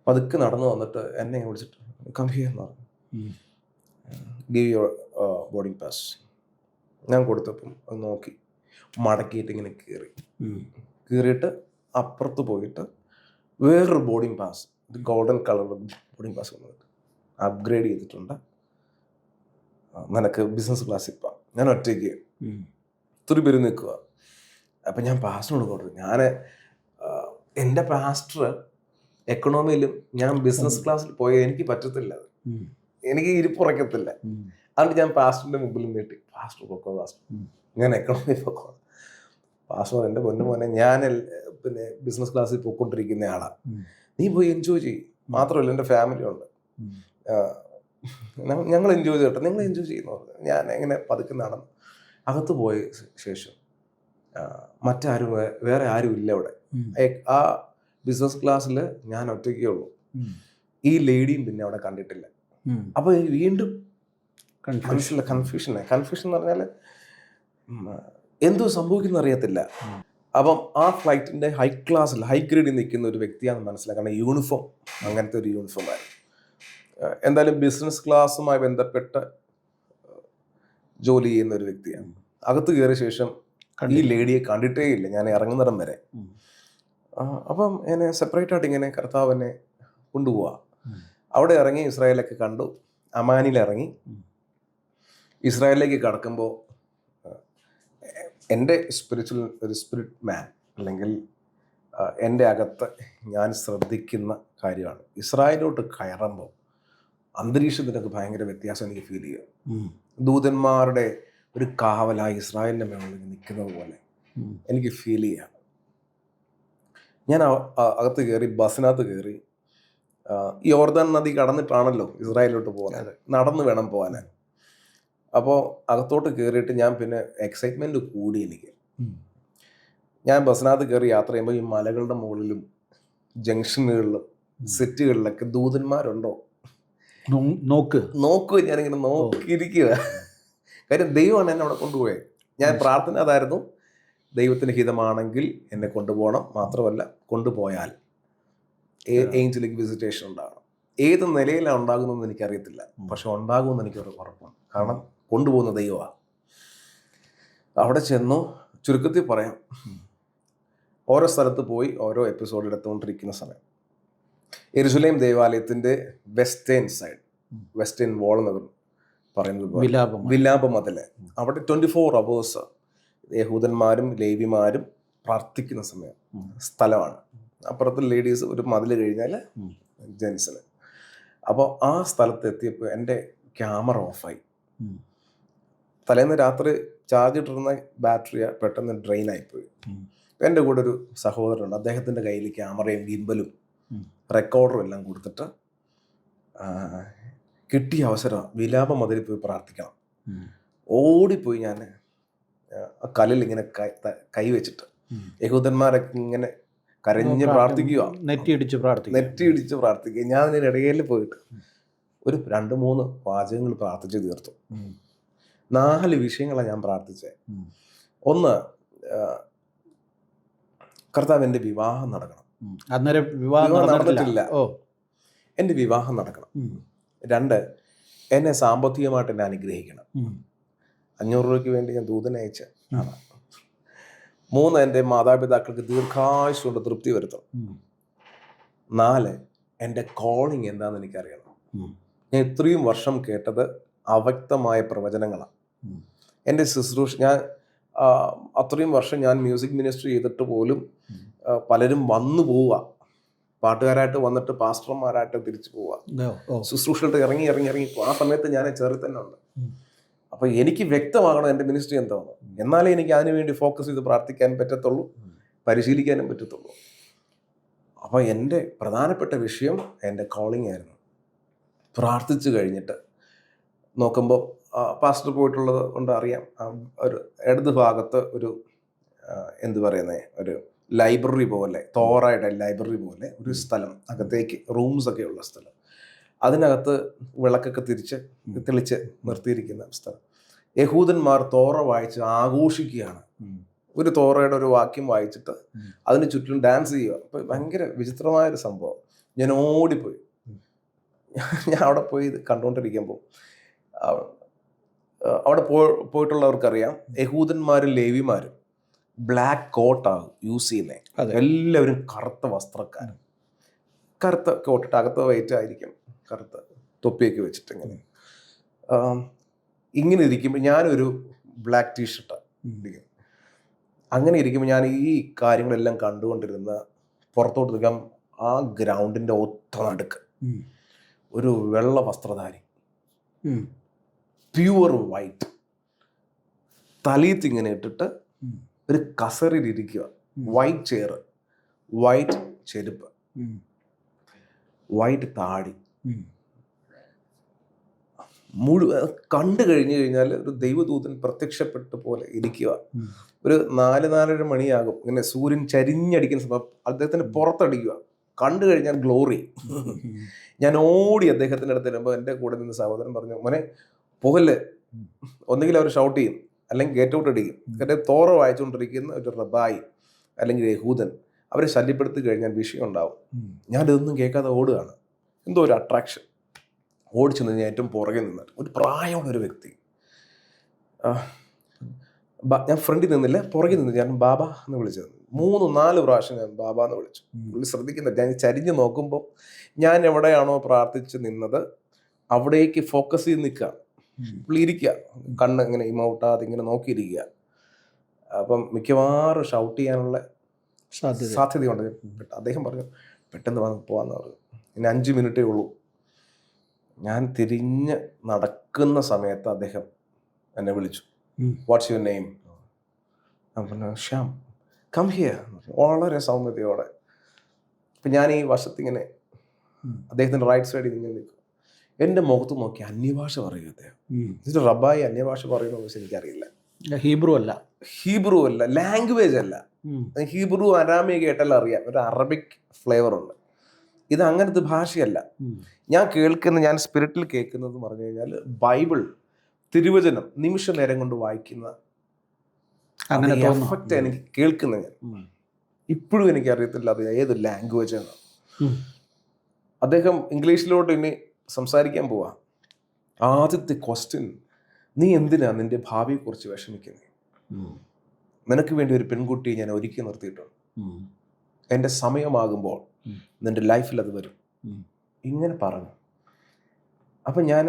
പതുക്കെ നടന്നു വന്നിട്ട് എന്നെ വിളിച്ചിട്ട് കം ഹിയർ എന്ന് പറഞ്ഞു, ഗിവ് യുവർ ബോർഡിംഗ് പാസ്. ഞാൻ കൊടുത്തപ്പം അത് നോക്കി മടക്കിയിട്ട് ഇങ്ങനെ കീറിയിട്ട് അപ്പുറത്ത് പോയിട്ട് വേറൊരു ബോർഡിംഗ് പാസ്, ഗോൾഡൻ കളറിൽ ബോർഡിംഗ് പാസ് വന്നിട്ട് അപ്ഗ്രേഡ് ചെയ്തിട്ടുണ്ട്, നിനക്ക് ബിസിനസ് ക്ലാസ്സിൽ പോവാം. ഞാൻ ഒറ്റയ്ക്ക് ഒത്തിരി പേര് നിൽക്കുക. അപ്പം ഞാൻ പാസ്റ്ററിനോട് കൊടുത്തു. എൻ്റെ പാസ്റ്റർ എക്കണോമിയിലും ഞാൻ ബിസിനസ് ക്ലാസ്സിൽ പോയാൽ എനിക്ക് പറ്റത്തില്ല, എനിക്ക് ഇരിപ്പുറയ്ക്കത്തില്ല. അതുകൊണ്ട് ഞാൻ പാസ്റ്ററിൻ്റെ മുമ്പിൽ നീട്ടി, പാസ്റ്റർ പൊക്കോ, പാസ്റ്റർ ഞാൻ എക്കണോമി പൊക്കോ. പാസ്റ്റർ, എൻ്റെ പൊന്നു മോനെ, ഞാൻ ബിസിനസ് ക്ലാസ്സിൽ പോയിക്കൊണ്ടിരിക്കുന്ന ആളാണ്, നീ പോയി എൻജോയ് ചെയ്യും. മാത്രമല്ല എൻ്റെ ഫാമിലി ഉണ്ട്, ഞങ്ങൾ എൻജോയ് ചെയ്തിട്ട് നിങ്ങൾ എൻജോയ് ചെയ്യുന്നു. ഞാൻ എങ്ങനെ പതുക്കെ നടന്നു അകത്ത് പോയ ശേഷം മറ്റാരും വേറെ ആരും ഇല്ല അവിടെ. ആ ബിസിനസ് ക്ലാസ്സിൽ ഞാൻ ഒറ്റയ്ക്കേ ഉള്ളൂ. ഈ ലേഡിയും പിന്നെ അവിടെ കണ്ടിട്ടില്ല. അപ്പോൾ വീണ്ടും കൺഫ്യൂഷൻ എന്ന് പറഞ്ഞാൽ എന്തോ സംഭവിക്കുന്ന അറിയത്തില്ല. അപ്പം ആ ഫ്ലൈറ്റിൻ്റെ ഹൈ ക്ലാസ്സിൽ ഹൈ ഗ്രേഡിൽ നിൽക്കുന്ന ഒരു വ്യക്തിയാണെന്ന് മനസ്സിലാക്കണം. യൂണിഫോം അങ്ങനത്തെ ഒരു യൂണിഫോം ആയിരുന്നു. എന്തായാലും ബിസിനസ് ക്ലാസ്സുമായി ബന്ധപ്പെട്ട ജോലി ചെയ്യുന്ന ഒരു വ്യക്തിയാണ്. അകത്ത് കയറിയ ശേഷം ഈ ലേഡിയെ കണ്ടിട്ടേ ഇല്ല ഞാൻ ഇറങ്ങുന്നിടം വരെ. അപ്പം എന്നെ സെപ്പറേറ്റ് ആയിട്ട് ഇങ്ങനെ കർത്താവ് എന്നെ കൊണ്ടുപോവാ. അവിടെ ഇറങ്ങി ഇസ്രായേലൊക്കെ കണ്ടു. അമാനിൽ ഇറങ്ങി ഇസ്രായേലിലേക്ക് കടക്കുമ്പോൾ എൻ്റെ സ്പിരിറ്റ് മാൻ അല്ലെങ്കിൽ എൻ്റെ അകത്ത് ഞാൻ ശ്രദ്ധിക്കുന്ന കാര്യമാണ്, ഇസ്രായേലോട്ട് കയറുമ്പോൾ അന്തരീക്ഷത്തിനൊക്കെ ഭയങ്കര വ്യത്യാസം എനിക്ക് ഫീൽ ചെയ്യുക. ദൂതന്മാരുടെ ഒരു കാവലായി ഇസ്രായേലിൻ്റെ മേളിൽ നിൽക്കുന്നത് പോലെ എനിക്ക് ഫീൽ ചെയ്യാം. ഞാൻ അകത്ത് കയറി, ബസ്സിനകത്ത് കയറി. യോർദാൻ നദി കടന്നിട്ടാണല്ലോ ഇസ്രായേലിലോട്ട് പോകുന്നത്, നടന്ന് വേണം പോകാൻ. അപ്പോൾ അകത്തോട്ട് കയറിയിട്ട് ഞാൻ പിന്നെ എക്സൈറ്റ്മെൻറ്റ് കൂടി എനിക്ക്. ഞാൻ ബസ്സിനകത്ത് കയറി യാത്ര ചെയ്യുമ്പോൾ ഈ മലകളുടെ മുകളിലും ജംഗ്ഷനുകളിലും സെറ്റുകളിലൊക്കെ ദൂതന്മാരുണ്ടോ നോക്കുക. ഞാനിങ്ങനെ നോക്കിയിരിക്കുക. കാര്യം ദൈവമാണ് എന്നെ അവിടെ കൊണ്ടുപോയത്. ഞാൻ പ്രാർത്ഥന അതായിരുന്നു, ദൈവത്തിന് ഹിതമാണെങ്കിൽ എന്നെ കൊണ്ടുപോകണം. മാത്രമല്ല കൊണ്ടുപോയാൽ ഏഞ്ചലിക് വിസിറ്റേഷൻ ഉണ്ടാകണം. ഏത് നിലയിലാണ് ഉണ്ടാകുന്നതെന്ന് എനിക്കറിയത്തില്ല, പക്ഷെ ഉണ്ടാകുമെന്ന് എനിക്കൊരു ഉറപ്പാണ്. കാരണം കൊണ്ടുപോകുന്ന ദൈവമാണ്. അവിടെ ചെന്നു. ചുരുക്കത്തിൽ പറയാം, ഓരോ സ്ഥലത്ത് പോയി ഓരോ എപ്പിസോഡ് എടുത്തുകൊണ്ടിരിക്കുന്ന സമയം യെരുശലേം ദേവാലയത്തിൻ്റെ വെസ്റ്റേൺ സൈഡ്, വെസ്റ്റേൺ വാൾ എന്ന് പറയുന്നത് വിലാപ മതില്, അവിടെ 24 hours യഹൂദന്മാരും ലേവിമാരും പ്രാർത്ഥിക്കുന്ന സമയം സ്ഥലമാണ്. അപ്പുറത്ത് ലേഡീസ്, ഒരു മതിൽ കഴിഞ്ഞാൽ ജെൻസിന്. അപ്പോൾ ആ സ്ഥലത്ത് എത്തിയപ്പോൾ എൻ്റെ ക്യാമറ ഓഫായി. തലേന്ന് രാത്രി ചാർജ് ഇട്ടിരുന്ന ബാറ്ററി പെട്ടെന്ന് ഡ്രെയിൻ ആയിപ്പോയി. എൻ്റെ കൂടെ ഒരു സഹോദരനുണ്ട്, അദ്ദേഹത്തിൻ്റെ കയ്യിൽ ക്യാമറയും ഗിംബലും റെക്കോർഡറും എല്ലാം കൊടുത്തിട്ട് കിട്ടിയ അവസരം വിലാപ മതിലിൽ പോയി പ്രാർത്ഥിക്കണം. ഓടിപ്പോയി ഞാൻ ആ കല്ലിൽ ഇങ്ങനെ കൈവച്ചിട്ട് യഹൂദന്മാരൊക്കെ ഇങ്ങനെ കരഞ്ഞ് പ്രാർത്ഥിക്കുക, നെറ്റിയിടിച്ച് പ്രാർത്ഥിക്കുക. ഞാൻ അതിൻ്റെ ഇടയിൽ പോയിട്ട് ഒരു 2-3 വാചകങ്ങൾ പ്രാർത്ഥിച്ച് തീർത്തു. 4 വിഷയങ്ങളാണ് ഞാൻ പ്രാർത്ഥിച്ചത്. ഒന്ന്, കർത്താവ് എൻ്റെ വിവാഹം നടക്കണം. അന്നേരം വിവാഹം നടന്നിട്ടില്ല, എൻ്റെ വിവാഹം നടക്കണം. 2, എന്നെ സാമ്പത്തികമായിട്ട് എന്നെ അനുഗ്രഹിക്കണം. 500 രൂപയ്ക്ക് വേണ്ടി ഞാൻ ദൂതനെ അയച്ച. 3, എൻ്റെ മാതാപിതാക്കൾക്ക് ദീർഘായുസ് കൊണ്ട് തൃപ്തി വരുത്തണം. 4, എൻ്റെ കോളിങ് എന്താണെന്ന് എനിക്കറിയണം. ഞാൻ ഇത്രയും വർഷം കേട്ടത് അവ്യക്തമായ പ്രവചനങ്ങളാണ്. എൻ്റെ ശുശ്രൂഷ, ഞാൻ അത്രയും വർഷം ഞാൻ മ്യൂസിക് മിനിസ്ട്രി ചെയ്തിട്ട് പോലും പലരും വന്നു പോവുക, പാട്ടുകാരായിട്ട് വന്നിട്ട് പാസ്റ്റർമാരായിട്ട് തിരിച്ചു പോവുക, ശുശ്രൂഷയിട്ട് ഇറങ്ങി. ആ സമയത്ത് ഞാൻ ചെറിയ തന്നെ ഉണ്ട്. അപ്പോൾ എനിക്ക് വ്യക്തമാകണം എൻ്റെ മിനിസ്ട്രി എന്താണെന്ന്. എന്നാലേ എനിക്ക് അതിനു വേണ്ടി ഫോക്കസ് ചെയ്ത് പ്രാർത്ഥിക്കാൻ പറ്റത്തുള്ളൂ, പരിശീലിക്കാനും പറ്റത്തുള്ളൂ. അപ്പോൾ എൻ്റെ പ്രധാനപ്പെട്ട വിഷയം എൻ്റെ കോളിംഗ് ആയിരുന്നു. പ്രാർത്ഥിച്ചു കഴിഞ്ഞിട്ട് നോക്കുമ്പോൾ പാസ്റ്റർ പോയിട്ടുള്ളത് കൊണ്ട് അറിയാം, ഒരു ഇടത് ഭാഗത്ത് ഒരു ഒരു ലൈബ്രറി പോലെ, തോറായുടെ ലൈബ്രറി പോലെ ഒരു സ്ഥലം, അകത്തേക്ക് റൂംസൊക്കെ ഉള്ള സ്ഥലം, അതിനകത്ത് വിളക്കൊക്കെ തെളിച്ച് നിർത്തിയിരിക്കുന്ന സ്ഥലം. യഹൂദന്മാർ തോറ വായിച്ച് ആഘോഷിക്കുകയാണ്. ഒരു തോറയുടെ ഒരു വാക്യം വായിച്ചിട്ട് അതിന് ചുറ്റും ഡാൻസ് ചെയ്യുക. അപ്പോൾ ഭയങ്കര വിചിത്രമായൊരു സംഭവം. ഞാൻ ഓടിപ്പോയി. ഞാൻ അവിടെ പോയി ഇത് കണ്ടുകൊണ്ടിരിക്കുമ്പോൾ അവിടെ പോയിട്ടുള്ളവർക്കറിയാം, യഹൂദന്മാരും ലേവിമാരും ബ്ലാക്ക് കോട്ടാണ് യൂസ് ചെയ്യുന്നത്. എല്ലാവരും കറുത്ത വസ്ത്രക്കാരും, കറുത്ത കോട്ടിട്ട് അകത്ത് വൈറ്റ് ആയിരിക്കും, കറുത്ത തൊപ്പിയൊക്കെ വെച്ചിട്ട് ഇങ്ങനെ ഇരിക്കുമ്പോൾ ഞാനൊരു ബ്ലാക്ക് ടീഷർട്ടാണ് ഇരിക്കുന്നത്. അങ്ങനെ ഇരിക്കുമ്പോൾ ഞാൻ ഈ കാര്യങ്ങളെല്ലാം കണ്ടുകൊണ്ടിരുന്ന പുറത്തോട്ട് നിൽക്കാം. ആ ഗ്രൗണ്ടിൻ്റെ ഒത്ത നടുക്ക് ഒരു വെള്ള വസ്ത്രധാരി, പ്യുവർ വൈറ്റ്, തലീത്ത് ഇങ്ങനെ ഇട്ടിട്ട് ഒരു കസറിലിരിക്കുക, വൈറ്റ് ചെയർ, വൈറ്റ് ചെരുപ്പ്, വൈറ്റ് താടി, കണ്ടു കഴിഞ്ഞു കഴിഞ്ഞാൽ ഒരു ദൈവദൂതൻ പ്രത്യക്ഷപ്പെട്ട പോലെ ഇരിക്കുക. ഒരു 4-4:30 മണിയാകും, ഇങ്ങനെ സൂര്യൻ ചരിഞ്ഞടിക്കുന്ന സമയം അദ്ദേഹത്തിന് പുറത്തടിക്കുക. കണ്ടു കഴിഞ്ഞാൽ ഗ്ലോറി. ഞാൻ ഓടി അദ്ദേഹത്തിൻ്റെ അടുത്ത് വരുമ്പോൾ എൻ്റെ കൂടെ നിന്ന് സഹോദരൻ പറഞ്ഞു, മോനെ പുകല്, ഒന്നുകിൽ അവർ ഷൗട്ട് ചെയ്യും അല്ലെങ്കിൽ ഗേറ്റ് ഔട്ട് അടിക്കും. എൻ്റെ തോറ വായിച്ചുകൊണ്ടിരിക്കുന്ന ഒരു റബായി അല്ലെങ്കിൽ യഹൂദൻ അവരെ ശല്യപ്പെടുത്തി കഴിഞ്ഞാൽ വിഷയം ഉണ്ടാവും. ഞാനിതൊന്നും കേൾക്കാതെ ഓടുകയാണ്. എന്തോ ഒരു അട്രാക്ഷൻ. ഓടിച്ചു നിന്ന് ഏറ്റവും പുറകെ നിന്നിട്ട് ഒരു പ്രായമുള്ളൊരു വ്യക്തി, ഞാൻ ഫ്രണ്ടിൽ നിന്നില്ല, പുറകിൽ നിന്ന് ഞാൻ ബാബ എന്ന് വിളിച്ചത്. 3-4 പ്രാവശ്യം ഞാൻ ബാബ എന്ന് വിളിച്ചു. പുള്ളി ശ്രദ്ധിക്കുന്നില്ല. ഞാൻ ചരിഞ്ഞ് നോക്കുമ്പോൾ ഞാൻ എവിടെയാണോ പ്രാർത്ഥിച്ച് നിന്നത് അവിടേക്ക് ഫോക്കസ് ചെയ്ത് നിൽക്കുക. പുള്ളി ഇരിക്കുക, കണ്ണ് ഇങ്ങനെ ഇമൗട്ടാതെ ഇങ്ങനെ നോക്കിയിരിക്കുക. അപ്പം മിക്കവാറും ഷൗട്ട് ചെയ്യാനുള്ള സാധ്യതയുണ്ട്. അദ്ദേഹം പറഞ്ഞു പെട്ടെന്ന് വന്ന് പോകാമെന്ന് പറഞ്ഞു. ഇനി 5 മിനിറ്റേ ഉള്ളൂ. ഞാൻ തിരിഞ്ഞ് നടക്കുന്ന സമയത്ത് അദ്ദേഹം എന്നെ വിളിച്ചു, വാട്ട്സ് യുവർ നെയിം? ഞാൻ പറഞ്ഞു ശ്യാം, കം ഹിയർ. വളരെ സൗമ്യതയോടെ. അപ്പം ഞാൻ ഈ വശത്തിങ്ങനെ അദ്ദേഹത്തിൻ്റെ റൈറ്റ് സൈഡിൽ ഇങ്ങനെ നിൽക്കും. എൻ്റെ മുഖത്ത് നോക്കി അന്യഭാഷ പറയും അദ്ദേഹം. ഇതിൽ റബ്ബായി അന്യഭാഷ പറയുന്ന പക്ഷെ എനിക്കറിയില്ല. ഹീബ്രു അല്ല, ലാംഗ്വേജ് അല്ല. ഹീബ്രു അരാമിക കേട്ടാൽ അറിയാം, ഒരു അറബിക് ഫ്ലേവർ ഉണ്ട്. ഇത് അങ്ങനത്തെ ഭാഷയല്ല. ഞാൻ ഞാൻ സ്പിരിറ്റിൽ കേൾക്കുന്നത് പറഞ്ഞു കഴിഞ്ഞാൽ ബൈബിൾ, തിരുവചനം നിമിഷ നേരം കൊണ്ട് വായിക്കുന്ന എഫക്റ്റ് എനിക്ക് കേൾക്കുന്നത്. ഞാൻ ഇപ്പോഴും എനിക്ക് അറിയത്തില്ല അത് ഏത് ലാംഗ്വേജ് ആണ്. അദ്ദേഹം ഇംഗ്ലീഷിലോട്ട് ഇനി സംസാരിക്കാൻ പോവാ. ആദ്യത്തെ ക്വസ്റ്റ്യൻ, നീ എന്തിനാ നിന്റെ ഭാവിയെക്കുറിച്ച് വിഷമിക്കുന്നത്? നിനക്ക് വേണ്ടി ഒരു പെൺകുട്ടിയെ ഞാൻ ഒരുക്കി നിർത്തിയിട്ടുണ്ട്. എൻ്റെ സമയമാകുമ്പോൾ നിന്റെ ലൈഫിൽ അത് വരും. ഇങ്ങനെ പറഞ്ഞു. അപ്പം ഞാൻ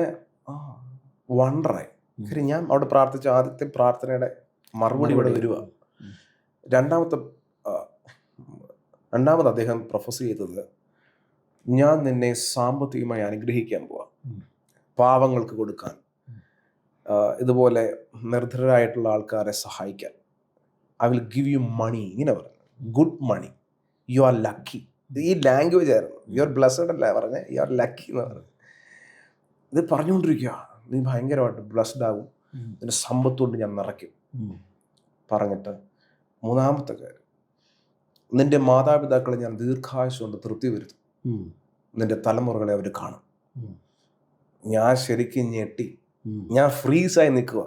വണ്ടറായി. കാര്യം ഞാൻ അവിടെ പ്രാർത്ഥിച്ച ആദ്യത്തെ പ്രാർത്ഥനയുടെ മറുപടി ഇവിടെ വരിക. രണ്ടാമത് അദ്ദേഹം പ്രൊഫസ് ചെയ്തത്, ഞാൻ നിന്നെ സാമ്പത്തികമായി അനുഗ്രഹിക്കാൻ പോവാം, പാവങ്ങൾക്ക് കൊടുക്കാൻ, ഇതുപോലെ നിർധനരായിട്ടുള്ള ആൾക്കാരെ സഹായിക്കാൻ. I will give you money. ഇങ്ങനെ പറഞ്ഞു, good money, you are lucky. ഈ ലാംഗ്വേജ് ആയിരുന്നു. യു ആർ ബ്ലസ്ഡ് അല്ല പറഞ്ഞ, യു ആർ ലക്കി എന്ന് പറഞ്ഞു. ഇത് പറഞ്ഞുകൊണ്ടിരിക്കുക, നീ ഭയങ്കരമായിട്ട് ബ്ലസ്ഡ് ആകും, നിന്റെ സമ്പത്തുകൊണ്ട് ഞാൻ നിറയ്ക്കും പറഞ്ഞിട്ട്. മൂന്നാമത്തെ കാര്യം, നിന്റെ മാതാപിതാക്കളെ ഞാൻ ദീർഘായുസ് കൊണ്ട് തൃപ്തി വരുത്തും, നിന്റെ തലമുറകളെ അവർ കാണും. ഞാൻ ശരിക്കും ഞെട്ടി. ഞാൻ ഫ്രീസായി നിൽക്കുക.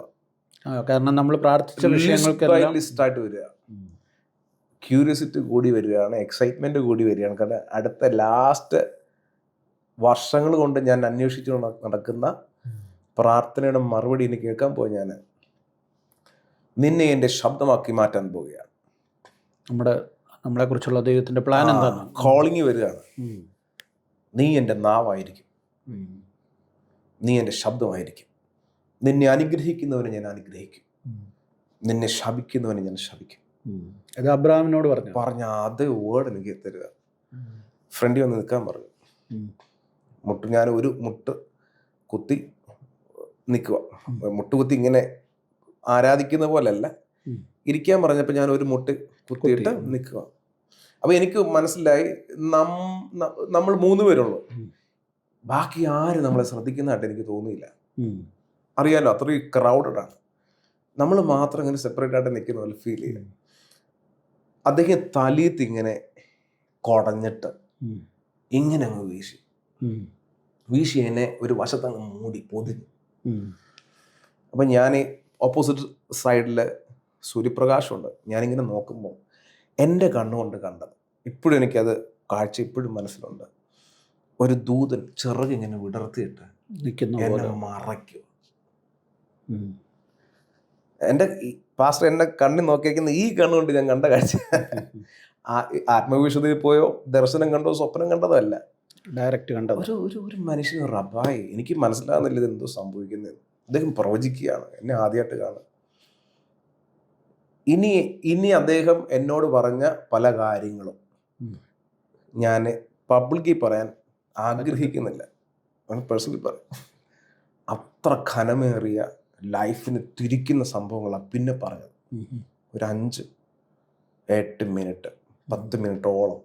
കാരണം നമ്മൾ പ്രാർത്ഥിച്ച വിഷയങ്ങൾക്ക് ലിസ്റ്റായിട്ട് വരിക. ക്യൂരിയോസിറ്റി കൂടി വരികയാണ്, എക്സൈറ്റ്മെന്റ് കൂടി വരികയാണ്. കാരണം അടുത്ത ലാസ്റ്റ് വർഷങ്ങൾ കൊണ്ട് ഞാൻ അന്വേഷിച്ചു നടക്കുന്ന പ്രാർത്ഥനയുടെ മറുപടി ഇനി കേൾക്കാൻ പോയി. ഞാൻ നിന്നെ എൻ്റെ ശബ്ദമാക്കി മാറ്റാൻ പോവുകയാണ്. നമ്മളെ കുറിച്ചുള്ള ദൈവത്തിന്റെ പ്ലാൻ എന്താണ്? കോളിങ് വരികയാണ്. നീ എൻ്റെ നാവായിരിക്കും, നീ എൻ്റെ ശബ്ദമായിരിക്കും. നിന്നെ അനുഗ്രഹിക്കുന്നവനെ ഞാൻ അനുഗ്രഹിക്കും, നിന്നെ ശപിക്കുന്നവനെ ഞാൻ ശപിക്കും. ഇത് അബ്രഹാമിനോട് പറഞ്ഞ അതേ വേർഡ് എനിക്ക് തരിക. ഫ്രണ്ടിൽ വന്ന് നിൽക്കാൻ പറഞ്ഞു. ഞാൻ ഒരു മുട്ട് കുത്തി നിൽക്കുക. മുട്ടുകുത്തി ഇങ്ങനെ ആരാധിക്കുന്ന പോലല്ല, ഇരിക്കാൻ പറഞ്ഞപ്പോൾ ഞാൻ ഒരു മുട്ട് കുത്തിയിട്ട് നിൽക്കുക. അപ്പോൾ എനിക്ക് മനസ്സിലായി നമ്മൾ 3 പേരുള്ളൂ, ബാക്കി ആരും നമ്മളെ ശ്രദ്ധിക്കുന്നതായിട്ട് എനിക്ക് തോന്നിയില്ല. അറിയാലോ, അത്രയും ക്രൗഡഡ് ആണ്. നമ്മൾ മാത്രം ഇങ്ങനെ സെപ്പറേറ്റ് ആയിട്ട് നിൽക്കുന്ന പോലെ ഫീൽ ചെയ്യും. അദ്ദേഹം തലീത്ത് ഇങ്ങനെ കുടഞ്ഞിട്ട് ഇങ്ങനെ അങ്ങ് വീശി എന്നെ ഒരു വശത്തങ്ങ് മൂടി പൊതിഞ്ഞു. അപ്പം ഞാൻ ഓപ്പോസിറ്റ് സൈഡിൽ സൂര്യപ്രകാശമുണ്ട്. ഞാനിങ്ങനെ നോക്കുമ്പോൾ എൻ്റെ കണ്ണുകൊണ്ട് കണ്ടത്, ഇപ്പോഴും എനിക്കത് കാഴ്ച ഇപ്പോഴും മനസ്സിലുണ്ട്. ഒരു ദൂതൻ ചിറകിങ്ങനെ വിടർത്തിയിട്ട് എന്നെ മറയ്ക്കും. എൻ്റെ പാസ്റ്റർ എന്നെ കണ്ണിൽ നോക്കിയിരിക്കുന്ന ഈ കണ്ണുകൊണ്ട് ഞാൻ കണ്ട കാഴ്ച ആത്മവിശുദ്ധിയിൽ പോയോ ദർശനം കണ്ടോ സ്വപ്നം കണ്ടതോ അല്ല, ഡയറക്റ്റ് കണ്ടത്. ഒരു മനുഷ്യന് റബ്ബായി. എനിക്ക് മനസ്സിലാകുന്നില്ല ഇതെന്തോ സംഭവിക്കുന്നത്. അദ്ദേഹം പ്രവചിക്കുകയാണ്, എന്നെ ആദ്യമായിട്ട് കാണുക. ഇനി അദ്ദേഹം എന്നോട് പറഞ്ഞ പല കാര്യങ്ങളും ഞാൻ പബ്ലിക്കിൽ പറയാൻ ആഗ്രഹിക്കുന്നില്ല, പേഴ്സണലി പറയാം. അത്ര ഘനമേറിയ ലൈഫിന് തിരിക്കുന്ന സംഭവങ്ങളാണ് പിന്നെ പറഞ്ഞത്. ഒരു 5-8 മിനിറ്റ് 10 മിനിറ്റോളം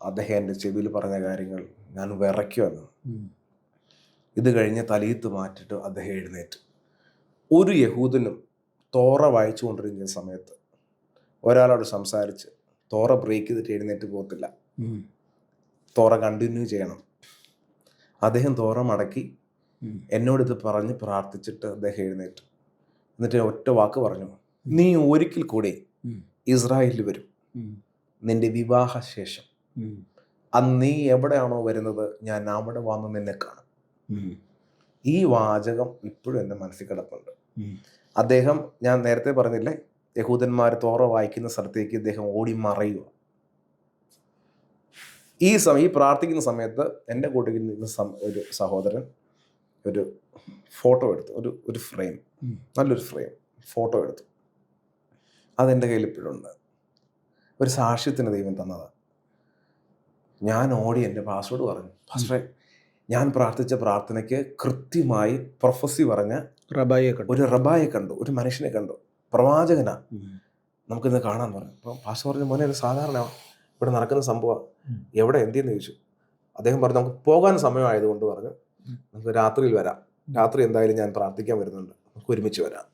അദ്ദേഹം എൻ്റെ ചെവിയിൽ പറഞ്ഞ കാര്യങ്ങൾ ഞാൻ വിറയ്ക്കുമെന്ന്. ഇത് കഴിഞ്ഞ് തലയത്ത് മാറ്റിയിട്ട് അദ്ദേഹം എഴുന്നേറ്റ്. ഒരു യഹൂദനും തോറ വായിച്ചു കൊണ്ടിരിക്കുന്ന സമയത്ത് ഒരാളോട് സംസാരിച്ച് തോറ ബ്രേക്ക് ചെയ്തിട്ട് എഴുന്നേറ്റ് പോകത്തില്ല. തോറ കണ്ടിന്യൂ ചെയ്യണം. അദ്ദേഹം തോറ മടക്കി എന്നോടിത് പറഞ്ഞ് പ്രാർത്ഥിച്ചിട്ട് അദ്ദേഹം എഴുന്നേറ്റു. എന്നിട്ട് ഒറ്റ വാക്ക് പറഞ്ഞു, നീ ഒരിക്കൽ കൂടി ഇസ്രായേലിൽ വരും, നിന്റെ വിവാഹശേഷം. അന്ന് നീ എവിടെയാണോ വരുന്നത്, ഞാൻ അവിടെ വന്ന് നിന്നെ കാണും. ഈ വാചകം ഇപ്പോഴും എൻ്റെ മനസ്സിൽ കിടപ്പുണ്ട്. അദ്ദേഹം, ഞാൻ നേരത്തെ പറഞ്ഞില്ലേ, യഹൂദന്മാർ തോറ വായിക്കുന്ന സ്ഥലത്തേക്ക് ഇദ്ദേഹം ഓടി മറയുക. ഈ പ്രാർത്ഥിക്കുന്ന സമയത്ത് എൻ്റെ കൂട്ടത്തിൽ നിന്ന് ഒരു സഹോദരൻ ഒരു ഫോട്ടോ എടുത്തു, ഒരു ഫ്രെയിം, നല്ലൊരു ഫ്രെയിം ഫോട്ടോ എടുത്തു. അതെൻ്റെ കയ്യിൽ ഇപ്പോഴുണ്ട്. ഒരു സാക്ഷ്യത്തിന് ദൈവം തന്നതാണ്. ഞാൻ ഓടി എൻ്റെ പാസ്വേഡ് പറഞ്ഞു, പാസ്റ്ററെ, ഞാൻ പ്രാർത്ഥിച്ച പ്രാർത്ഥനയ്ക്ക് കൃത്യമായി പ്രൊഫസി പറഞ്ഞ ഒരു റബായെ കണ്ടു, ഒരു മനുഷ്യനെ കണ്ടു, പ്രവാചകനാ, നമുക്കിന്ന് കാണാൻ പറഞ്ഞു. അപ്പം പാസ്റ്റർ പറഞ്ഞു, മോനെ ഒരു സാധാരണ ഇവിടെ നടക്കുന്ന സംഭവം, എവിടെ എന്തെന്ന് ചോദിച്ചു. അദ്ദേഹം പറഞ്ഞു, നമുക്ക് പോകാൻ സമയമായതുകൊണ്ട് പറഞ്ഞു, നമുക്ക് രാത്രിയിൽ വരാം, രാത്രി എന്തായാലും ഞാൻ പ്രാർത്ഥിക്കാൻ വരുന്നുണ്ട്, നമുക്ക് ഒരുമിച്ച് വരാം.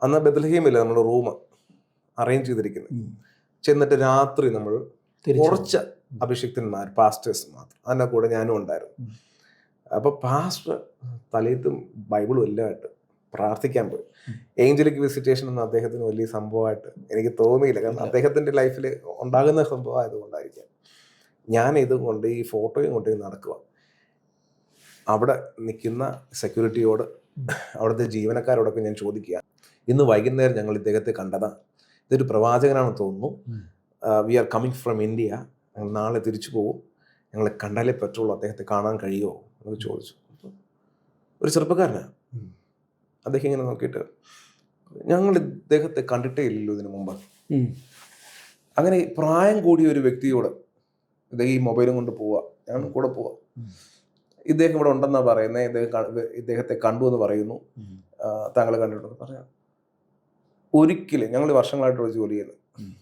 അന്ന് ബെത്ലഹേമില്ല നമ്മൾ റൂം അറേഞ്ച് ചെയ്തിരിക്കുന്നത്. ചെന്നിട്ട് രാത്രി നമ്മൾ കുറച്ച് അഭിഷിക്തന്മാർ, പാസ്റ്റേഴ്സ് മാത്രം, അതിൻ്റെ കൂടെ ഞാനും ഉണ്ടായിരുന്നു. അപ്പോൾ പാസ്റ്റർ തലയത്തും ബൈബിളും എല്ലാമായിട്ട് പ്രാർത്ഥിക്കാൻ പോയി. ഏഞ്ചലിക് വിസിറ്റേഷൻ എന്ന അദ്ദേഹത്തിന് വലിയ സംഭവമായിട്ട് എനിക്ക് തോന്നിയില്ല, കാരണം അദ്ദേഹത്തിൻ്റെ ലൈഫിൽ ഉണ്ടാകുന്ന സംഭവം ആയതുകൊണ്ടായിരിക്കാം. ഞാൻ ഇതുകൊണ്ട് ഈ ഫോട്ടോയും കൊണ്ട് നടക്കുക. അവിടെ നിൽക്കുന്ന സെക്യൂരിറ്റിയോട്, അവിടുത്തെ ജീവനക്കാരോടൊക്കെ ഞാൻ ചോദിക്കുക, ഇന്ന് വൈകുന്നേരം ഞങ്ങൾ ഇദ്ദേഹത്തെ കണ്ടതാ, ഇതൊരു പ്രവാചകനാണെന്ന് തോന്നുന്നു, we are coming from India, ഞങ്ങൾ നാളെ തിരിച്ചു പോകും, ഞങ്ങളെ കണ്ടാലേ പറ്റുള്ളൂ, അദ്ദേഹത്തെ കാണാൻ കഴിയുമോ എന്നൊക്കെ ചോദിച്ചു. ഒരു ചെറുപ്പക്കാരനാണ്. അദ്ദേഹം ഇങ്ങനെ നോക്കിയിട്ട്, ഞങ്ങൾ ഇദ്ദേഹത്തെ കണ്ടിട്ടേ ഇല്ലല്ലോ ഇതിനു മുമ്പ്. അങ്ങനെ പ്രായം കൂടിയ ഒരു വ്യക്തിയോട് ഇദ്ദേഹം ഈ മൊബൈലും കൊണ്ട് പോവുക, ഞാൻ കൂടെ പോവുക. ഇദ്ദേഹം ഇവിടെ ഉണ്ടെന്നാണ് പറയുന്നത്, ഇദ്ദേഹത്തെ കണ്ടു എന്ന് പറയുന്നു, താങ്കൾ കണ്ടിട്ടുണ്ടെന്ന് പറയാം. ഒരിക്കലും, ഞങ്ങൾ വർഷങ്ങളായിട്ടുള്ള ജോലി ചെയ്യുന്നത്,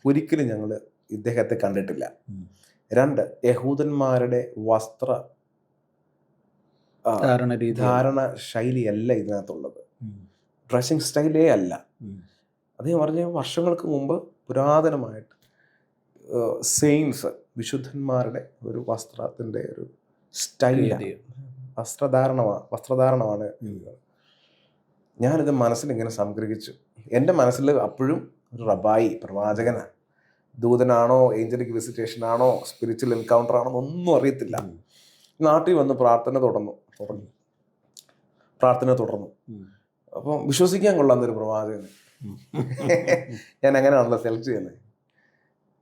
ഒരിക്കലും ഞങ്ങൾ ഇദ്ദേഹത്തെ കണ്ടിട്ടില്ല. 2, യഹൂദന്മാരുടെ ധാരണ ശൈലിയല്ല ഇതിനകത്തുള്ളത്, ഡ്രസ്സിങ് സ്റ്റൈലേ അല്ല. അദ്ദേഹം പറഞ്ഞ വർഷങ്ങൾക്ക് മുമ്പ് പുരാതനമായിട്ട് സെയിൻസ്, വിശുദ്ധന്മാരുടെ ഒരു വസ്ത്രത്തിൻ്റെ ഒരു സ്റ്റൈലാണ്, വസ്ത്രധാരണമാണ്. ഞാനിത് മനസ്സിലിങ്ങനെ സംഗ്രഹിച്ചു. എൻ്റെ മനസ്സിൽ അപ്പോഴും ഒരു റബായി, പ്രവാചകനാണ്, ദൂതനാണോ, ഏഞ്ചലിക് വിസിറ്റേഷൻ ആണോ, സ്പിരിച്വൽ എൻകൗണ്ടർ ആണോ ഒന്നും അറിയത്തില്ല. നാട്ടിൽ വന്ന് പ്രാർത്ഥന തുടർന്നു. അപ്പം വിശ്വസിക്കാൻ കൊള്ളാവുന്നൊരു പ്രവാചകൻ. ഞാൻ അങ്ങനെയാണല്ലോ സെലക്ട് ചെയ്യുന്നത്.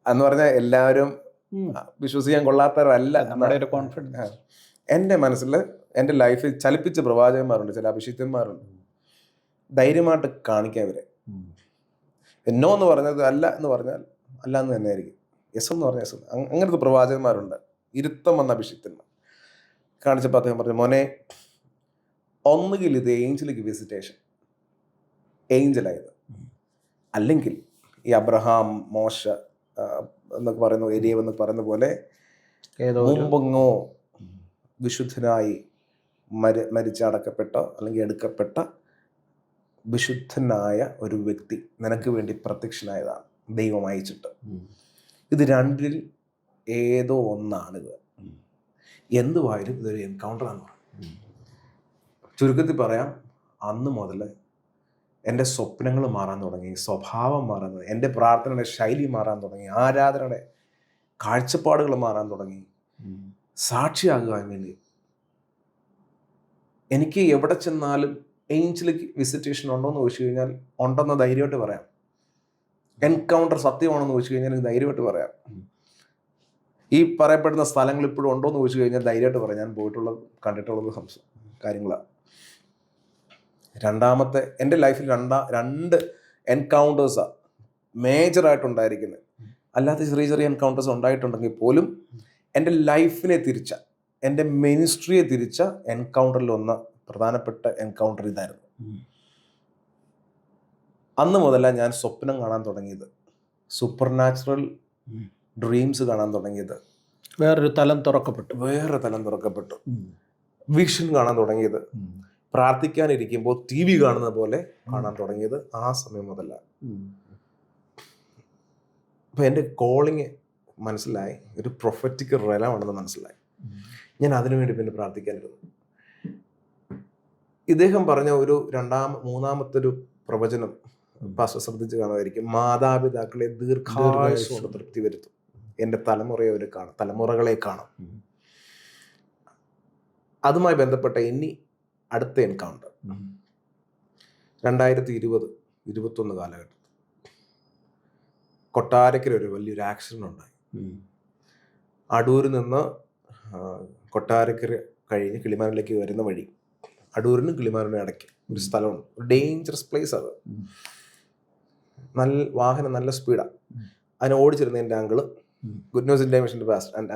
എന്ന് പറഞ്ഞാൽ എല്ലാവരും വിശ്വസിക്കാൻ കൊള്ളാത്തവരല്ല നമ്മുടെ ഒരു കോൺഫിഡൻസ്. എൻ്റെ മനസ്സിൽ, എൻ്റെ ലൈഫിൽ ചലിപ്പിച്ച പ്രവാചകന്മാരുണ്ട്, ചില അഭിഷിക്തന്മാരുണ്ട്. ധൈര്യമായിട്ട് കാണിക്കാൻ ഇവരെ. എന്നോ എന്ന് പറഞ്ഞത് അല്ല എന്ന് പറഞ്ഞാൽ അല്ല എന്ന് തന്നെ ആയിരിക്കും, യെസ് എന്ന് പറഞ്ഞാൽ യെസ്. അങ്ങനത്തെ പ്രവാചകന്മാരുണ്ട്, ഇരുത്തം വന്ന അഭിഷിക്തന്മാർ. കാണിച്ചപ്പോൾ അദ്ദേഹം പറഞ്ഞു, മോനെ, ഒന്നുകിൽ ഇത് ഏഞ്ചലിക് വിസിറ്റേഷൻ, ഏഞ്ചലായത്, അല്ലെങ്കിൽ ഈ അബ്രഹാം, മോശ എന്നൊക്കെ പറയുന്ന, എലിയ എന്നൊക്കെ പറയുന്ന പോലെ മുമ്പെങ്ങോ വിശുദ്ധനായി മരിച്ചടക്കപ്പെട്ട അല്ലെങ്കിൽ എടുക്കപ്പെട്ട വിശുദ്ധനായ ഒരു വ്യക്തി നിനക്ക് വേണ്ടി പ്രത്യക്ഷനായതാണ്, ദൈവം അയച്ചിട്ട്. ഇത് രണ്ടിൽ ഏതോ ഒന്നാണിത്. എന്തുവായാലും ഇതൊരു എൻകൗണ്ടറാന്ന് പറയും. ചുരുക്കത്തിൽ പറയാം, അന്ന് മുതൽ എൻ്റെ സ്വപ്നങ്ങൾ മാറാൻ തുടങ്ങി, സ്വഭാവം മാറാൻ തുടങ്ങി, എൻ്റെ പ്രാർത്ഥനയുടെ ശൈലി മാറാൻ തുടങ്ങി, ആരാധനയുടെ കാഴ്ചപ്പാടുകൾ മാറാൻ തുടങ്ങി. സാക്ഷിയാകുവാൻ വേണ്ടി എനിക്ക് എവിടെ ചെന്നാലും ഏഞ്ചലിക് വിസിറ്റേഷൻ ഉണ്ടോ എന്ന് ചോദിച്ചു കഴിഞ്ഞാൽ ഉണ്ടെന്ന് ധൈര്യമായിട്ട് പറയാം. എൻകൗണ്ടർ സത്യമാണെന്ന് ചോദിച്ചു കഴിഞ്ഞാൽ എനിക്ക് ധൈര്യമായിട്ട് പറയാം. ഈ പറയപ്പെടുന്ന സ്ഥലങ്ങൾ ഇപ്പോഴും ഉണ്ടോ എന്ന് ചോദിച്ചു കഴിഞ്ഞാൽ ധൈര്യമായിട്ട് പറയാം. ഞാൻ പോയിട്ടുള്ളത്, കണ്ടിട്ടുള്ളത് കാര്യങ്ങളാണ്. രണ്ടാമത്തെ എൻ്റെ ലൈഫിൽ രണ്ട് എൻകൗണ്ടേഴ്സാണ് മേജറായിട്ടുണ്ടായിരിക്കുന്നത്. അല്ലാത്ത ചെറിയ ചെറിയ എൻകൗണ്ടേഴ്സ് ഉണ്ടായിട്ടുണ്ടെങ്കിൽ പോലും എൻ്റെ ലൈഫിനെ തിരിച്ച, എൻ്റെ മിനിസ്ട്രിയെ തിരിച്ച എൻകൗണ്ടറിലൊന്ന്, പ്രധാനപ്പെട്ട എൻകൗണ്ടർ ഇതായിരുന്നു. അന്ന് മുതലാണ് ഞാൻ സ്വപ്നം കാണാൻ തുടങ്ങിയത്, സൂപ്പർ നാച്ചുറൽ ഡ്രീംസ് കാണാൻ തുടങ്ങിയത്. വേറൊരു തലം തുറക്കപ്പെട്ടു. വേറെ തലം തുറക്കപ്പെട്ടു. വിഷൻ കാണാൻ തുടങ്ങിയത് പ്രാർത്ഥിക്കാനിരിക്കുമ്പോൾ TV കാണുന്ന പോലെ കാണാൻ തുടങ്ങിയത് ആ സമയം മുതലാണ്. അപ്പം എൻ്റെ കോളിങ് മനസ്സിലായി, ഒരു പ്രൊഫറ്റിക് റെലമാണെന്ന് മനസ്സിലായി. ഞാൻ അതിനുവേണ്ടി പിന്നെ പ്രാർത്ഥിക്കാനിരുന്നു. ഇദ്ദേഹം പറഞ്ഞ ഒരു മൂന്നാമത്തെ ഒരു പ്രവചനം പാസ്റ്റർ ശ്രദ്ധിച്ച് കാണുമായിരിക്കും. മാതാപിതാക്കളെ ദീർഘായുസ്സോടെ തൃപ്തി വരുത്തും, എൻ്റെ തലമുറകളെ കാണും. അതുമായി ബന്ധപ്പെട്ട ഇനി അടുത്ത എൻകൗണ്ടർ 2020-21 കാലഘട്ടത്തിൽ കൊട്ടാരക്കര ഒരു വലിയൊരു ആക്സിഡന്റ് ഉണ്ടായി. അടൂരിൽ നിന്ന് കൊട്ടാരക്കര കഴിഞ്ഞ് കിളിമാനൂരിലേക്ക് വരുന്ന വഴി, അടൂരിനും കിളിമാനൂരിനും ഇടയ്ക്ക് ഒരു സ്ഥലമുണ്ട്. ഒരു ഡേഞ്ചറസ് പ്ലേസ് അത്. വാഹനം നല്ല സ്പീഡാണ്. അതിനെ ഓടിച്ചിരുന്ന എൻ്റെ അങ്കിള്, ഗുഡ് ന്യൂസ് ഇന്ത്യ മിഷൻ്റെ പാസ്റ്റർ. എൻ്റെ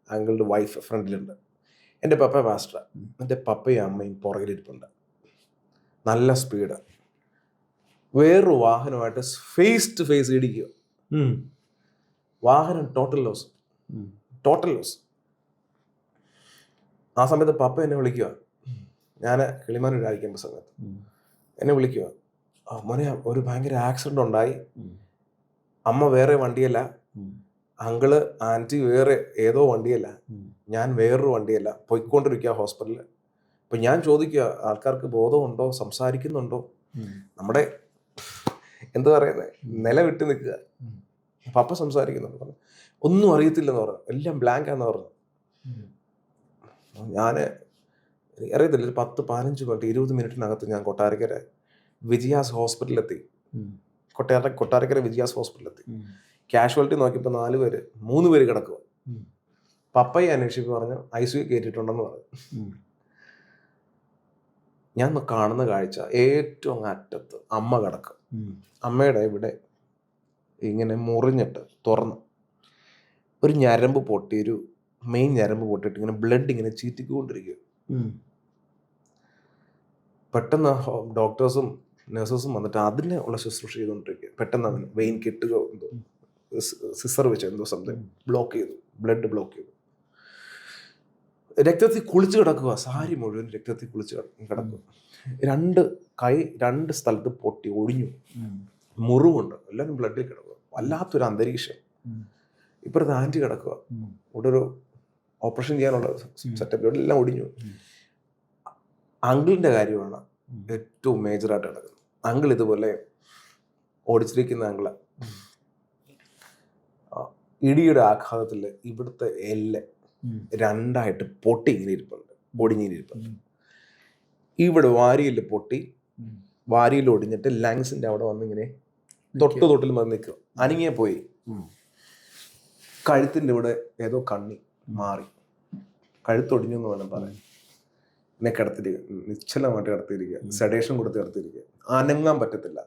അങ്കിളുടെ വൈഫ് ഫ്രണ്ടിലുണ്ട്. എൻ്റെ പപ്പ പാസ്റ്റർ. എൻ്റെ പപ്പയും അമ്മയും പുറകിലിരിപ്പുണ്ട്. നല്ല സ്പീഡ്. വേറൊരു വാഹനമായിട്ട് ഫേസ് ടു ഫേസ് ഇടിക്കുക. വാഹനം ടോട്ടൽ ലോസ്. ആ സമയത്ത് പപ്പ എന്നെ വിളിക്കുക. ഞാൻ കിളിമാനൂരായിരിക്കേണ്ട സമയത്ത് എന്നെ വിളിക്കുക. മോനെ, ഒരു ഭയങ്കര ആക്സിഡന്റ് ഉണ്ടായി. അമ്മ വേറെ വണ്ടിയല്ല, അങ്കിള് ആൻറ്റി വേറെ ഏതോ വണ്ടിയല്ല, ഞാൻ വേറൊരു വണ്ടിയല്ല, പോയിക്കൊണ്ടിരിക്കുക ഹോസ്പിറ്റലിൽ. അപ്പം ഞാൻ ചോദിക്കുക, ആൾക്കാർക്ക് ബോധമുണ്ടോ, സംസാരിക്കുന്നുണ്ടോ? നമ്മുടെ എന്താ പറയുന്നത്, നില വിട്ട് നിൽക്കുക. പപ്പ സംസാരിക്കുന്നുണ്ട്. ഒന്നും അറിയത്തില്ലെന്ന് പറഞ്ഞു, എല്ലാം ബ്ലാങ്കാന്ന് പറഞ്ഞു. ഞാൻ അറിയത്തില്ല, ഒരു 10-15 മിനിറ്റ് 20 മിനിറ്റിനകത്ത് ഞാൻ കൊട്ടാരക്കര വിജയാസ് ഹോസ്പിറ്റലിലെത്തി. കൊട്ടാരക്കര വിജയാസ് ഹോസ്പിറ്റലിലെത്തി. കാഷ്വാലിറ്റി നോക്കിയപ്പോൾ 3 പേര് കിടക്കുക. പപ്പയെ അന്വേഷിച്ച് പറഞ്ഞു ICU കയറ്റിയിട്ടുണ്ടെന്ന് പറഞ്ഞു. ഞാൻ കാണുന്ന കാഴ്ച, ഏറ്റവും അറ്റത്ത് അമ്മ കിടക്കും. അമ്മയുടെ ഇവിടെ ഇങ്ങനെ മുറിഞ്ഞിട്ട് തുറന്ന് ഒരു ഞരമ്പ് പൊട്ടി, ഒരു മെയിൻ ഞരമ്പ് പൊട്ടിയിട്ട് ഇങ്ങനെ ബ്ലഡ് ഇങ്ങനെ ചീറ്റിക്കൊണ്ടിരിക്കുക. പെട്ടെന്ന് ഡോക്ടേഴ്സും നഴ്സസും വന്നിട്ട് അതിനെ ഉള്ള ശുശ്രൂഷ ചെയ്തുകൊണ്ടിരിക്കുക. പെട്ടെന്ന് അവന് വെയിൻ കെട്ടുകയോ എന്തോ, സിസർ വെച്ച് എന്തോ സംതിങ് ബ്ലോക്ക് ചെയ്തു, ബ്ലഡ് ബ്ലോക്ക് ചെയ്തു. രക്തത്തിൽ കുളിച്ച് കിടക്കുക, സാരി മുഴുവൻ രക്തത്തിൽ കുളിച്ച് കിടക്കുക. 2 കൈ 2 സ്ഥലത്ത് പൊട്ടി ഒടിഞ്ഞു, മുറിവുണ്ട്, എല്ലാവരും ബ്ലഡിൽ കിടക്കുക. വല്ലാത്തൊരു അന്തരീക്ഷം. ഇപ്പോഴത്തെ ആൻറ്റി കിടക്കുക, ഇവിടെ ഒരു ഓപ്പറേഷൻ ചെയ്യാനുള്ള സെറ്റപ്പ്, ഇവിടെ എല്ലാം ഒടിഞ്ഞു. അങ്കിളിൻ്റെ കാര്യമാണ് ഏറ്റവും മേജറായിട്ട് കിടക്കുന്നത്. അങ്കിൾ ഇതുപോലെ ഓടിച്ചിരിക്കുന്ന അങ്കിള് ഇടിയുടെ ആഘാതത്തിൽ ഇവിടുത്തെ എല്ല് 2ആയിട്ട് പൊട്ടി ഇങ്ങനെ ഇരിപ്പുണ്ട്, ഒടിഞ്ഞിങ്ങനെ ഇരിപ്പുണ്ട്. ഇവിടെ വാരിയിൽ പൊട്ടി, വാരിയിൽ ഒടിഞ്ഞിട്ട് ലങ്സിന്റെ അവിടെ വന്നിങ്ങനെ തൊട്ടിൽ വന്ന് നിൽക്കുക. അനങ്ങിയ പോയി. കഴുത്തിന്റെ ഇവിടെ ഏതോ കണ്ണി മാറി, കഴുത്തൊടിഞ്ഞു എന്ന് വേണം പറയാൻ. എന്നെ കിടത്തിരിക്കുക, നിശ്ചലമായിട്ട് കിടത്തിയിരിക്കുക, സെഡേഷൻ കൊടുത്ത് കിടത്തിയിരിക്കുക, അനങ്ങാൻ പറ്റത്തില്ല.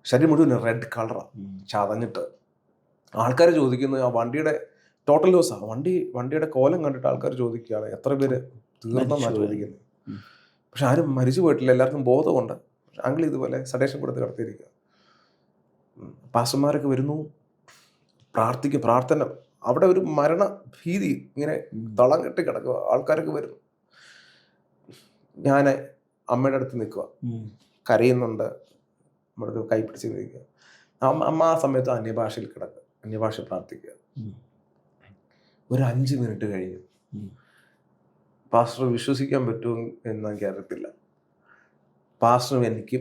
ശരീരം മുഴുവൻ റെഡ് കളറാണ്, ചതഞ്ഞിട്ട്. ആൾക്കാർ ചോദിക്കുന്നത്, ആ വണ്ടിയുടെ ടോട്ടൽ ലോസാണ്. വണ്ടിയുടെ കോലം കണ്ടിട്ട് ആൾക്കാർ ചോദിക്കുകയാണ് എത്ര പേര് തീർന്നെന്നാണ് ചോദിക്കുന്നത്. പക്ഷെ ആരും മരിച്ചു പോയിട്ടില്ല, എല്ലാവർക്കും ബോധമുണ്ട്. അങ്കിൾ ഇതുപോലെ സഡേഷൻ കൊടുത്ത് കിടത്തിയിരിക്കുക. പാസ്റ്റർമാരൊക്കെ വരുന്നു, പ്രാർത്ഥിക്കും, പ്രാർത്ഥന. അവിടെ ഒരു മരണ ഭീതി ഇങ്ങനെ തളം കെട്ടി കിടക്കുക. ആൾക്കാരൊക്കെ വരുന്നു. ഞാൻ അമ്മയുടെ അടുത്ത് നിൽക്കുക, കരയുന്നുണ്ട്, നമ്മുടെ കൈ പിടിച്ച് നിൽക്കുക. അമ്മ ആ സമയത്ത് അന്യഭാഷയിൽ കിടക്കുക, അന്യഭാഷ പ്രാർത്ഥിക്കുക. ഒരു 5 മിനിറ്റ് കഴിഞ്ഞു. പാസ്റ്റർ വിശ്വസിക്കാൻ പറ്റുമോ എന്ന് എനിക്ക് അറിയത്തില്ല. പാസ്റ്ററും എനിക്ക്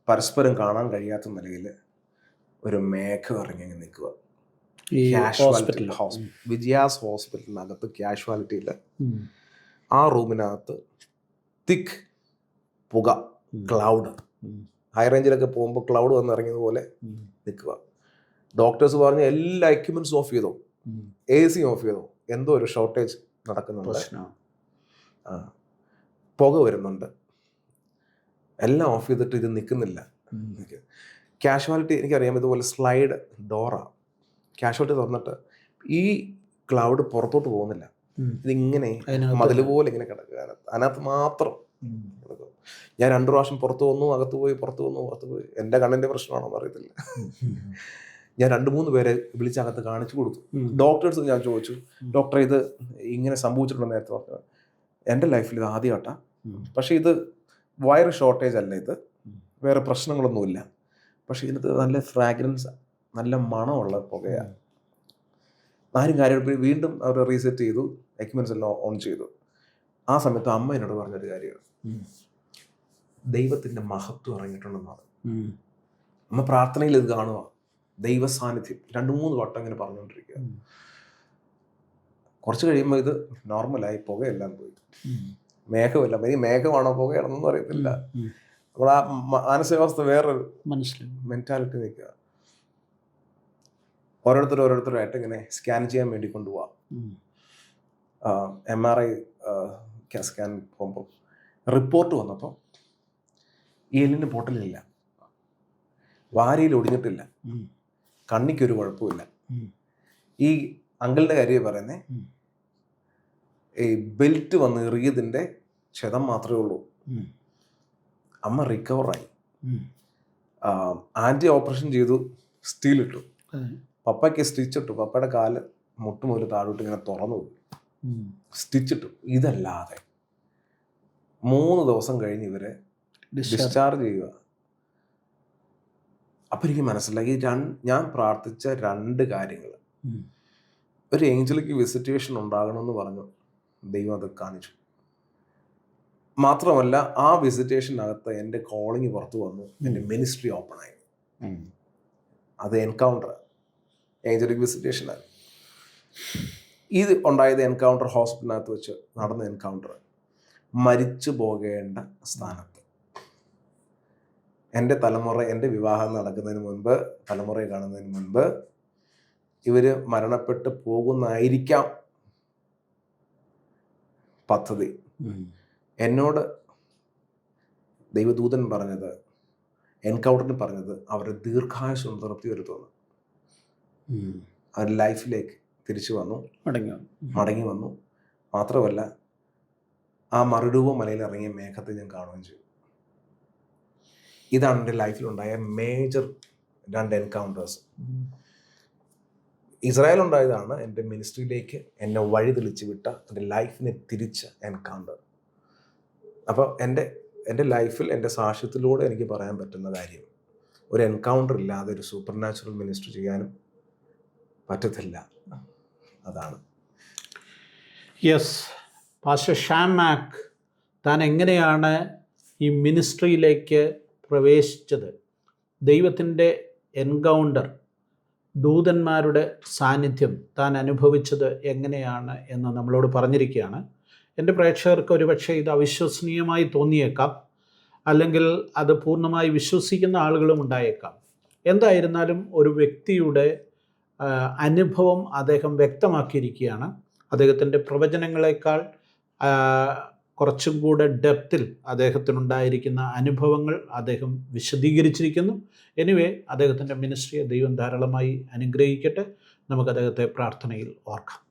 പരസ്പരം കാണാൻ കഴിയാത്ത നിലയിൽ ഒരു മേഘം ഇറങ്ങി നിൽക്കുക. വിജയാസ് ഹോസ്പിറ്റലിനകത്ത് കാഷ്വാലിറ്റിയിൽ ആ റൂമിനകത്ത് തിക്ക് പുക, ക്ലൗഡ്. ഹൈ റേഞ്ചിലൊക്കെ പോകുമ്പോൾ ക്ലൗഡ് വന്ന് ഇറങ്ങിയത് പോലെ നിൽക്കുക. ഡോക്ടേഴ്സ് പറഞ്ഞ എല്ലാ എക്യുപ്മെന്റ്സും ഓഫ് ചെയ്തോ, AC ഓഫ് ചെയ്തോ, എന്തോ ഒരു ഷോർട്ടേജ് നടക്കുന്നുണ്ട്, പുക വരുന്നുണ്ട്, എല്ലാം ഓഫ് ചെയ്തിട്ട് ഇത് നിൽക്കുന്നില്ല. കാഷ്വാലിറ്റി എനിക്കറിയാം, ഇതുപോലെ സ്ലൈഡ് ഡോറാണ്. കാഷ്വാലിറ്റി തുറന്നിട്ട് ഈ ക്ലൗഡ് പുറത്തോട്ട് പോകുന്നില്ല, ഇതിങ്ങനെ മതിൽ പോലെ ഇങ്ങനെ കിടക്കുക, അതിനകത്ത് മാത്രം കിടക്കുക. ഞാൻ 2 പ്രാവശ്യം പുറത്ത് വന്നു, അകത്ത് പോയി, പുറത്ത് വന്നു, അകത്ത് പോയി. എൻ്റെ കണ്ണിൻ്റെ പ്രശ്നമാണോ എന്ന് അറിയത്തില്ല. ഞാൻ 2-3 പേരെ വിളിച്ചകത്ത് കാണിച്ചു കൊടുത്തു. ഡോക്ടേഴ്സ് ഞാൻ ചോദിച്ചു, ഡോക്ടർ ഇത് ഇങ്ങനെ സംഭവിച്ചിട്ടുണ്ടെന്ന് നേരത്തെ പറഞ്ഞു. എൻ്റെ ലൈഫിൽ ഇത് ആദ്യമായിട്ടാണ്. പക്ഷേ ഇത് വയറ് ഷോർട്ടേജ് അല്ല, ഇത് വേറെ പ്രശ്നങ്ങളൊന്നുമില്ല. പക്ഷേ ഇതിനകത്ത് നല്ല ഫ്രാഗ്രൻസ്, നല്ല മണമുള്ള പുകയാണ്. ആരും കാര്യം വീണ്ടും അവർ റീസെറ്റ് ചെയ്തു, എക്യുപ്മെൻറ്റ്സ് എല്ലാം ഓൺ ചെയ്തു. ആ സമയത്ത് അമ്മ എന്നോട് പറഞ്ഞൊരു കാര്യമാണ്, ദൈവത്തിൻ്റെ മഹത്വം ഇറങ്ങിയിട്ടുണ്ടെന്നാണ്. അമ്മ പ്രാർത്ഥനയിൽ ഇത് കാണുക, ദൈവ സാന്നിധ്യം 2-3 വട്ടം ഇങ്ങനെ പറഞ്ഞുകൊണ്ടിരിക്കുക. കുറച്ച് കഴിയുമ്പോൾ ഇത് നോർമലായി, പുകയെല്ലാം പോയി, മേഘമല്ല. ഇനി മേഘമാണോ പുകയാണെന്നൊന്നും അറിയത്തില്ല. നമ്മൾ ആ മാനസികാവസ്ഥ വേറൊരു മെൻറ്റാലിറ്റി നിൽക്കുക. ഓരോരുത്തരായിട്ട് ഇങ്ങനെ സ്കാൻ ചെയ്യാൻ വേണ്ടി കൊണ്ടുപോവാം. MRI സ്കാൻ പോകുമ്പോൾ റിപ്പോർട്ട് വന്നപ്പോൾ എല്ലിന് പൊട്ടലില്ല, വാരിയിൽ ഒടിഞ്ഞിട്ടില്ല, കണ്ണിക്കൊരു കുഴപ്പമില്ല. ഈ അങ്കിളുടെ കാര്യം പറയുന്നേ, ഈ ബെൽറ്റ് വന്ന് എറിയതിൻ്റെ ക്ഷതം മാത്രമേ ഉള്ളൂ. അമ്മ റിക്കവറായി. ആൻറ്റി ഓപ്പറേഷൻ ചെയ്തു, സ്റ്റീലിട്ടു. പപ്പയ്ക്ക് സ്റ്റിച്ചിട്ടു. പപ്പയുടെ കാല് മുട്ട് മുതൽ താഴോട്ട് ഇങ്ങനെ തുറന്നു പോയി, സ്റ്റിച്ചിട്ടു. ഇതല്ലാതെ 3 ദിവസം കഴിഞ്ഞ് ഇവരെ ഡിസ്ചാർജ് ചെയ്യുക. അപ്പം എനിക്ക് മനസ്സിലായി, ഞാൻ പ്രാർത്ഥിച്ച 2 കാര്യങ്ങൾ, ഒരു ഏഞ്ചലിക്ക് വിസിറ്റേഷൻ ഉണ്ടാകണമെന്ന് പറഞ്ഞു, ദൈവം അത് കാണിച്ചു. മാത്രമല്ല ആ വിസിറ്റേഷനകത്ത് എൻ്റെ കോളിങ് പുറത്തു വന്നു, എൻ്റെ മിനിസ്ട്രി ഓപ്പണായി. അത് എൻകൗണ്ടർ, ഏഞ്ചലിക് വിസിറ്റേഷനാണ്. ഇത് ഉണ്ടായത് എൻകൗണ്ടർ ഹോസ്പിറ്റലിനകത്ത് വെച്ച് നടന്ന എൻകൗണ്ടർ. മരിച്ചു പോകേണ്ട സ്ഥാനത്ത് എൻ്റെ തലമുറ, എൻ്റെ വിവാഹം നടക്കുന്നതിന് മുൻപ്, തലമുറയെ കാണുന്നതിന് മുൻപ് ഇവർ മരണപ്പെട്ട് പോകുന്നതായിരിക്കാം പദ്ധതി. എന്നോട് ദൈവദൂതൻ പറഞ്ഞത്, എൻകൗണ്ടറിന് പറഞ്ഞത്, അവരുടെ ദീർഘായുസ്സും തൃപ്തി വരുത്തുന്നു. അവർ ലൈഫിലേക്ക് തിരിച്ചു വന്നു, മടങ്ങി വന്നു. മാത്രമല്ല ആ മറുരൂപ മലയിൽ ഇറങ്ങിയ മേഘത്തെ ഞാൻ കാണുകയും ചെയ്തു. ഇതാണ് എൻ്റെ ലൈഫിലുണ്ടായ മേജർ 2 എൻകൗണ്ടേഴ്സ്. ഇസ്രായേൽ ഉണ്ടായതാണ് എൻ്റെ മിനിസ്ട്രിയിലേക്ക് എന്നെ വഴി തെളിച്ച് വിട്ട, എൻ്റെ ലൈഫിനെ തിരിച്ച എൻകൗണ്ടർ. അപ്പോൾ എൻ്റെ ലൈഫിൽ, എൻ്റെ സാക്ഷ്യത്തിലൂടെ എനിക്ക് പറയാൻ പറ്റുന്ന കാര്യം, ഒരു എൻകൗണ്ടർ ഇല്ലാതെ ഒരു സൂപ്പർ നാച്ചുറൽ മിനിസ്ട്രി ചെയ്യാനും പറ്റത്തില്ല. അതാണ്. യെസ്, പാസ്റ്റർ ഷാം മാക് താൻ എങ്ങനെയാണ് ഈ മിനിസ്ട്രിയിലേക്ക് പ്രവേശിച്ചത്, ദൈവത്തിൻ്റെ എൻകൗണ്ടർ, ദൂതന്മാരുടെ സാന്നിധ്യം താൻ അനുഭവിച്ചത് എങ്ങനെയാണ് എന്ന് നമ്മളോട് പറഞ്ഞിരിക്കുകയാണ്. എൻ്റെ പ്രേക്ഷകർക്ക് ഒരുപക്ഷെ ഇത് അവിശ്വസനീയമായി തോന്നിയേക്കാം, അല്ലെങ്കിൽ അത് പൂർണ്ണമായി വിശ്വസിക്കുന്ന ആളുകളും ഉണ്ടായേക്കാം. എന്തായിരുന്നാലും ഒരു വ്യക്തിയുടെ അനുഭവം അദ്ദേഹം വ്യക്തമാക്കിയിരിക്കുകയാണ്. അദ്ദേഹത്തിൻ്റെ പ്രവചനങ്ങളെക്കാൾ കുറച്ചും കൂടെ ഡെപ്തിൽ അദ്ദേഹത്തിനുണ്ടായിരിക്കുന്ന അനുഭവങ്ങൾ അദ്ദേഹം വിശദീകരിച്ചിരിക്കുന്നു. എനിവേ, അദ്ദേഹത്തിൻ്റെ മിനിസ്ട്രിയെ ദൈവം ധാരാളമായി അനുഗ്രഹിക്കട്ടെ. നമുക്ക് അദ്ദേഹത്തെ പ്രാർത്ഥനയിൽ ഓർക്കാം.